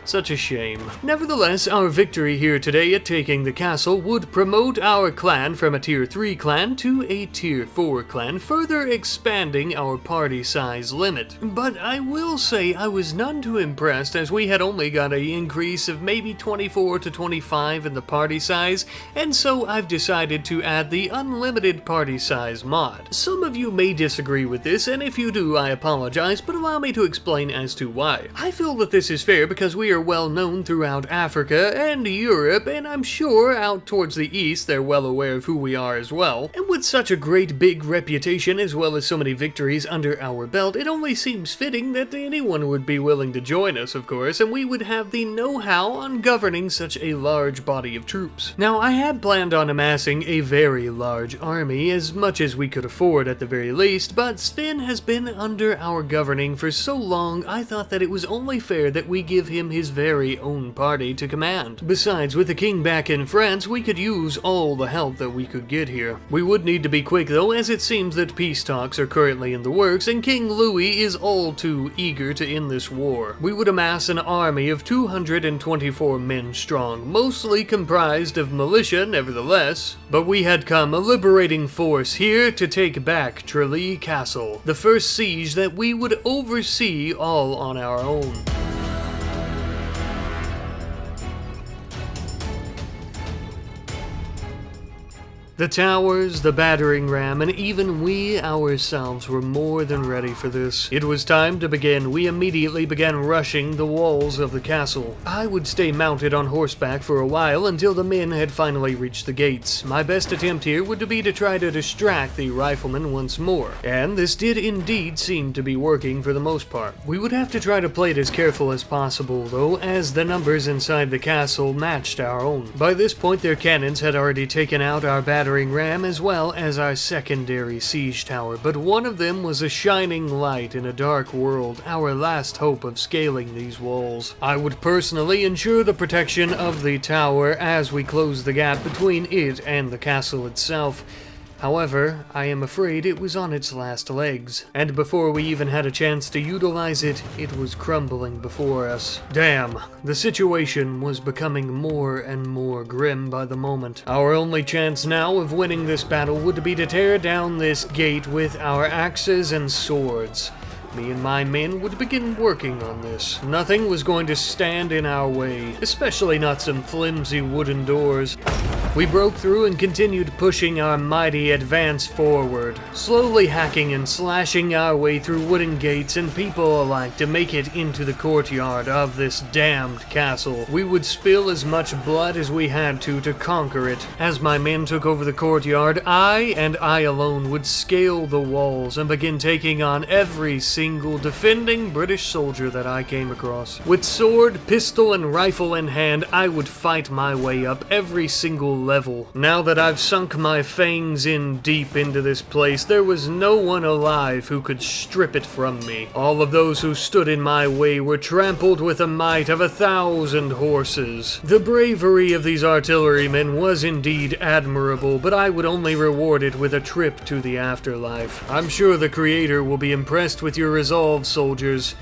Such a shame. Nevertheless, our victory here today at taking the castle would promote our clan from a tier 3 clan to a tier 4 clan, further expanding our party size limit. But I will say I was none too impressed, as we had only got an increase of maybe 24 to 25 in the party size, and so I've decided to add the unlimited party size mod. Some of you may disagree with this, and if you do, I apologize, but allow me to explain as to why. I feel that this is fair because we are well known throughout Africa and Europe, and I'm sure out towards the east they're well aware of who we are as well. And with such a great big reputation as well as so many victories under our belt, it only seems fitting that anyone would be willing to join us, of course, and we would have the know-how on governing such a large body of troops. Now, I had planned on amassing a very large army, as much as we could afford at the very least, but Sven has been under our governing for so long, I thought that it was only fair that we give him his very own party to command. Besides, with the king back in France, we could use all the help that we could get here. We would need to be quick though, as it seems that peace talks are currently in the works, and King Louis is all too eager to end this war. We would amass an army of 224 men strong, mostly comprised of militia nevertheless, but we had come a liberating force here to take back Tralee Castle, the first siege that we would oversee all on our own. The towers, the battering ram, and even we ourselves were more than ready for this. It was time to begin. We immediately began rushing the walls of the castle. I would stay mounted on horseback for a while until the men had finally reached the gates. My best attempt here would be to try to distract the riflemen once more, and this did indeed seem to be working for the most part. We would have to try to play it as careful as possible, though, as the numbers inside the castle matched our own. By this point, their cannons had already taken out our battering ram as well as our secondary siege tower, but one of them was a shining light in a dark world, our last hope of scaling these walls. I would personally ensure the protection of the tower as we closed the gap between it and the castle itself. However, I am afraid it was on its last legs, and before we even had a chance to utilize it, it was crumbling before us. Damn, the situation was becoming more and more grim by the moment. Our only chance now of winning this battle would be to tear down this gate with our axes and swords. Me and my men would begin working on this. Nothing was going to stand in our way, especially not some flimsy wooden doors. We broke through and continued pushing our mighty advance forward, slowly hacking and slashing our way through wooden gates and people alike to make it into the courtyard of this damned castle. We would spill as much blood as we had to conquer it. As my men took over the courtyard, I and I alone would scale the walls and begin taking on every single defending British soldier that I came across. With sword, pistol, and rifle in hand, I would fight my way up every single level. Now that I've sunk my fangs in deep into this place, there was no one alive who could strip it from me. All of those who stood in my way were trampled with the might of 1,000 horses. The bravery of these artillerymen was indeed admirable, but I would only reward it with a trip to the afterlife. I'm sure the Creator will be impressed with your resolve, soldiers,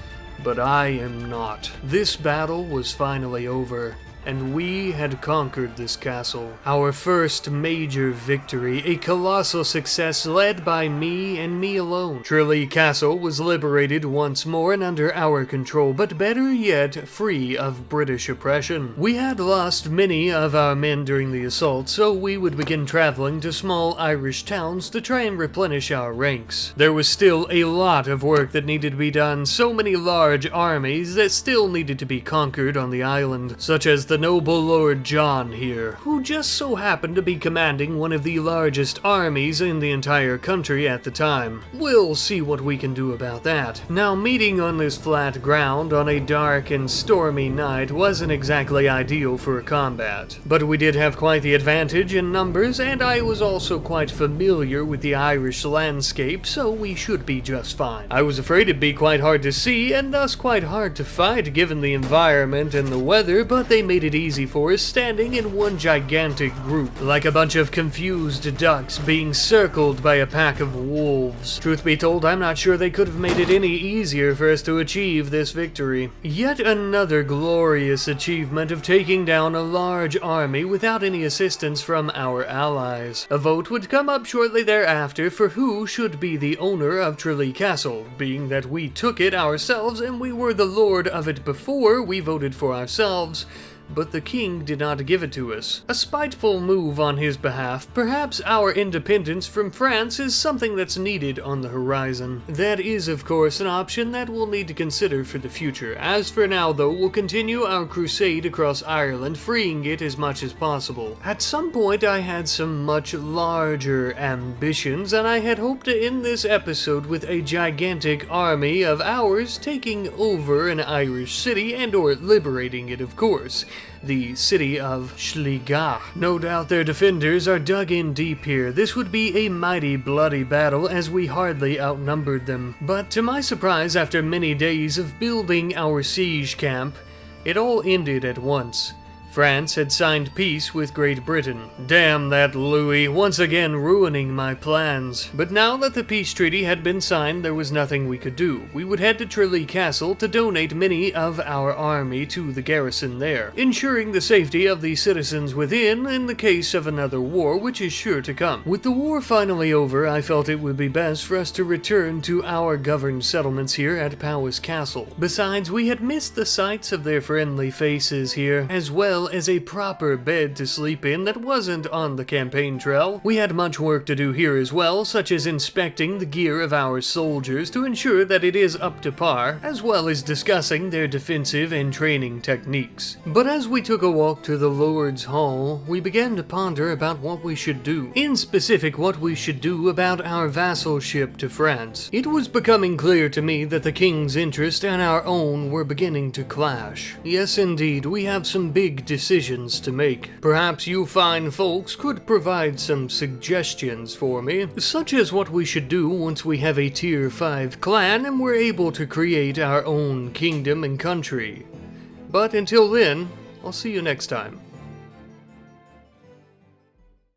but I am not. This battle was finally over. and we had conquered this castle. Our first major victory, a colossal success led by me and me alone. Tralee Castle was liberated once more and under our control, but better yet, free of British oppression. We had lost many of our men during the assault, so we would begin traveling to small Irish towns to try and replenish our ranks. There was still a lot of work that needed to be done, so many large armies that still needed to be conquered on the island, such as the noble Lord John here, who just so happened to be commanding one of the largest armies in the entire country at the time. We'll see what we can do about that. Now, meeting on this flat ground on a dark and stormy night wasn't exactly ideal for a combat, but we did have quite the advantage in numbers, and I was also quite familiar with the Irish landscape, so we should be just fine. I was afraid it'd be quite hard to see, and thus quite hard to fight given the environment and the weather, but they made it easy for us, standing in one gigantic group, like a bunch of confused ducks being circled by a pack of wolves. Truth be told, I'm not sure they could have made it any easier for us to achieve this victory. Yet another glorious achievement of taking down a large army without any assistance from our allies. A vote would come up shortly thereafter for who should be the owner of Tralee Castle, being that we took it ourselves and we were the lord of it before we voted for ourselves, but the king did not give it to us. A spiteful move on his behalf. Perhaps our independence from France is something that's needed on the horizon. That is, of course, an option that we'll need to consider for the future. As for now, though, we'll continue our crusade across Ireland, freeing it as much as possible. At some point, I had some much larger ambitions, and I had hoped to end this episode with a gigantic army of ours taking over an Irish city and/or liberating it, of course. The city of Sligo. No doubt their defenders are dug in deep here. This would be a mighty bloody battle as we hardly outnumbered them. But to my surprise, after many days of building our siege camp, it all ended at once. France had signed peace with Great Britain. Damn that Louis, once again ruining my plans. But now that the peace treaty had been signed, there was nothing we could do. We would head to Tralee Castle to donate many of our army to the garrison there, ensuring the safety of the citizens within in the case of another war, which is sure to come. With the war finally over, I felt it would be best for us to return to our governed settlements here at Powys Castle. Besides, we had missed the sights of their friendly faces here, as well as a proper bed to sleep in that wasn't on the campaign trail. We had much work to do here as well, such as inspecting the gear of our soldiers to ensure that it is up to par, as well as discussing their defensive and training techniques. But as we took a walk to the Lord's Hall, we began to ponder about what we should do. In specific, what we should do about our vassalship to France. It was becoming clear to me that the king's interest and our own were beginning to clash. Yes, indeed, we have some big decisions to make. Perhaps you fine folks could provide some suggestions for me, such as what we should do once we have a tier 5 clan and we're able to create our own kingdom and country. But until then, I'll see you next time.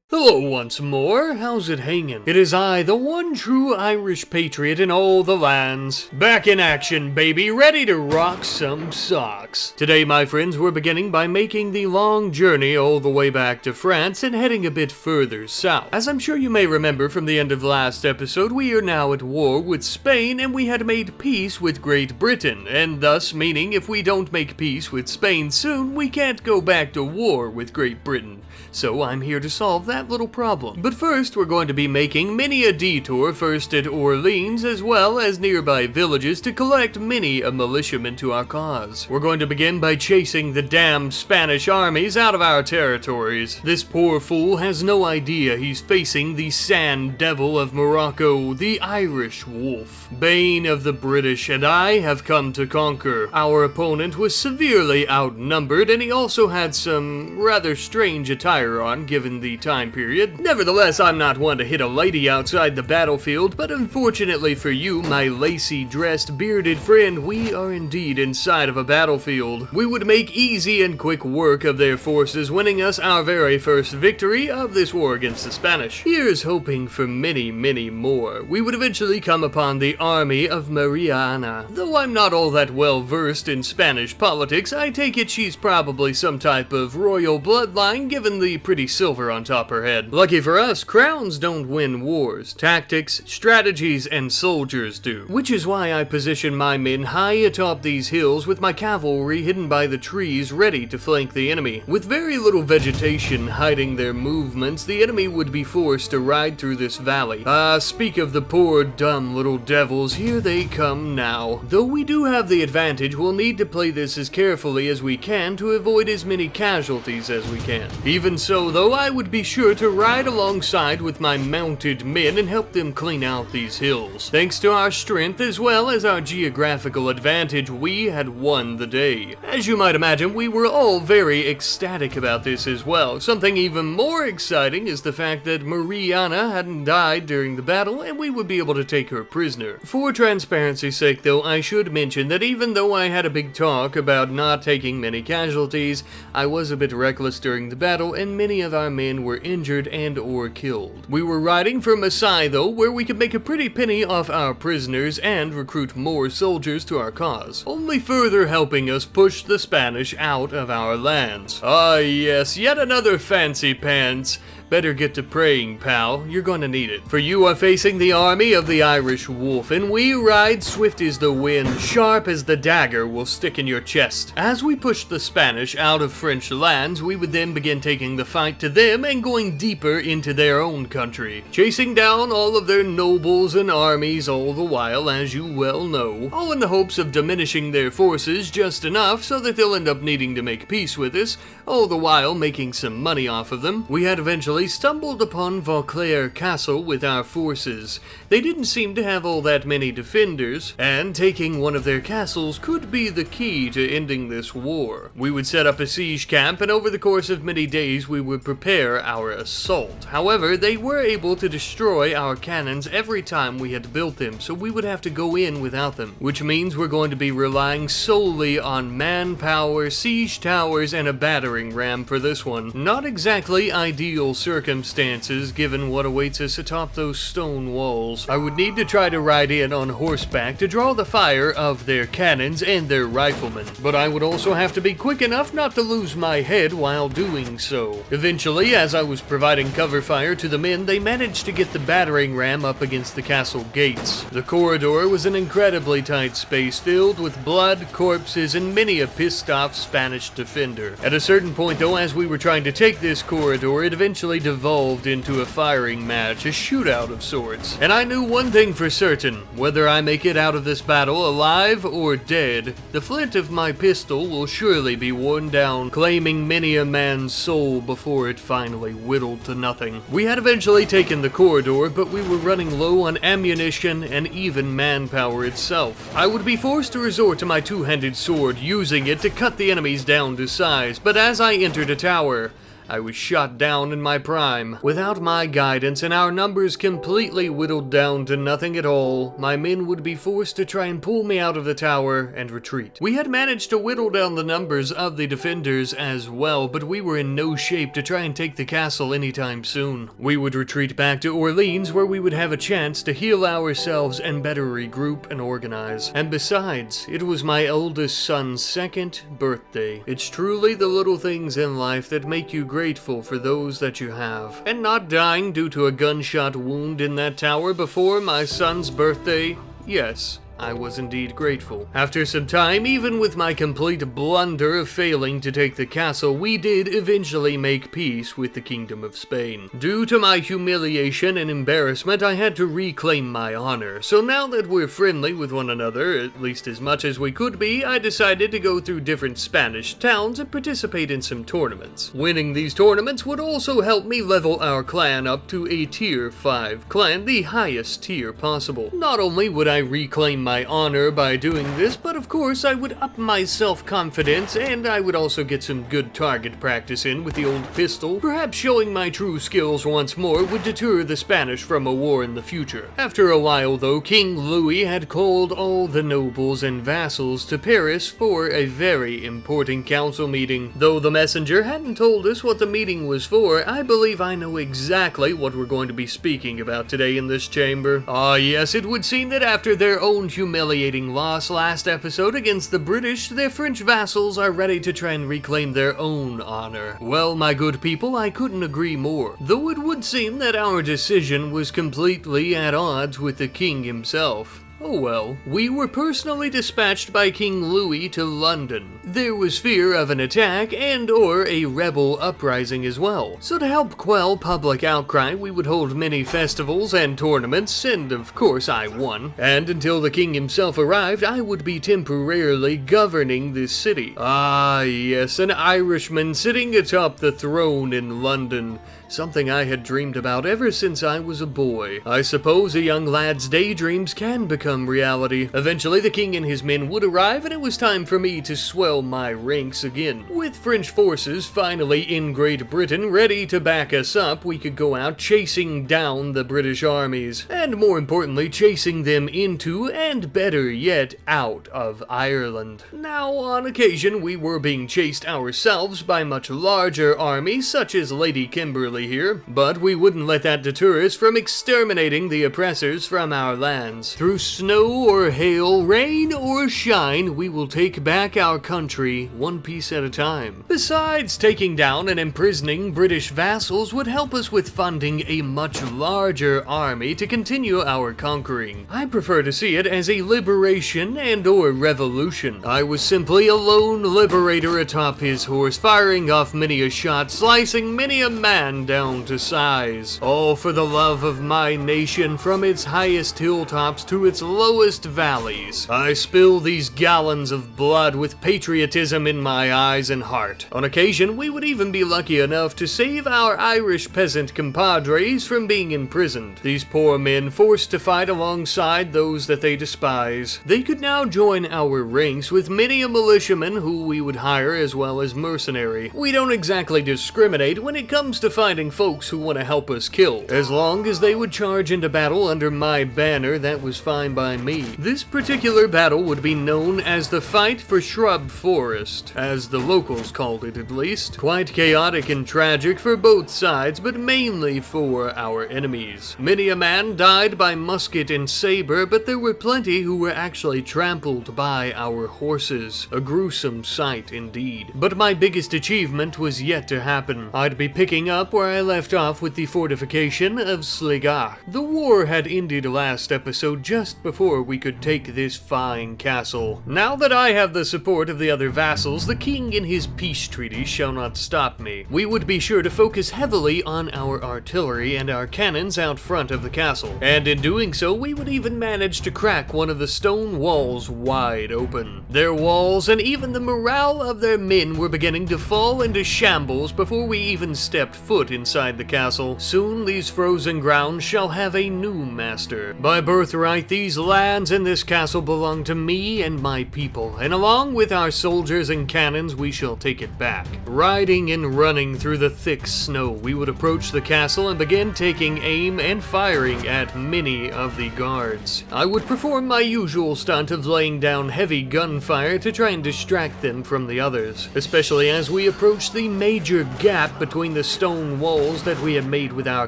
Hello once more, how's it hanging? It is I, the one true Irish patriot in all the lands. Back in action, baby, ready to rock some socks. Today, my friends, we're beginning by making the long journey all the way back to France and heading a bit further south. As I'm sure you may remember from the end of last episode, we are now at war with Spain and we had made peace with Great Britain, and thus meaning if we don't make peace with Spain soon, we can't go back to war with Great Britain. So I'm here to solve that little problem. But first, we're going to be making many a detour, first at Orleans, as well as nearby villages to collect many a militiaman to our cause. We're going to begin by chasing the damned Spanish armies out of our territories. This poor fool has no idea he's facing the sand devil of Morocco, the Irish wolf. Bane of the British, and I have come to conquer. Our opponent was severely outnumbered, and he also had some rather strange attire on given the time time period. Nevertheless, I'm not one to hit a lady outside the battlefield, but unfortunately for you, my lacy-dressed, bearded friend, we are indeed inside of a battlefield. We would make easy and quick work of their forces, winning us our very first victory of this war against the Spanish. Here's hoping for many, many more. We would eventually come upon the army of Maria Ana. Though I'm not all that well versed in Spanish politics, I take it she's probably some type of royal bloodline given the pretty silver on top her head. Lucky for us, crowns don't win wars. Tactics, strategies, and soldiers do. Which is why I position my men high atop these hills with my cavalry hidden by the trees ready to flank the enemy. With very little vegetation hiding their movements, the enemy would be forced to ride through this valley. Speak of the poor dumb little devils, here they come now. Though we do have the advantage, we'll need to play this as carefully as we can to avoid as many casualties as we can. Even so though, I would be sure to ride alongside with my mounted men and help them clean out these hills. Thanks to our strength as well as our geographical advantage, we had won the day. As you might imagine, we were all very ecstatic about this as well. Something even more exciting is the fact that Mariana hadn't died during the battle and we would be able to take her prisoner. For transparency's sake though, I should mention that even though I had a big talk about not taking many casualties, I was a bit reckless during the battle and many of our men were injured and or killed. We were riding for Masai though, where we could make a pretty penny off our prisoners and recruit more soldiers to our cause, only further helping us push the Spanish out of our lands. Ah yes, yet another fancy pants. Better get to praying, pal. You're gonna need it. For you are facing the army of the Irish Wolf, and we ride swift as the wind, sharp as the dagger will stick in your chest. As we push the Spanish out of French lands, we would then begin taking the fight to them and going deeper into their own country, chasing down all of their nobles and armies all the while, as you well know, all in the hopes of diminishing their forces just enough so that they'll end up needing to make peace with us, all the while making some money off of them. We had eventually stumbled upon Vauclair Castle with our forces. They didn't seem to have all that many defenders, and taking one of their castles could be the key to ending this war. We would set up a siege camp, and over the course of many days we would prepare our assault. However, they were able to destroy our cannons every time we had built them, so we would have to go in without them, which means we're going to be relying solely on manpower, siege towers, and a battering ram for this one. Not exactly ideal circumstances given what awaits us atop those stone walls. I would need to try to ride in on horseback to draw the fire of their cannons and their riflemen, but I would also have to be quick enough not to lose my head while doing so. Eventually, as I was providing cover fire to the men, they managed to get the battering ram up against the castle gates. The corridor was an incredibly tight space filled with blood, corpses, and many a pissed off Spanish defender. At a certain point though, as we were trying to take this corridor, it eventually devolved into a firing match, a shootout of sorts. And I knew one thing for certain: whether I make it out of this battle alive or dead, the flint of my pistol will surely be worn down, claiming many a man's soul before it finally whittled to nothing. We had eventually taken the corridor, but we were running low on ammunition and even manpower itself. I would be forced to resort to my two-handed sword, using it to cut the enemies down to size, but as I entered a tower, I was shot down in my prime. Without my guidance and our numbers completely whittled down to nothing at all, my men would be forced to try and pull me out of the tower and retreat. We had managed to whittle down the numbers of the defenders as well, but we were in no shape to try and take the castle anytime soon. We would retreat back to Orleans, where we would have a chance to heal ourselves and better regroup and organize. And besides, it was my oldest son's second birthday. It's truly the little things in life that make you grateful for those that you have. And not dying due to a gunshot wound in that tower before my son's birthday? Yes, I was indeed grateful. After some time, even with my complete blunder of failing to take the castle, we did eventually make peace with the Kingdom of Spain. Due to my humiliation and embarrassment, I had to reclaim my honor. So now that we're friendly with one another, at least as much as we could be, I decided to go through different Spanish towns and participate in some tournaments. Winning these tournaments would also help me level our clan up to a tier 5 clan, the highest tier possible. Not only would I reclaim my my honor by doing this, but of course I would up my self-confidence, and I would also get some good target practice in with the old pistol. Perhaps showing my true skills once more would deter the Spanish from a war in the future. After a while though, King Louis had called all the nobles and vassals to Paris for a very important council meeting. Though the messenger hadn't told us what the meeting was for, I believe I know exactly what we're going to be speaking about today in this chamber. Ah yes, it would seem that after their own humiliating loss last episode against the British, their French vassals are ready to try and reclaim their own honor. Well, my good people, I couldn't agree more. Though it would seem that our decision was completely at odds with the king himself. Oh well, we were personally dispatched by King Louis to London. There was fear of an attack and or a rebel uprising as well. So to help quell public outcry, we would hold many festivals and tournaments, and of course I won. And until the king himself arrived, I would be temporarily governing this city. Ah yes, an Irishman sitting atop the throne in London. Something I had dreamed about ever since I was a boy. I suppose a young lad's daydreams can become reality. Eventually, the king and his men would arrive, and it was time for me to swell my ranks again. With French forces finally in Great Britain ready to back us up, we could go out chasing down the British armies. And more importantly, chasing them into, and better yet, out of Ireland. Now, on occasion, we were being chased ourselves by much larger armies, such as Lady Kimberly here, but we wouldn't let that deter us from exterminating the oppressors from our lands. Through snow or hail, rain or shine, we will take back our country one piece at a time. Besides, taking down and imprisoning British vassals would help us with funding a much larger army to continue our conquering. I prefer to see it as a liberation and or revolution. I was simply a lone liberator atop his horse, firing off many a shot, slicing many a man down to size. All for the love of my nation, from its highest hilltops to its lowest valleys. I spill these gallons of blood with patriotism in my eyes and heart. On occasion, we would even be lucky enough to save our Irish peasant compadres from being imprisoned. These poor men, forced to fight alongside those that they despise. They could now join our ranks with many a militiaman who we would hire as well as mercenary. We don't exactly discriminate when it comes to finding folks who want to help us kill. As long as they would charge into battle under my banner, that was fine by me. This particular battle would be known as the Fight for Shrub Forest, as the locals called it at least. Quite chaotic and tragic for both sides, but mainly for our enemies. Many a man died by musket and saber, but there were plenty who were actually trampled by our horses. A gruesome sight indeed. But my biggest achievement was yet to happen. I'd be picking up where I left off with the fortification of Sligo. The war had ended last episode just before we could take this fine castle. Now that I have the support of the other vassals, the king in his peace treaty shall not stop me. We would be sure to focus heavily on our artillery and our cannons out front of the castle, and in doing so we would even manage to crack one of the stone walls wide open. Their walls and even the morale of their men were beginning to fall into shambles before we even stepped foot inside the castle. Soon these frozen grounds shall have a new master. By birthright, these lands and this castle belong to me and my people, and along with our soldiers and cannons, we shall take it back. Riding and running through the thick snow, we would approach the castle and begin taking aim and firing at many of the guards. I would perform my usual stunt of laying down heavy gunfire to try and distract them from the others, especially as we approached the major gap between the stone walls that we had made with our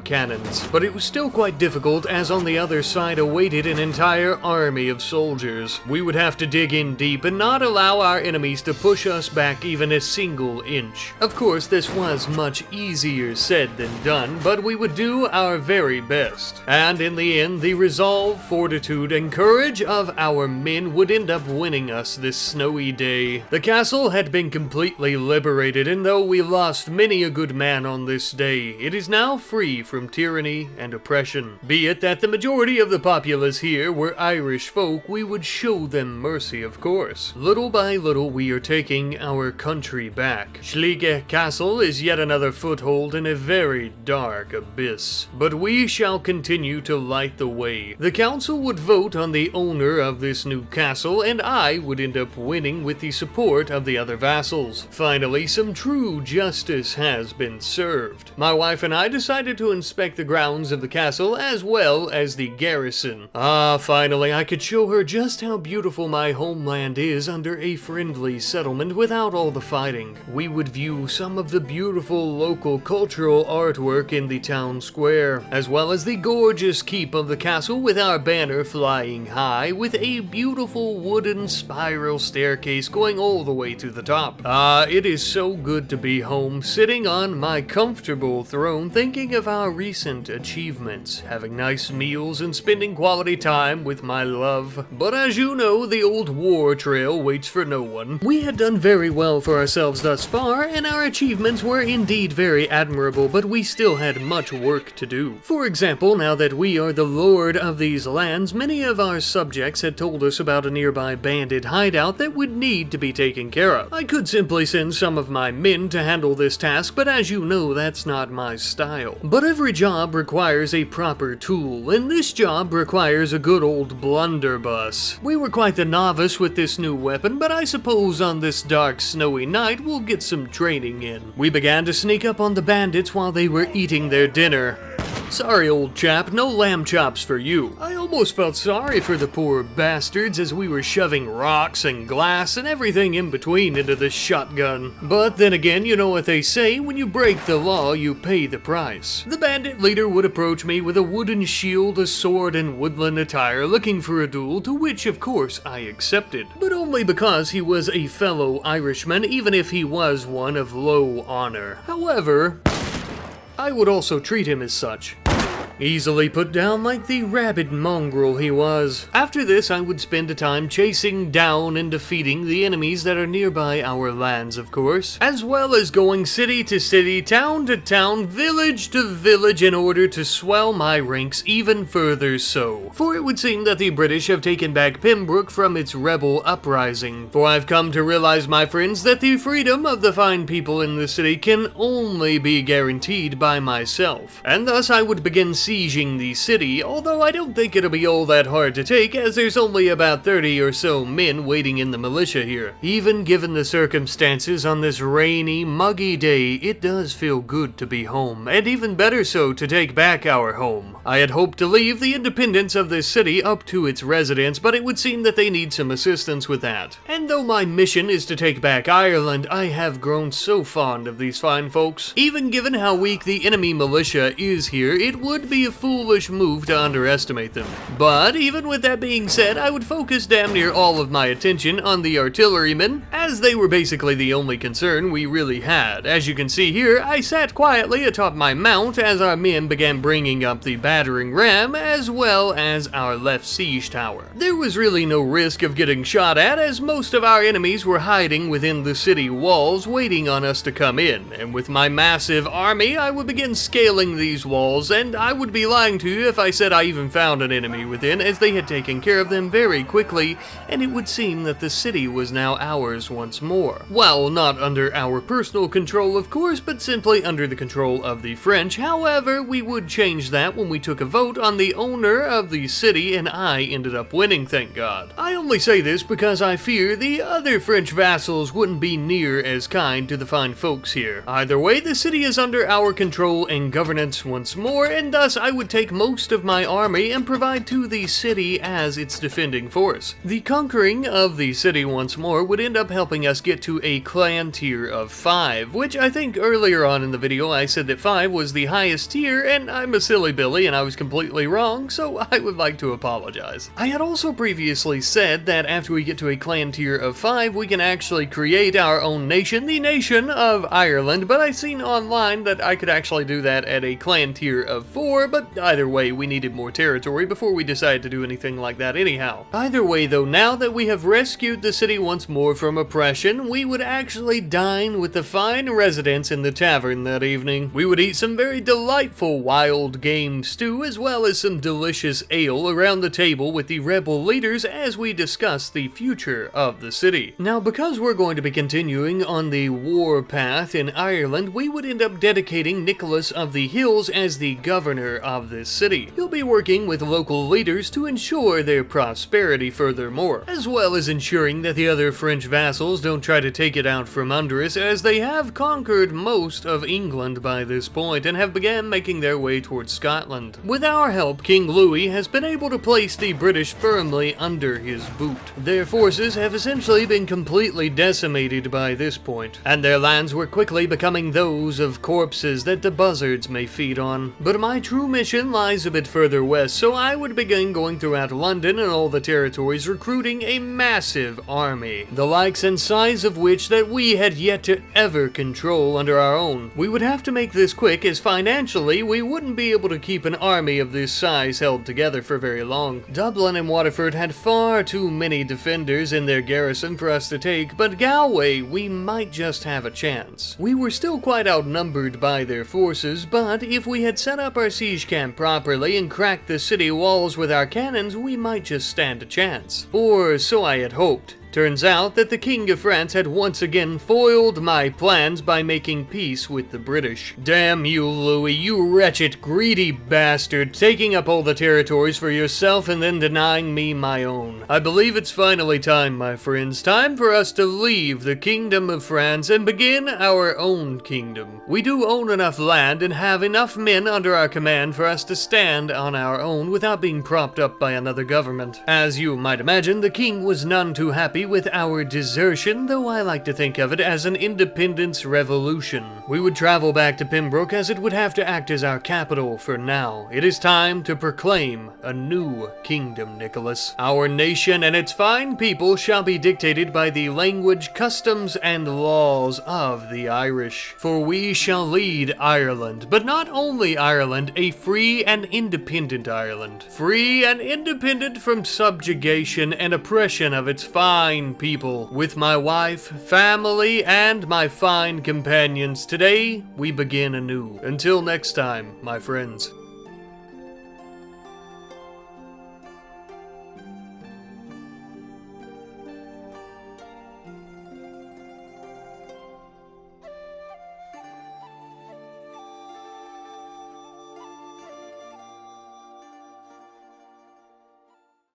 cannons. But it was still quite difficult, as on the other side awaited an entire army of soldiers. We would have to dig in deep and not allow our enemies to push us back even a single inch. Of course, this was much easier said than done, but we would do our very best. And in the end, the resolve, fortitude, and courage of our men would end up winning us this snowy day. The castle had been completely liberated, and though we lost many a good man on this day, day. It is now free from tyranny and oppression. Be it that the majority of the populace here were Irish folk, we would show them mercy, of course. Little by little, we are taking our country back. Schliege Castle is yet another foothold in a very dark abyss, but we shall continue to light the way. The council would vote on the owner of this new castle, and I would end up winning with the support of the other vassals. Finally, some true justice has been served. My wife and I decided to inspect the grounds of the castle as well as the garrison. Finally, I could show her just how beautiful my homeland is under a friendly settlement without all the fighting. We would view some of the beautiful local cultural artwork in the town square, as well as the gorgeous keep of the castle with our banner flying high with a beautiful wooden spiral staircase going all the way to the top. It is so good to be home, sitting on my comfortable throne, thinking of our recent achievements, having nice meals and spending quality time with my love. But as you know, the old war trail waits for no one. We had done very well for ourselves thus far, and our achievements were indeed very admirable, but we still had much work to do. For example, now that we are the lord of these lands, many of our subjects had told us about a nearby bandit hideout that would need to be taken care of. I could simply send some of my men to handle this task, but as you know, that's not my style. But every job requires a proper tool, and this job requires a good old blunderbuss. We were quite the novice with this new weapon, but I suppose on this dark, snowy night we'll get some training in. We began to sneak up on the bandits while they were eating their dinner. Sorry, old chap, no lamb chops for you. I almost felt sorry for the poor bastards as we were shoving rocks and glass and everything in between into this shotgun. But then again, you know what they say, when you break the law, you pay the price. The bandit leader would approach me with a wooden shield, a sword, and woodland attire, looking for a duel, to which, of course, I accepted. But only because he was a fellow Irishman, even if he was one of low honor. However, I would also treat him as such. Easily put down like the rabid mongrel he was. After this, I would spend a time chasing down and defeating the enemies that are nearby our lands, of course, as well as going city to city, town to town, village to village in order to swell my ranks even further so. For it would seem that the British have taken back Pembroke from its rebel uprising. For I've come to realize, my friends, that the freedom of the fine people in the city can only be guaranteed by myself, and thus I would begin sieging the city, although I don't think it'll be all that hard to take, as there's only about 30 or so men waiting in the militia here. Even given the circumstances on this rainy, muggy day, it does feel good to be home, and even better so to take back our home. I had hoped to leave the independence of this city up to its residents, but it would seem that they need some assistance with that. And though my mission is to take back Ireland, I have grown so fond of these fine folks. Even given how weak the enemy militia is here, it would be a foolish move to underestimate them. But even with that being said, I would focus damn near all of my attention on the artillerymen, as they were basically the only concern we really had. As you can see here, I sat quietly atop my mount as our men began bringing up the battering ram, as well as our left siege tower. There was really no risk of getting shot at, as most of our enemies were hiding within the city walls, waiting on us to come in, and with my massive army, I would begin scaling these walls, and I would be lying to you if I said I even found an enemy within, as they had taken care of them very quickly, and it would seem that the city was now ours once more. Well, not under our personal control, of course, but simply under the control of the French. However, we would change that when we took a vote on the owner of the city, and I ended up winning, thank God. I only say this because I fear the other French vassals wouldn't be near as kind to the fine folks here. Either way, the city is under our control and governance once more, and thus I would take most of my army and provide to the city as its defending force. The conquering of the city once more would end up helping us get to a clan tier of 5, which I think earlier on in the video I said that 5 was the highest tier, and I'm a silly Billy and I was completely wrong, so I would like to apologize. I had also previously said that after we get to a clan tier of 5, we can actually create our own nation, the nation of Ireland, but I've seen online that I could actually do that at a clan tier of 4, war, but either way, we needed more territory before we decided to do anything like that anyhow. Either way though, now that we have rescued the city once more from oppression, we would actually dine with the fine residents in the tavern that evening. We would eat some very delightful wild game stew as well as some delicious ale around the table with the rebel leaders as we discuss the future of the city. Now, because we're going to be continuing on the war path in Ireland, we would end up dedicating Nicholas of the Hills as the governor of this city. He'll be working with local leaders to ensure their prosperity furthermore, as well as ensuring that the other French vassals don't try to take it out from under us, as they have conquered most of England by this point and have begun making their way towards Scotland. With our help, King Louis has been able to place the British firmly under his boot. Their forces have essentially been completely decimated by this point, and their lands were quickly becoming those of corpses that the buzzards may feed on. But my true mission lies a bit further west, so I would begin going throughout London and all the territories recruiting a massive army, the likes and size of which that we had yet to ever control under our own. We would have to make this quick, as financially we wouldn't be able to keep an army of this size held together for very long. Dublin and Waterford had far too many defenders in their garrison for us to take, but Galway, we might just have a chance. We were still quite outnumbered by their forces, but if we had set up our siege camp properly and cracked the city walls with our cannons, we might just stand a chance. Or so I had hoped. Turns out that the King of France had once again foiled my plans by making peace with the British. Damn you, Louis, you wretched, greedy bastard, taking up all the territories for yourself and then denying me my own. I believe it's finally time, my friends, time for us to leave the Kingdom of France and begin our own kingdom. We do own enough land and have enough men under our command for us to stand on our own without being propped up by another government. As you might imagine, the king was none too happy with our desertion, though I like to think of it as an independence revolution. We would travel back to Pembroke, as it would have to act as our capital for now. It is time to proclaim a new kingdom, Nicholas. Our nation and its fine people shall be dictated by the language, customs, and laws of the Irish. For we shall lead Ireland, but not only Ireland, a free and independent Ireland. Free and independent from subjugation and oppression of its fine people. With my wife, family, and my fine companions, today we begin anew. Until next time, my friends.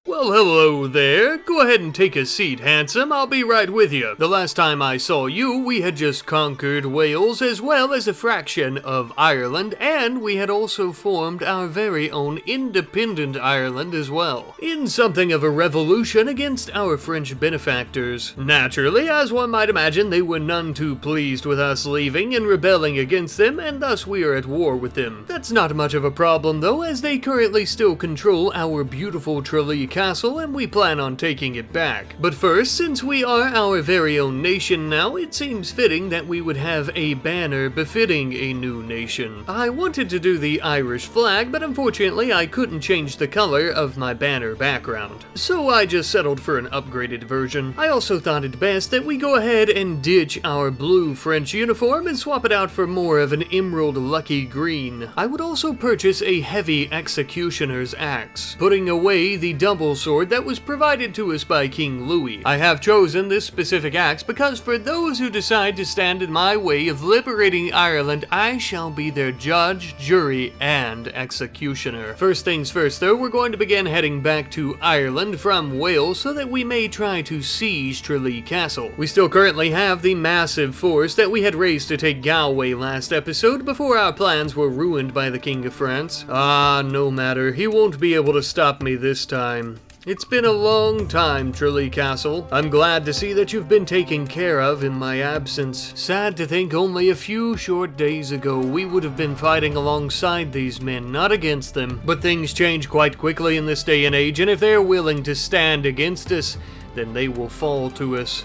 Well, hello there. Go ahead and take a seat, handsome. I'll be right with you. The last time I saw you, we had just conquered Wales as well as a fraction of Ireland, and we had also formed our very own independent Ireland as well, in something of a revolution against our French benefactors. Naturally, as one might imagine, they were none too pleased with us leaving and rebelling against them, and thus we are at war with them. That's not much of a problem though, as they currently still control our beautiful Tralee Castle, and we plan on taking it back. But first, since we are our very own nation now, it seems fitting that we would have a banner befitting a new nation. I wanted to do the Irish flag, but unfortunately I couldn't change the color of my banner background, so I just settled for an upgraded version. I also thought it best that we go ahead and ditch our blue French uniform and swap it out for more of an emerald lucky green. I would also purchase a heavy executioner's axe, putting away the double sword that was provided to us by King Louis. I have chosen this specific axe because for those who decide to stand in my way of liberating Ireland, I shall be their judge, jury, and executioner. First things first though, we're going to begin heading back to Ireland from Wales so that we may try to siege Tralee Castle. We still currently have the massive force that we had raised to take Galway last episode before our plans were ruined by the King of France. Ah, no matter, he won't be able to stop me this time. It's been a long time, Tralee Castle. I'm glad to see that you've been taken care of in my absence. Sad to think only a few short days ago we would have been fighting alongside these men, not against them. But things change quite quickly in this day and age, and if they're willing to stand against us, then they will fall to us.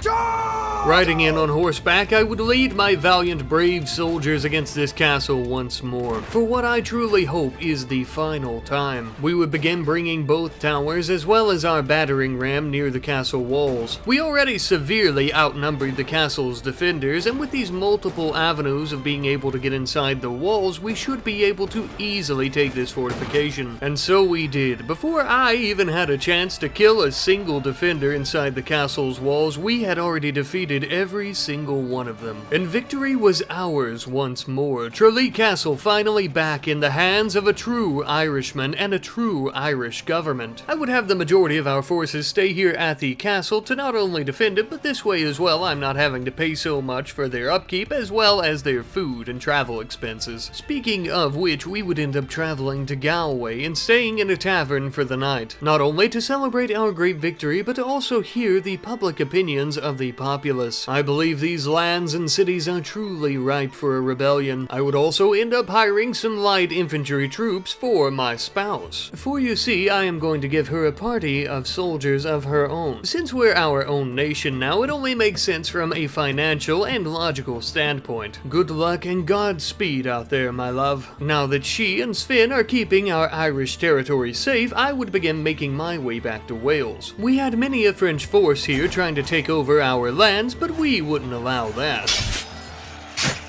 Riding in on horseback, I would lead my valiant brave soldiers against this castle once more, for what I truly hope is the final time. We would begin bringing both towers as well as our battering ram near the castle walls. We already severely outnumbered the castle's defenders, and with these multiple avenues of being able to get inside the walls, we should be able to easily take this fortification. And so we did. Before I even had a chance to kill a single defender inside the castle's walls, we had already defeated every single one of them. And victory was ours once more. Tralee Castle finally back in the hands of a true Irishman and a true Irish government. I would have the majority of our forces stay here at the castle to not only defend it, but this way as well I'm not having to pay so much for their upkeep as well as their food and travel expenses. Speaking of which, we would end up traveling to Galway and staying in a tavern for the night, not only to celebrate our great victory, but to also hear the public opinions of the populace. I believe these lands and cities are truly ripe for a rebellion. I would also end up hiring some light infantry troops for my spouse. For you see, I am going to give her a party of soldiers of her own. Since we're our own nation now, it only makes sense from a financial and logical standpoint. Good luck and Godspeed out there, my love. Now that she and Sven are keeping our Irish territory safe, I would begin making my way back to Wales. We had many a French force here trying to take over our lands, but we wouldn't allow that.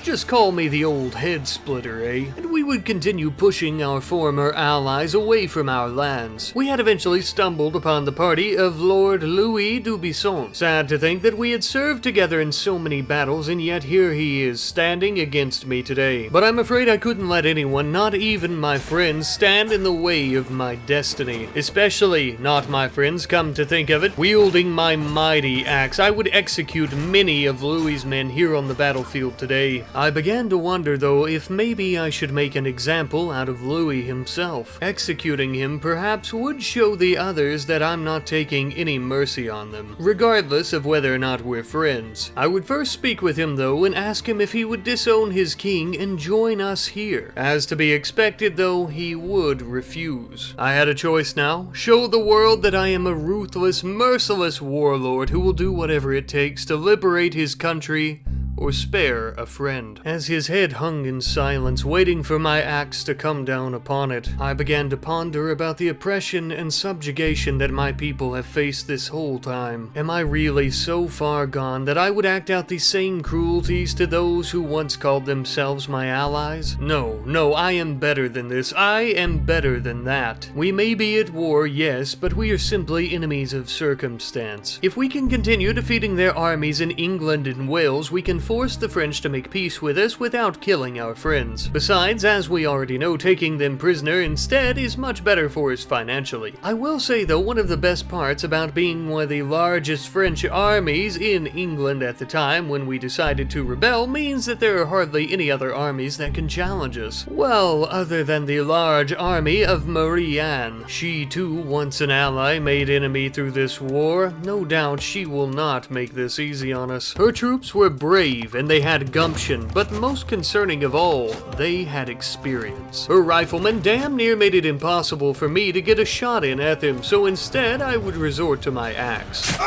Just call me the old head splitter, eh? And we would continue pushing our former allies away from our lands. We had eventually stumbled upon the party of Lord Louis Dubuisson. Sad to think that we had served together in so many battles, and yet here he is standing against me today. But I'm afraid I couldn't let anyone, not even my friends, stand in the way of my destiny. Especially not my friends, come to think of it. Wielding my mighty axe, I would execute many of Louis's men here on the battlefield today. I began to wonder, though, if maybe I should make an example out of Louis himself. Executing him perhaps would show the others that I'm not taking any mercy on them, regardless of whether or not we're friends. I would first speak with him, though, and ask him if he would disown his king and join us here. As to be expected, though, he would refuse. I had a choice now. Show the world that I am a ruthless, merciless warlord who will do whatever it takes to liberate his country or spare a friend. As his head hung in silence, waiting for my axe to come down upon it, I began to ponder about the oppression and subjugation that my people have faced this whole time. Am I really so far gone that I would act out the same cruelties to those who once called themselves my allies? No, I am better than this. I am better than that. We may be at war, yes, but we are simply enemies of circumstance. If we can continue defeating their armies in England and Wales, we can force the French to make peace with us without killing our friends. Besides, as we already know, taking them prisoner instead is much better for us financially. I will say, though, one of the best parts about being one of the largest French armies in England at the time when we decided to rebel means that there are hardly any other armies that can challenge us. Well, other than the large army of Marie Anne. She too, once an ally, made enemy through this war. No doubt she will not make this easy on us. Her troops were brave and they had gumption, but most concerning of all, they had experience. Her riflemen damn near made it impossible for me to get a shot in at them, so instead I would resort to my axe.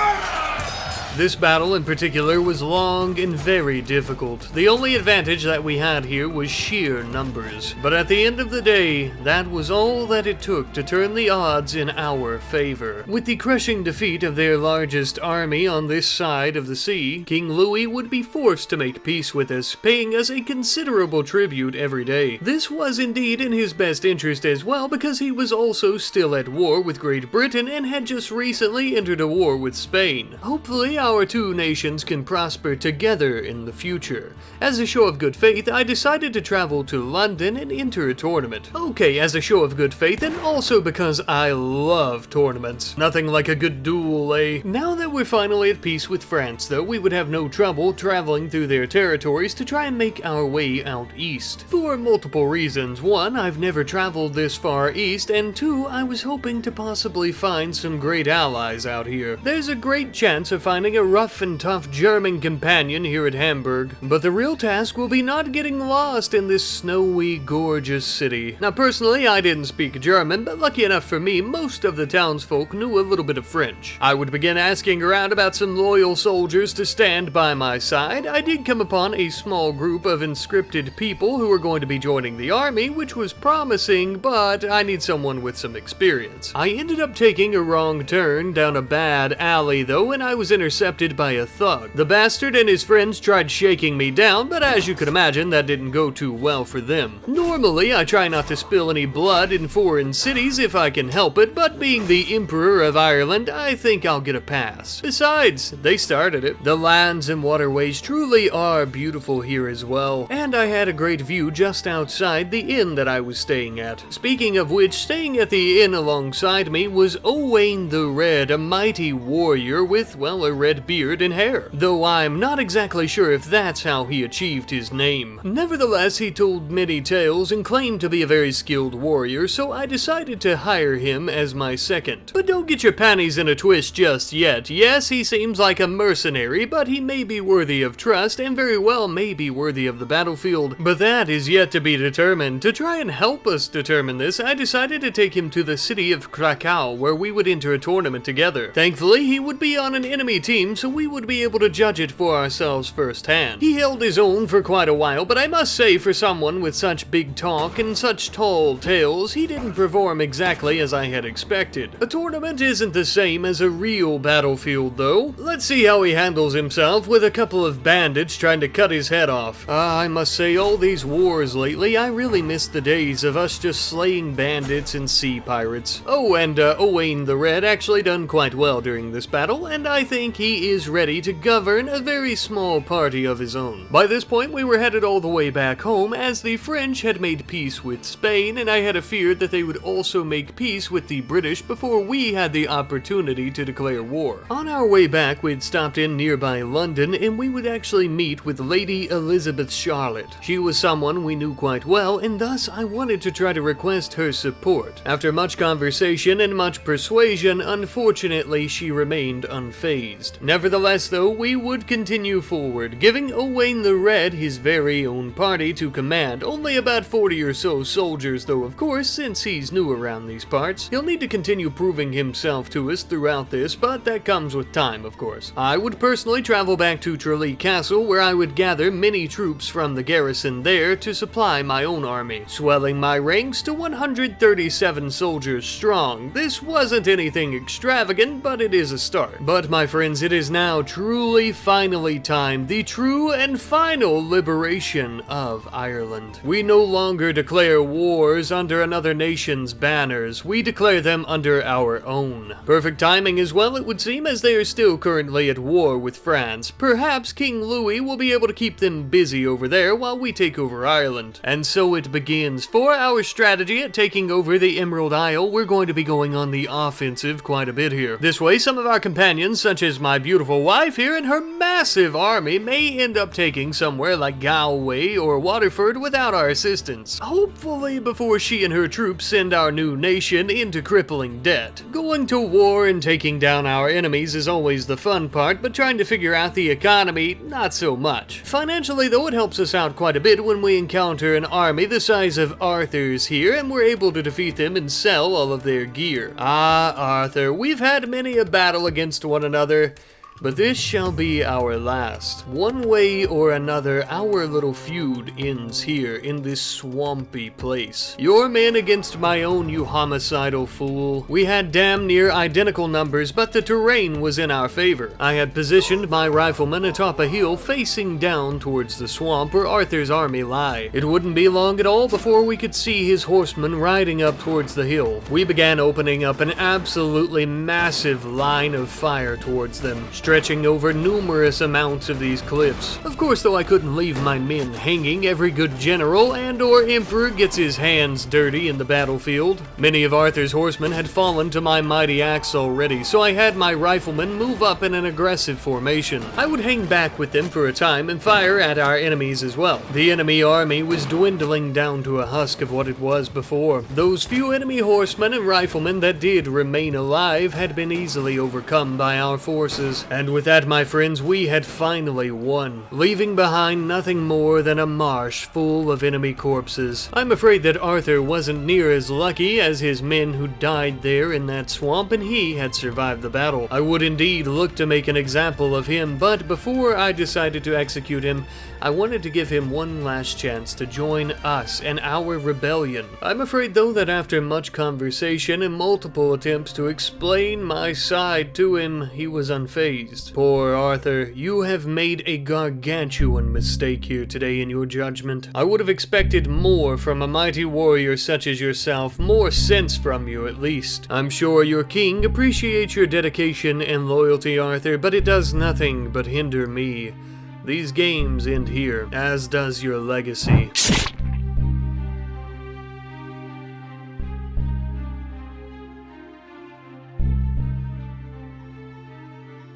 This battle in particular was long and very difficult. The only advantage that we had here was sheer numbers. But at the end of the day, that was all that it took to turn the odds in our favor. With the crushing defeat of their largest army on this side of the sea, King Louis would be forced to make peace with us, paying us a considerable tribute every day. This was indeed in his best interest as well, because he was also still at war with Great Britain and had just recently entered a war with Spain. Hopefully, our two nations can prosper together in the future. As a show of good faith, I decided to travel to London and enter a tournament. Okay, as a show of good faith, and also because I love tournaments. Nothing like a good duel, eh? Now that we're finally at peace with France, though, we would have no trouble traveling through their territories to try and make our way out east. For multiple reasons. One, I've never traveled this far east, and two, I was hoping to possibly find some great allies out here. There's a great chance of finding becoming a rough and tough German companion here at Hamburg. But the real task will be not getting lost in this snowy, gorgeous city. Now personally, I didn't speak German, but lucky enough for me, most of the townsfolk knew a little bit of French. I would begin asking around about some loyal soldiers to stand by my side. I did come upon a small group of inscripted people who were going to be joining the army, which was promising, but I need someone with some experience. I ended up taking a wrong turn down a bad alley though, and I was intercepted by a thug. The bastard and his friends tried shaking me down, but as you could imagine, that didn't go too well for them. Normally, I try not to spill any blood in foreign cities if I can help it, but being the Emperor of Ireland, I think I'll get a pass. Besides, they started it. The lands and waterways truly are beautiful here as well, and I had a great view just outside the inn that I was staying at. Speaking of which, staying at the inn alongside me was Owain the Red, a mighty warrior with, well, a red beard and hair, though I'm not exactly sure if that's how he achieved his name. Nevertheless, he told many tales and claimed to be a very skilled warrior, so I decided to hire him as my second. But don't get your panties in a twist just yet. Yes, he seems like a mercenary, but he may be worthy of trust and very well may be worthy of the battlefield. But that is yet to be determined. To try and help us determine this, I decided to take him to the city of Krakow, where we would enter a tournament together. Thankfully, he would be on an enemy team, so we would be able to judge it for ourselves firsthand. He held his own for quite a while, but I must say for someone with such big talk and such tall tales, he didn't perform exactly as I had expected. A tournament isn't the same as a real battlefield though. Let's see how he handles himself with a couple of bandits trying to cut his head off. I must say, all these wars lately, I really miss the days of us just slaying bandits and sea pirates. Oh, and Owain the Red actually done quite well during this battle, and I think he is ready to govern a very small party of his own. By this point, we were headed all the way back home, as the French had made peace with Spain, and I had a fear that they would also make peace with the British before we had the opportunity to declare war. On our way back, we'd stopped in nearby London, and we would actually meet with Lady Elizabeth Charlotte. She was someone we knew quite well, and thus I wanted to try to request her support. After much conversation and much persuasion, unfortunately, she remained unfazed. Nevertheless, though, we would continue forward, giving Owain the Red his very own party to command. Only about 40 or so soldiers, though, of course, since he's new around these parts. He'll need to continue proving himself to us throughout this, but that comes with time, of course. I would personally travel back to Tralee Castle, where I would gather many troops from the garrison there to supply my own army, swelling my ranks to 137 soldiers strong. This wasn't anything extravagant, but it is a start. But my friends, it is now truly finally time, the true and final liberation of Ireland. We no longer declare wars under another nation's banners, we declare them under our own. Perfect timing as well, it would seem, as they are still currently at war with France. Perhaps King Louis will be able to keep them busy over there while we take over Ireland. And so it begins. For our strategy at taking over the Emerald Isle, we're going to be going on the offensive quite a bit here. This way, some of our companions, such as my beautiful wife here and her massive army, may end up taking somewhere like Galway or Waterford without our assistance. Hopefully before she and her troops send our new nation into crippling debt. Going to war and taking down our enemies is always the fun part, but trying to figure out the economy, not so much. Financially though, it helps us out quite a bit when we encounter an army the size of Arthur's here, and we're able to defeat them and sell all of their gear. Ah, Arthur, we've had many a battle against one another, but this shall be our last. One way or another, our little feud ends here in this swampy place. Your men against my own, you homicidal fool. We had damn near identical numbers, but the terrain was in our favor. I had positioned my riflemen atop a hill facing down towards the swamp where Arthur's army lie. It wouldn't be long at all before we could see his horsemen riding up towards the hill. We began opening up an absolutely massive line of fire towards them, stretching over numerous amounts of these cliffs. Of course, though, I couldn't leave my men hanging. Every good general and or emperor gets his hands dirty in the battlefield. Many of Arthur's horsemen had fallen to my mighty axe already, so I had my riflemen move up in an aggressive formation. I would hang back with them for a time and fire at our enemies as well. The enemy army was dwindling down to a husk of what it was before. Those few enemy horsemen and riflemen that did remain alive had been easily overcome by our forces. And with that, my friends, we had finally won, leaving behind nothing more than a marsh full of enemy corpses. I'm afraid that Arthur wasn't near as lucky as his men who died there in that swamp, and he had survived the battle. I would indeed look to make an example of him, but before I decided to execute him, I wanted to give him one last chance to join us and our rebellion. I'm afraid, though, that after much conversation and multiple attempts to explain my side to him, he was unfazed. Poor Arthur, you have made a gargantuan mistake here today in your judgment. I would have expected more from a mighty warrior such as yourself, more sense from you at least. I'm sure your king appreciates your dedication and loyalty, Arthur, but it does nothing but hinder me. These games end here, as does your legacy.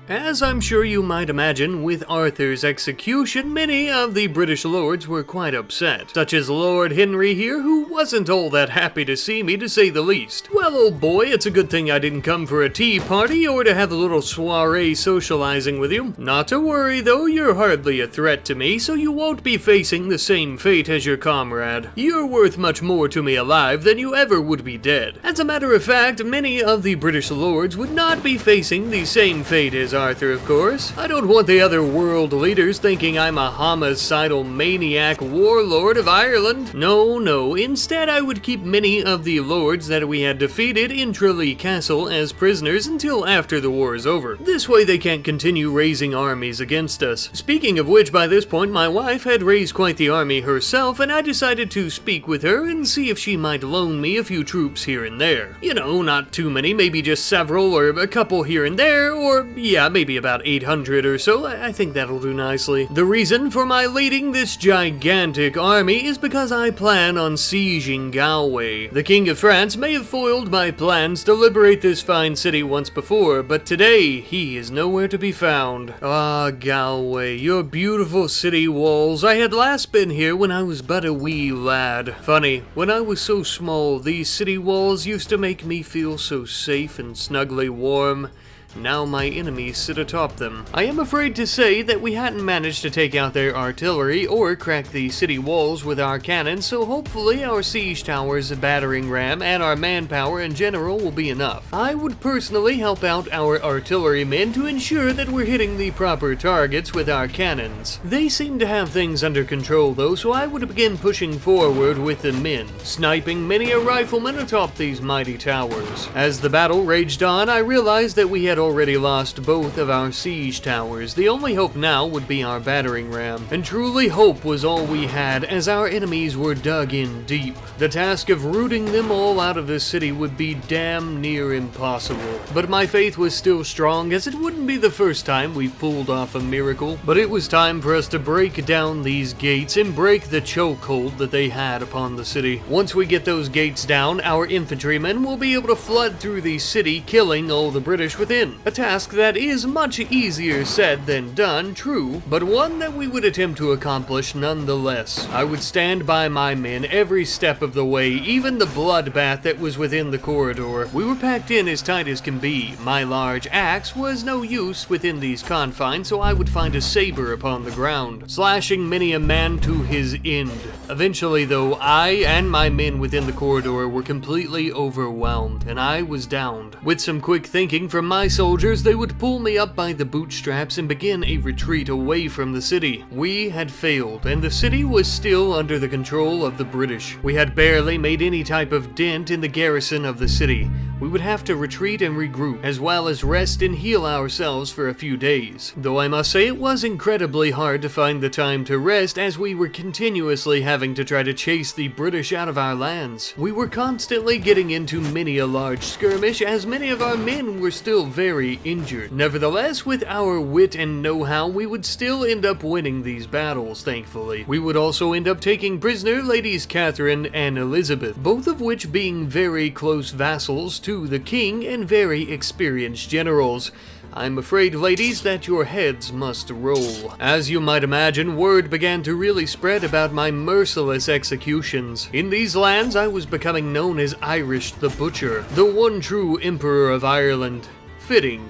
As I'm sure you might imagine, with Arthur's execution, many of the British lords were quite upset, such as Lord Henry here, who wasn't all that happy to see me, to say the least. Well, old boy, it's a good thing I didn't come for a tea party or to have a little soiree socializing with you. Not to worry, though, you're hardly a threat to me, so you won't be facing the same fate as your comrade. You're worth much more to me alive than you ever would be dead. As a matter of fact, many of the British lords would not be facing the same fate as Arthur, of course. I don't want the other world leaders thinking I'm a homicidal maniac warlord of Ireland. No, no. Instead, I would keep many of the lords that we had defeated in Tralee Castle as prisoners until after the war is over. This way they can't continue raising armies against us. Speaking of which, by this point, my wife had raised quite the army herself, and I decided to speak with her and see if she might loan me a few troops here and there. You know, not too many, maybe just several or a couple here and there, or yeah, maybe about 800 or so. I think that'll do nicely. The reason for my leading this gigantic army is because I plan on sieging Galway. The King of France may have foiled my plans to liberate this fine city once before, but today he is nowhere to be found. Ah, Galway, your beautiful city walls. I had last been here when I was but a wee lad. Funny, when I was so small, these city walls used to make me feel so safe and snugly warm. Now my enemies sit atop them. I am afraid to say that we hadn't managed to take out their artillery or crack the city walls with our cannons, so hopefully our siege towers, battering ram, and our manpower in general will be enough. I would personally help out our artillerymen to ensure that we're hitting the proper targets with our cannons. They seem to have things under control though, so I would begin pushing forward with the men, sniping many a rifleman atop these mighty towers. As the battle raged on, I realized that we had already lost both of our siege towers. The only hope now would be our battering ram. And truly hope was all we had, as our enemies were dug in deep. The task of rooting them all out of the city would be damn near impossible. But my faith was still strong, as it wouldn't be the first time we've pulled off a miracle. But it was time for us to break down these gates and break the chokehold that they had upon the city. Once we get those gates down, our infantrymen will be able to flood through the city, killing all the British within. A task that is much easier said than done, true, but one that we would attempt to accomplish nonetheless. I would stand by my men every step of the way, even the bloodbath that was within the corridor. We were packed in as tight as can be. My large axe was no use within these confines, so I would find a saber upon the ground, slashing many a man to his end. Eventually, though, I and my men within the corridor were completely overwhelmed, and I was downed. With some quick thinking from my soldiers, they would pull me up by the bootstraps and begin a retreat away from the city. We had failed, and the city was still under the control of the British. We had barely made any type of dent in the garrison of the city. We would have to retreat and regroup, as well as rest and heal ourselves for a few days. Though I must say it was incredibly hard to find the time to rest, as we were continuously having to try to chase the British out of our lands. We were constantly getting into many a large skirmish, as many of our men were still very injured. Nevertheless, with our wit and know-how, we would still end up winning these battles, thankfully. We would also end up taking prisoner Ladies Catherine and Elizabeth, both of which being very close vassals to the king and very experienced generals. I'm afraid, ladies, that your heads must roll. As you might imagine, word began to really spread about my merciless executions. In these lands, I was becoming known as Irish the Butcher, the one true Emperor of Ireland. Fitting.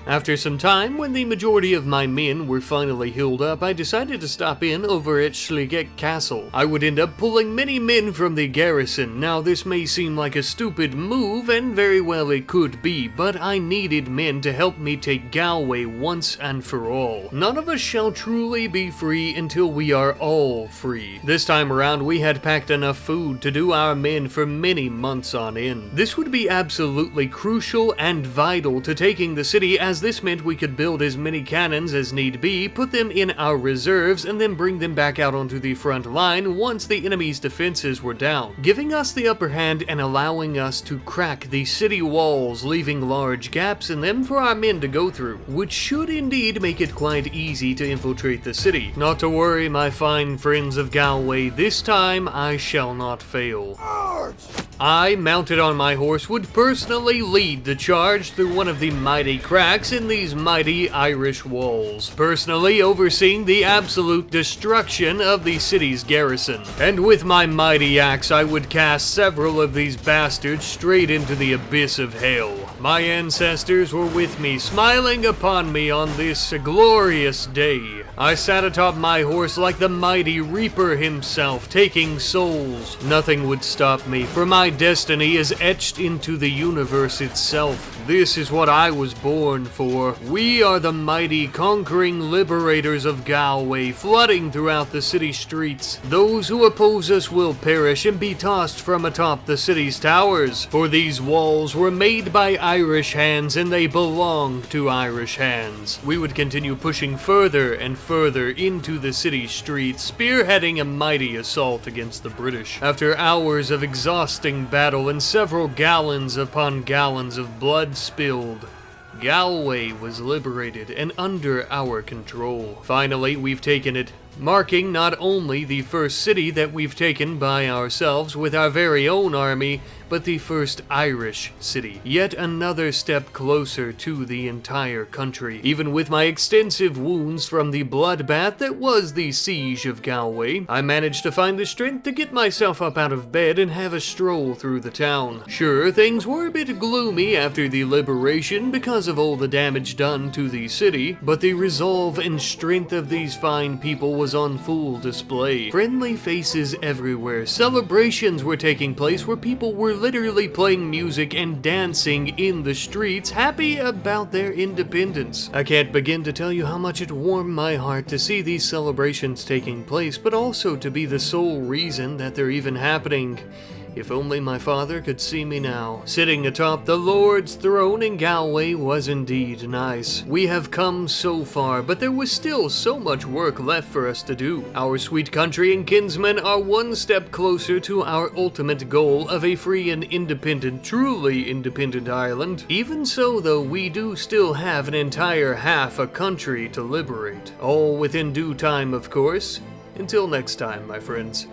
After some time, when the majority of my men were finally healed up, I decided to stop in over at Schligeck Castle. I would end up pulling many men from the garrison. Now this may seem like a stupid move, and very well it could be, but I needed men to help me take Galway once and for all. None of us shall truly be free until we are all free. This time around, we had packed enough food to do our men for many months on end. This would be absolutely crucial and vital to taking the city, as this meant we could build as many cannons as need be, put them in our reserves, and then bring them back out onto the front line once the enemy's defenses were down, giving us the upper hand and allowing us to crack the city walls, leaving large gaps in them for our men to go through, which should indeed make it quite easy to infiltrate the city. Not to worry, my fine friends of Galway, this time I shall not fail. I, mounted on my horse, would personally lead the charge through one of the mighty cracks in these mighty Irish walls, personally overseeing the absolute destruction of the city's garrison. And with my mighty axe, I would cast several of these bastards straight into the abyss of hell. My ancestors were with me, smiling upon me on this glorious day. I sat atop my horse like the mighty Reaper himself, taking souls. Nothing would stop me, for my destiny is etched into the universe itself. This is what I was born for. We are the mighty conquering liberators of Galway, flooding throughout the city streets. Those who oppose us will perish and be tossed from atop the city's towers, for these walls were made by Irish hands and they belong to Irish hands. We would continue pushing further and further into the city streets, spearheading a mighty assault against the British. After hours of exhausting battle and several gallons upon gallons of blood spilled, Galway was liberated and under our control. Finally, we've taken it, marking not only the first city that we've taken by ourselves with our very own army, but the first Irish city. Yet another step closer to the entire country. Even with my extensive wounds from the bloodbath that was the siege of Galway, I managed to find the strength to get myself up out of bed and have a stroll through the town. Sure, things were a bit gloomy after the liberation because of all the damage done to the city, but the resolve and strength of these fine people was on full display. Friendly faces everywhere. Celebrations were taking place where people were literally playing music and dancing in the streets, happy about their independence. I can't begin to tell you how much it warmed my heart to see these celebrations taking place, but also to be the sole reason that they're even happening. If only my father could see me now. Sitting atop the Lord's throne in Galway was indeed nice. We have come so far, but there was still so much work left for us to do. Our sweet country and kinsmen are one step closer to our ultimate goal of a free and independent, truly independent Ireland. Even so, though, we do still have an entire half a country to liberate. All within due time, of course. Until next time, my friends.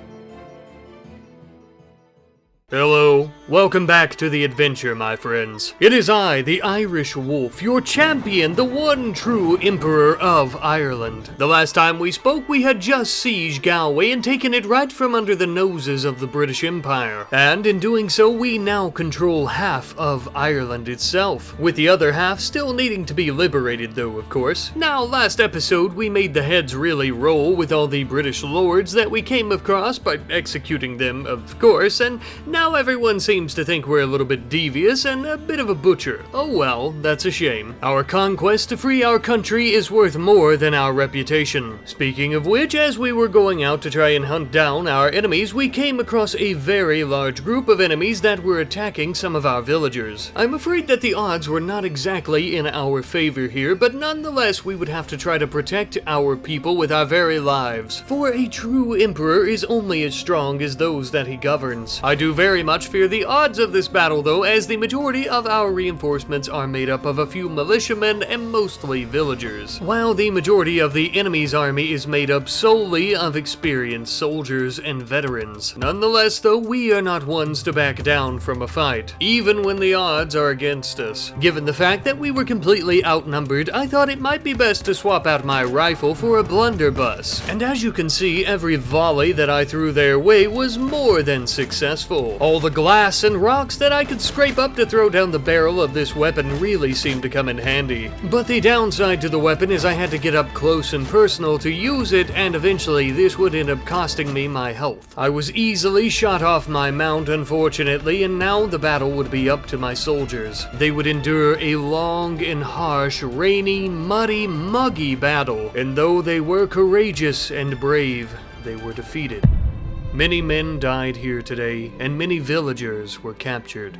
Hello, welcome back to the adventure, my friends. It is I, the Irish Wolf, your champion, the one true Emperor of Ireland. The last time we spoke, we had just sieged Galway and taken it right from under the noses of the British Empire. And in doing so, we now control half of Ireland itself, with the other half still needing to be liberated though, of course. Now, last episode, we made the heads really roll with all the British lords that we came across by executing them, of course, and now everyone seems to think we're a little bit devious and a bit of a butcher. Oh well, that's a shame. Our conquest to free our country is worth more than our reputation. Speaking of which, as we were going out to try and hunt down our enemies, we came across a very large group of enemies that were attacking some of our villagers. I'm afraid that the odds were not exactly in our favor here, but nonetheless we would have to try to protect our people with our very lives. For a true emperor is only as strong as those that he governs. I do very much fear the odds of this battle though, as the majority of our reinforcements are made up of a few militiamen and mostly villagers, while the majority of the enemy's army is made up solely of experienced soldiers and veterans. Nonetheless though, we are not ones to back down from a fight, even when the odds are against us. Given the fact that we were completely outnumbered, I thought it might be best to swap out my rifle for a blunderbuss, and as you can see, every volley that I threw their way was more than successful. unbelievable. All the glass and rocks that I could scrape up to throw down the barrel of this weapon really seemed to come in handy. But the downside to the weapon is I had to get up close and personal to use it, and eventually this would end up costing me my health. I was easily shot off my mount, unfortunately, and now the battle would be up to my soldiers. They would endure a long and harsh, rainy, muddy, muggy battle, and though they were courageous and brave, they were defeated. Many men died here today, and many villagers were captured.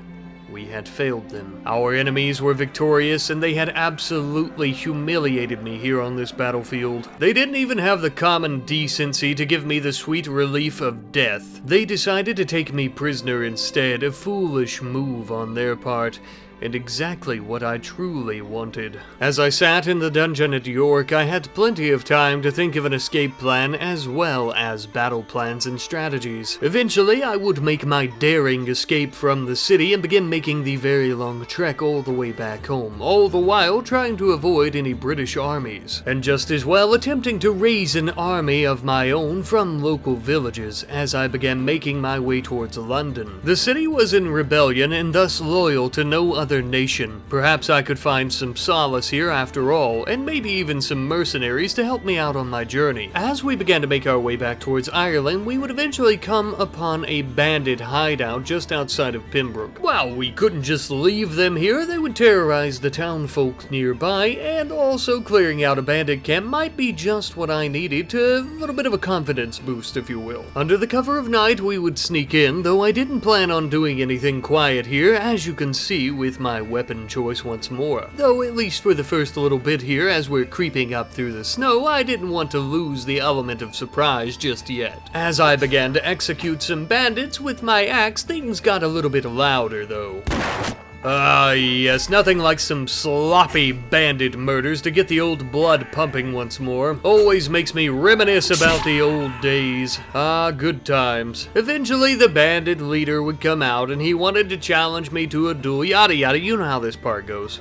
We had failed them. Our enemies were victorious, and they had absolutely humiliated me here on this battlefield. They didn't even have the common decency to give me the sweet relief of death. They decided to take me prisoner instead, a foolish move on their part, and exactly what I truly wanted. As I sat in the dungeon at York, I had plenty of time to think of an escape plan as well as battle plans and strategies. Eventually, I would make my daring escape from the city and begin making the very long trek all the way back home, all the while trying to avoid any British armies, and just as well attempting to raise an army of my own from local villages as I began making my way towards London. The city was in rebellion and thus loyal to no other nation. Perhaps I could find some solace here after all, and maybe even some mercenaries to help me out on my journey. As we began to make our way back towards Ireland, we would eventually come upon a bandit hideout just outside of Pembroke. While we couldn't just leave them here, they would terrorize the townfolk nearby, and also clearing out a bandit camp might be just what I needed to a little bit of a confidence boost, if you will. Under the cover of night, we would sneak in, though I didn't plan on doing anything quiet here, as you can see with my weapon choice once more. Though at least for the first little bit here, as we're creeping up through the snow, I didn't want to lose the element of surprise just yet. As I began to execute some bandits with my axe, things got a little bit louder though. Yes, nothing like some sloppy bandit murders to get the old blood pumping once more. Always makes me reminisce about the old days. Good times. Eventually, the bandit leader would come out and he wanted to challenge me to a duel, yada yada, you know how this part goes.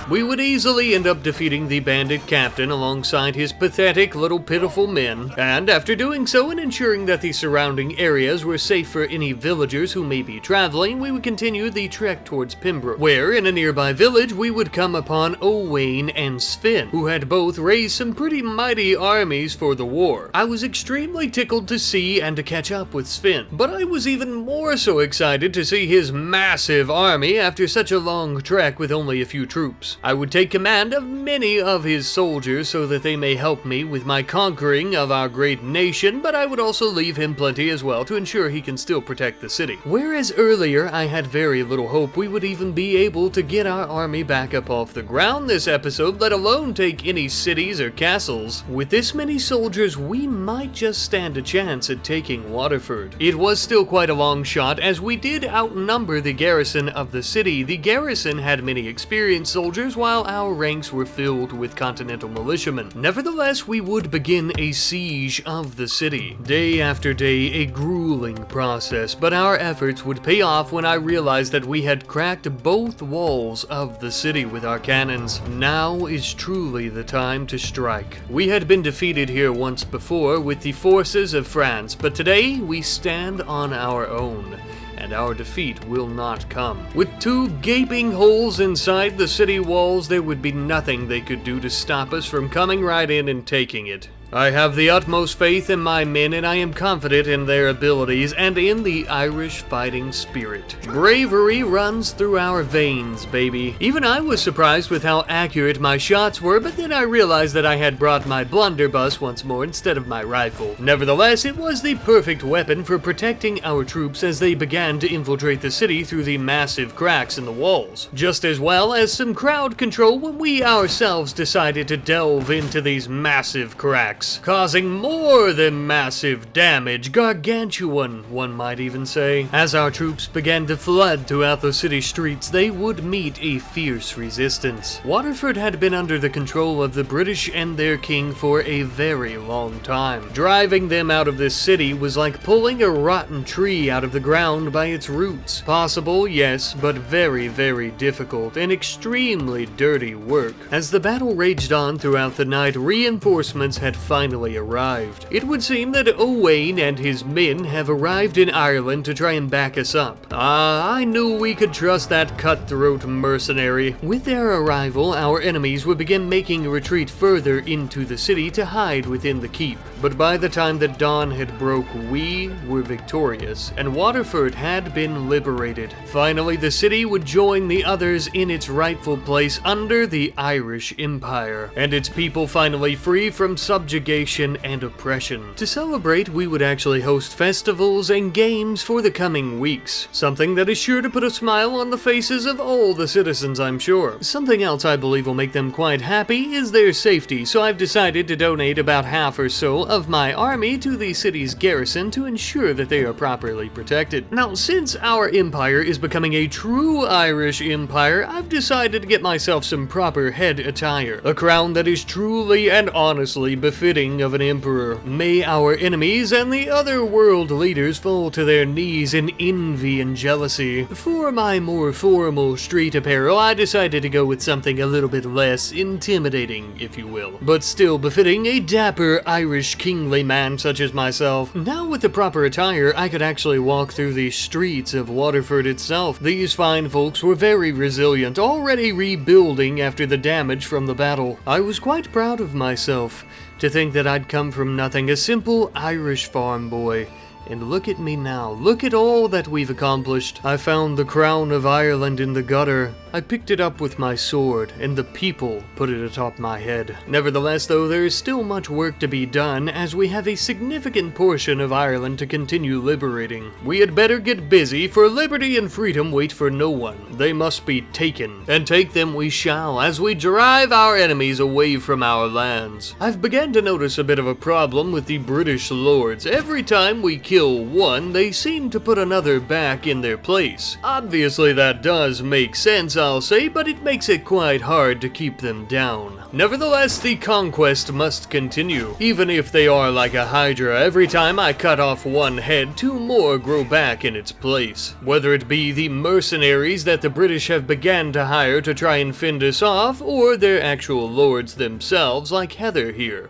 We would easily end up defeating the bandit captain alongside his pathetic little pitiful men, and after doing so and ensuring that the surrounding areas were safe for any villagers who may be traveling, we would continue the trek towards Pembroke, where in a nearby village we would come upon Owain and Sven, who had both raised some pretty mighty armies for the war. I was extremely tickled to see and to catch up with Sven, but I was even more so excited to see his massive army after such a long trek with only a few troops. I would take command of many of his soldiers so that they may help me with my conquering of our great nation, but I would also leave him plenty as well to ensure he can still protect the city. Whereas earlier I had very little hope we would even be able to get our army back up off the ground this episode, let alone take any cities or castles. With this many soldiers, we might just stand a chance at taking Waterford. It was still quite a long shot, as we did outnumber the garrison of the city. The garrison had many experienced soldiers, while our ranks were filled with continental militiamen. Nevertheless, we would begin a siege of the city. Day after day, a grueling process, but our efforts would pay off when I realized that we had cracked both walls of the city with our cannons. Now is truly the time to strike. We had been defeated here once before with the forces of France, but today we stand on our own, and our defeat will not come. With two gaping holes inside the city walls, there would be nothing they could do to stop us from coming right in and taking it. I have the utmost faith in my men, and I am confident in their abilities and in the Irish fighting spirit. Bravery runs through our veins, baby. Even I was surprised with how accurate my shots were, but then I realized that I had brought my blunderbuss once more instead of my rifle. Nevertheless, it was the perfect weapon for protecting our troops as they began to infiltrate the city through the massive cracks in the walls, just as well as some crowd control when we ourselves decided to delve into these massive cracks, causing more than massive damage, gargantuan, one might even say. As our troops began to flood throughout the city streets, they would meet a fierce resistance. Waterford had been under the control of the British and their king for a very long time. Driving them out of this city was like pulling a rotten tree out of the ground by its roots. Possible, yes, but very, very difficult and extremely dirty work. As the battle raged on throughout the night, reinforcements had finally arrived. It would seem that Owain and his men have arrived in Ireland to try and back us up. I knew we could trust that cutthroat mercenary. With their arrival, our enemies would begin making a retreat further into the city to hide within the keep. But by the time that dawn had broke, we were victorious, and Waterford had been liberated. Finally, the city would join the others in its rightful place under the Irish Empire, and its people finally free from subjugation and oppression. To celebrate, we would actually host festivals and games for the coming weeks, something that is sure to put a smile on the faces of all the citizens, I'm sure. Something else I believe will make them quite happy is their safety, so I've decided to donate about half or so of my army to the city's garrison to ensure that they are properly protected. Now, since our empire is becoming a true Irish empire, I've decided to get myself some proper head attire, a crown that is truly and honestly befitting of an emperor. May our enemies and the other world leaders fall to their knees in envy and jealousy. For my more formal street apparel, I decided to go with something a little bit less intimidating, if you will, but still befitting a dapper Irish kingly man such as myself. Now with the proper attire, I could actually walk through the streets of Waterford itself. These fine folks were very resilient, already rebuilding after the damage from the battle. I was quite proud of myself to think that I'd come from nothing, a simple Irish farm boy. And look at me now, look at all that we've accomplished. I found the crown of Ireland in the gutter. I picked it up with my sword, and the people put it atop my head. Nevertheless, though, there is still much work to be done, as we have a significant portion of Ireland to continue liberating. We had better get busy, for liberty and freedom wait for no one. They must be taken, and take them we shall, as we drive our enemies away from our lands. I've begun to notice a bit of a problem with the British lords. Every time we kill one, they seem to put another back in their place. Obviously that does make sense, I'll say, but it makes it quite hard to keep them down. Nevertheless, the conquest must continue. Even if they are like a hydra, every time I cut off one head, two more grow back in its place. Whether it be the mercenaries that the British have began to hire to try and fend us off, or their actual lords themselves, like Heather here.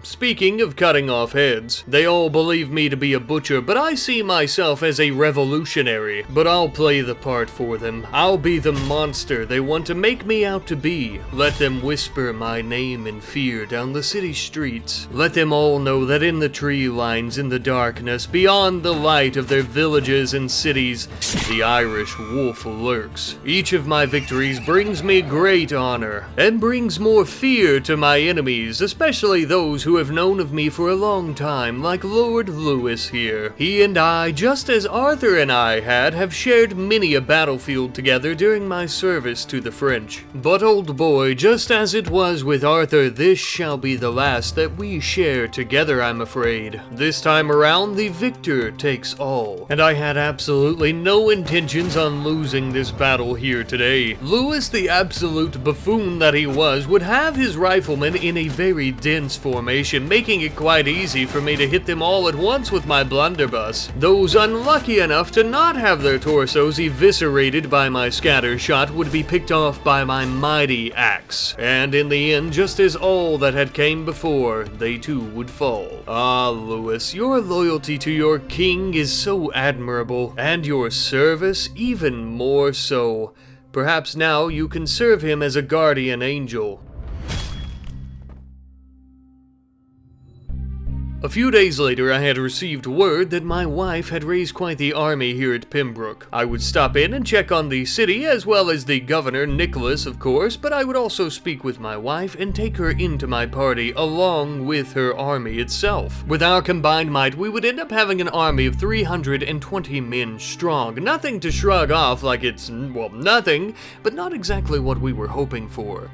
Speaking of cutting off heads, they all believe me to be a butcher, but I see myself as a revolutionary. But I'll play the part for them. I'll be the monster they want to make me out to be. Let them whisper my name in fear down the city streets. Let them all know that in the tree lines, in the darkness, beyond the light of their villages and cities, the Irish wolf lurks. Each of my victories brings me great honor, and brings more fear to my enemies, especially those who have known of me for a long time, like Lord Lewis here. He and I, just as Arthur and I have shared many a battlefield together during my service to the French. But old boy, just as it was with Arthur, this shall be the last that we share together, I'm afraid. This time around, the victor takes all, and I had absolutely no intentions on losing this battle here today. Lewis, the absolute buffoon that he was, would have his riflemen in a very dense formation, making it quite easy for me to hit them all at once with my blunderbuss. Those unlucky enough to not have their torsos eviscerated by my scatter shot would be picked off by my mighty axe, and in the end, just as all that had came before, they too would fall. Ah, Lewis, your loyalty to your king is so admirable, and your service even more so. Perhaps now you can serve him as a guardian angel. A few days later, I had received word that my wife had raised quite the army here at Pembroke. I would stop in and check on the city, as well as the governor, Nicholas, of course, but I would also speak with my wife and take her into my party, along with her army itself. With our combined might, we would end up having an army of 320 men strong. Nothing to shrug off like it's, well, nothing, but not exactly what we were hoping for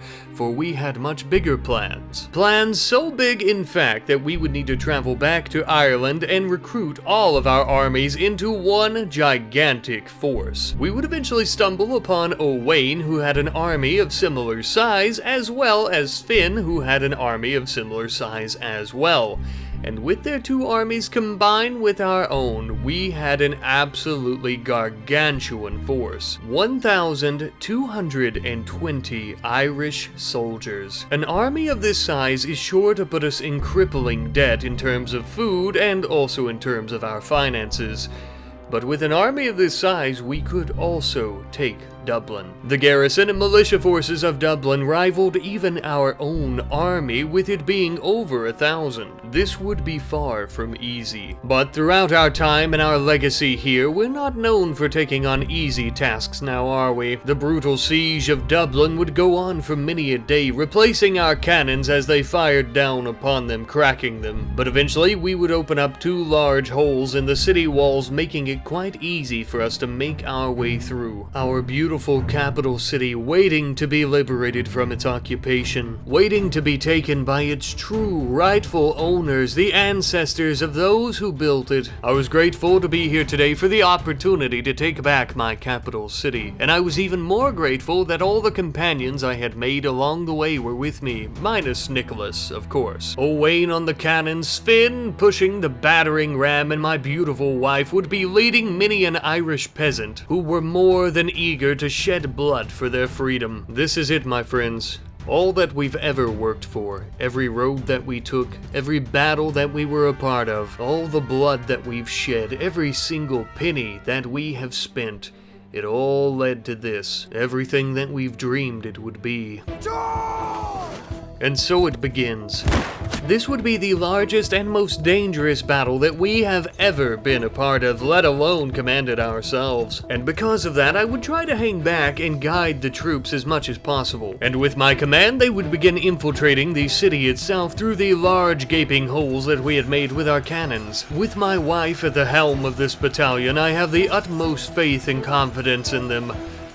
we had much bigger plans. Plans so big, in fact, that we would need to travel back to Ireland and recruit all of our armies into one gigantic force. We would eventually stumble upon Owain, who had an army of similar size, as well as Finn, who had an army of similar size as well. and with their two armies combined with our own, we had an absolutely gargantuan force. 1,220 Irish soldiers. An army of this size is sure to put us in crippling debt in terms of food and also in terms of our finances. But with an army of this size, we could also take Dublin. The garrison and militia forces of Dublin rivaled even our own army, with it being over 1,000. This would be far from easy. But throughout our time and our legacy here, we're not known for taking on easy tasks now, are we? The brutal siege of Dublin would go on for many a day, replacing our cannons as they fired down upon them, cracking them. But eventually, we would open up 2 large holes in the city walls, making it quite easy for us to make our way through. Our beautiful capital city waiting to be liberated from its occupation, waiting to be taken by its true rightful owners, the ancestors of those who built it. I was grateful to be here today for the opportunity to take back my capital city, and I was even more grateful that all the companions I had made along the way were with me, minus Nicholas, of course. Owain on the cannon, Sven pushing the battering ram, and my beautiful wife would be leading many an Irish peasant who were more than eager to shed blood for their freedom. This is it, my friends. All that we've ever worked for, every road that we took, every battle that we were a part of, all the blood that we've shed, every single penny that we have spent, it all led to this. Everything that we've dreamed it would be. And so it begins. This would be the largest and most dangerous battle that we have ever been a part of, let alone commanded ourselves. And because of that, I would try to hang back and guide the troops as much as possible. And with my command, they would begin infiltrating the city itself through the large gaping holes that we had made with our cannons. With my wife at the helm of this battalion, I have the utmost faith and confidence in them.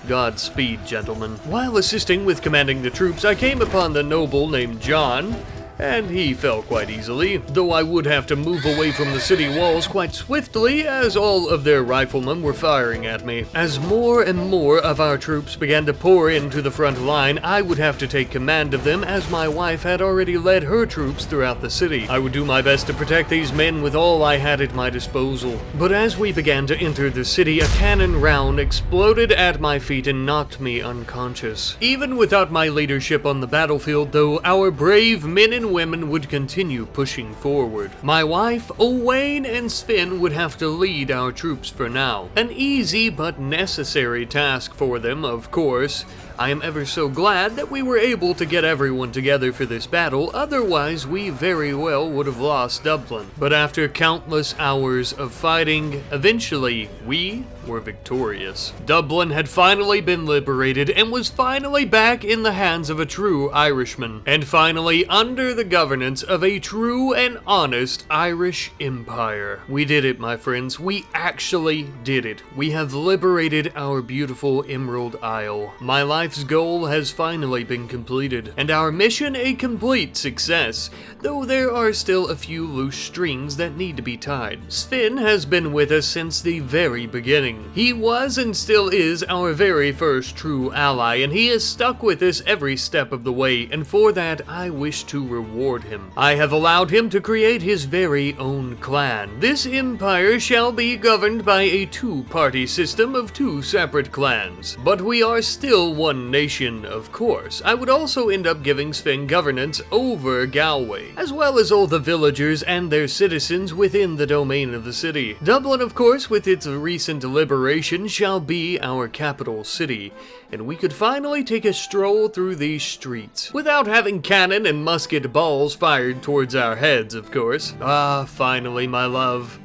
Godspeed, gentlemen. While assisting with commanding the troops, I came upon the noble named John, and he fell quite easily, though I would have to move away from the city walls quite swiftly as all of their riflemen were firing at me. As more and more of our troops began to pour into the front line, I would have to take command of them as my wife had already led her troops throughout the city. I would do my best to protect these men with all I had at my disposal. But as we began to enter the city, a cannon round exploded at my feet and knocked me unconscious. Even without my leadership on the battlefield, though, our brave men and women would continue pushing forward. My wife, Owain, and Sven would have to lead our troops for now. An easy but necessary task for them, of course. I am ever so glad that we were able to get everyone together for this battle, otherwise we very well would have lost Dublin. But after countless hours of fighting, eventually we were victorious. Dublin had finally been liberated and was finally back in the hands of a true Irishman, and finally under the governance of a true and honest Irish empire. We did it, my friends. We actually did it. We have liberated our beautiful Emerald Isle. My life's goal has finally been completed, and our mission a complete success, though there are still a few loose strings that need to be tied. Sven has been with us since the very beginning. He was and still is our very first true ally, and he has stuck with us every step of the way, and for that I wish to reward him. I have allowed him to create his very own clan. This empire shall be governed by a two-party system of 2 separate clans, but we are still one nation, of course. I would also end up giving Sven governance over Galway, as well as all the villagers and their citizens within the domain of the city. Dublin, of course, with its recent liberation, shall be our capital city, and we could finally take a stroll through these streets, without having cannon and musket balls fired towards our heads, of course. Ah, finally, my love.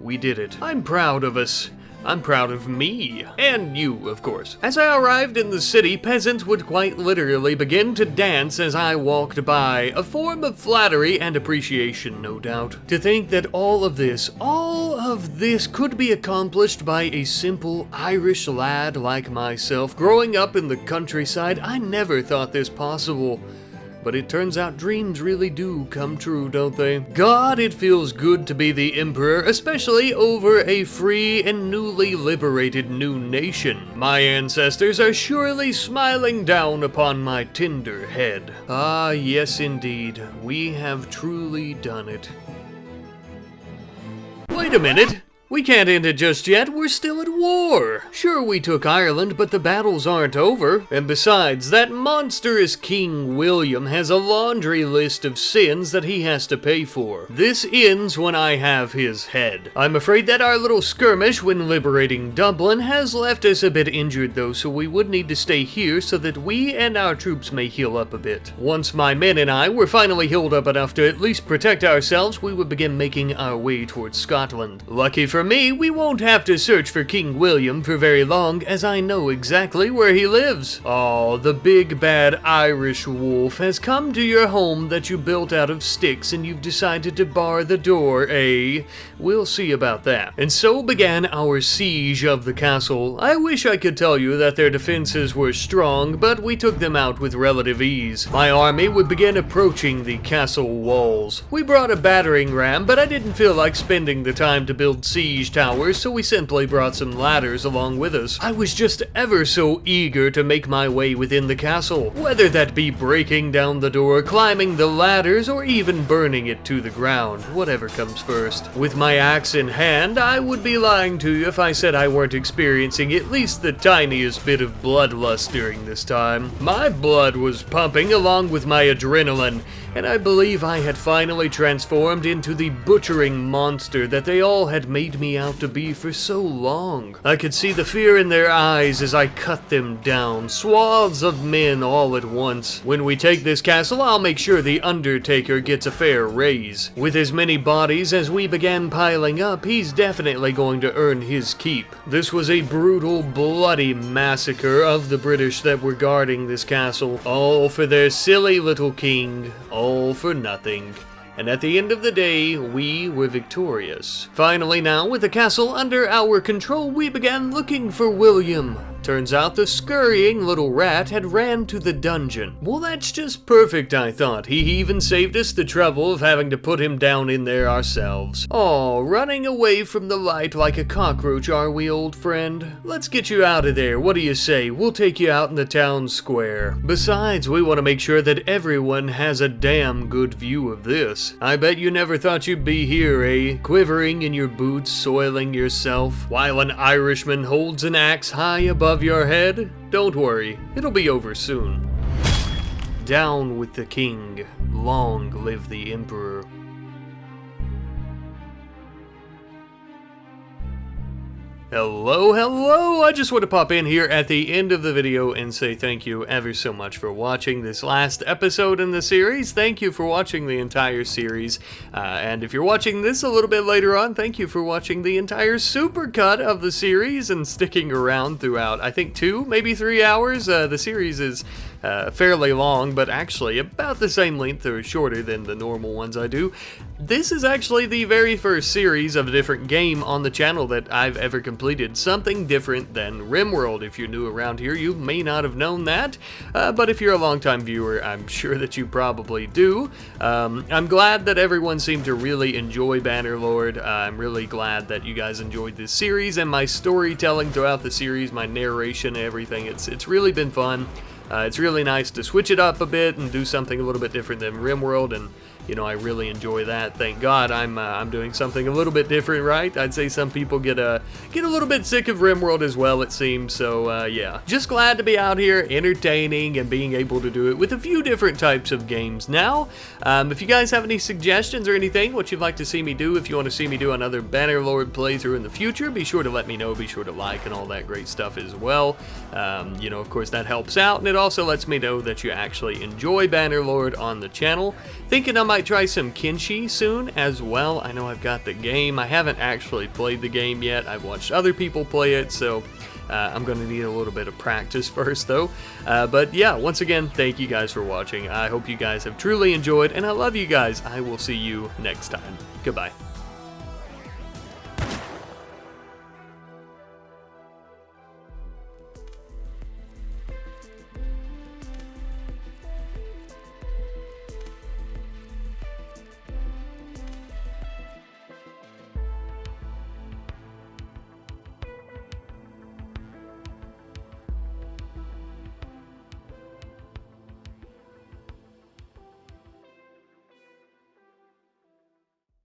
We did it. I'm proud of us. I'm proud of me. And you, of course. As I arrived in the city, peasants would quite literally begin to dance as I walked by, a form of flattery and appreciation, no doubt. To think that all of this could be accomplished by a simple Irish lad like myself, growing up in the countryside, I never thought this possible. But it turns out dreams really do come true, don't they? God, it feels good to be the emperor, especially over a free and newly liberated new nation. My ancestors are surely smiling down upon my tender head. Ah, yes indeed, we have truly done it. Wait a minute! We can't end it just yet, we're still at war! Sure, we took Ireland, but the battles aren't over. And besides, that monstrous King William has a laundry list of sins that he has to pay for. This ends when I have his head. I'm afraid that our little skirmish when liberating Dublin has left us a bit injured though, so we would need to stay here so that we and our troops may heal up a bit. Once my men and I were finally healed up enough to at least protect ourselves, we would begin making our way towards Scotland. Lucky for me, we won't have to search for King William for very long, as I know exactly where he lives. Oh, the big bad Irish wolf has come to your home that you built out of sticks and you've decided to bar the door, eh? We'll see about that. And so began our siege of the castle. I wish I could tell you that their defenses were strong, but we took them out with relative ease. My army would begin approaching the castle walls. We brought a battering ram, but I didn't feel like spending the time to build siege towers, so we simply brought some ladders along with us. I was just ever so eager to make my way within the castle, whether that be breaking down the door, climbing the ladders, or even burning it to the ground, whatever comes first. With my axe in hand, I would be lying to you if I said I weren't experiencing at least the tiniest bit of bloodlust during this time. My blood was pumping along with my adrenaline, and I believe I had finally transformed into the butchering monster that they all had made me out to be for so long. I could see the fear in their eyes as I cut them down, swaths of men all at once. When we take this castle, I'll make sure the Undertaker gets a fair raise. With as many bodies as we began piling up, he's definitely going to earn his keep. This was a brutal, bloody massacre of the British that were guarding this castle, all for their silly little king. All for nothing. And at the end of the day, we were victorious. Finally now, with the castle under our control, we began looking for William. Turns out the scurrying little rat had ran to the dungeon. Well, that's just perfect, I thought. He even saved us the trouble of having to put him down in there ourselves. Oh, running away from the light like a cockroach, are we, old friend? Let's get you out of there. What do you say? We'll take you out in the town square. Besides, we want to make sure that everyone has a damn good view of this. I bet you never thought you'd be here, eh? Quivering in your boots, soiling yourself, while an Irishman holds an axe high above your head? Don't worry, it'll be over soon. Down with the king. Long live the emperor. Hello, hello! I just want to pop in here at the end of the video and say thank you ever so much for watching this last episode in the series. Thank you for watching the entire series. And if you're watching this a little bit later on, thank you for watching the entire supercut of the series and sticking around throughout, I think 2, maybe 3 hours. The series is fairly long, but actually about the same length or shorter than the normal ones I do. This is actually the very first series of a different game on the channel that I've ever completed. Something different than RimWorld. If you're new around here, you may not have known that, but if you're a longtime viewer, I'm sure that you probably do. I'm glad that everyone seemed to really enjoy Bannerlord. I'm really glad that you guys enjoyed this series and my storytelling throughout the series, my narration and everything. It's really been fun. It's really nice to switch it up a bit and do something a little bit different than RimWorld, and you know, I really enjoy that. Thank God I'm doing something a little bit different, right? I'd say some people get a little bit sick of RimWorld as well, it seems. So yeah, just glad to be out here entertaining and being able to do it with a few different types of games now. If you guys have any suggestions or anything, what you'd like to see me do, if you want to see me do another Bannerlord playthrough in the future, be sure to let me know. Be sure to like and all that great stuff as well. You know, of course, that helps out, and it also lets me know that you actually enjoy Bannerlord on the channel. Thinking I might try some Kenshi soon as well. I know I've got the game. I haven't actually played the game yet. I've watched other people play it, so I'm going to need a little bit of practice first, though. But yeah, once again, thank you guys for watching. I hope you guys have truly enjoyed, and I love you guys. I will see you next time. Goodbye.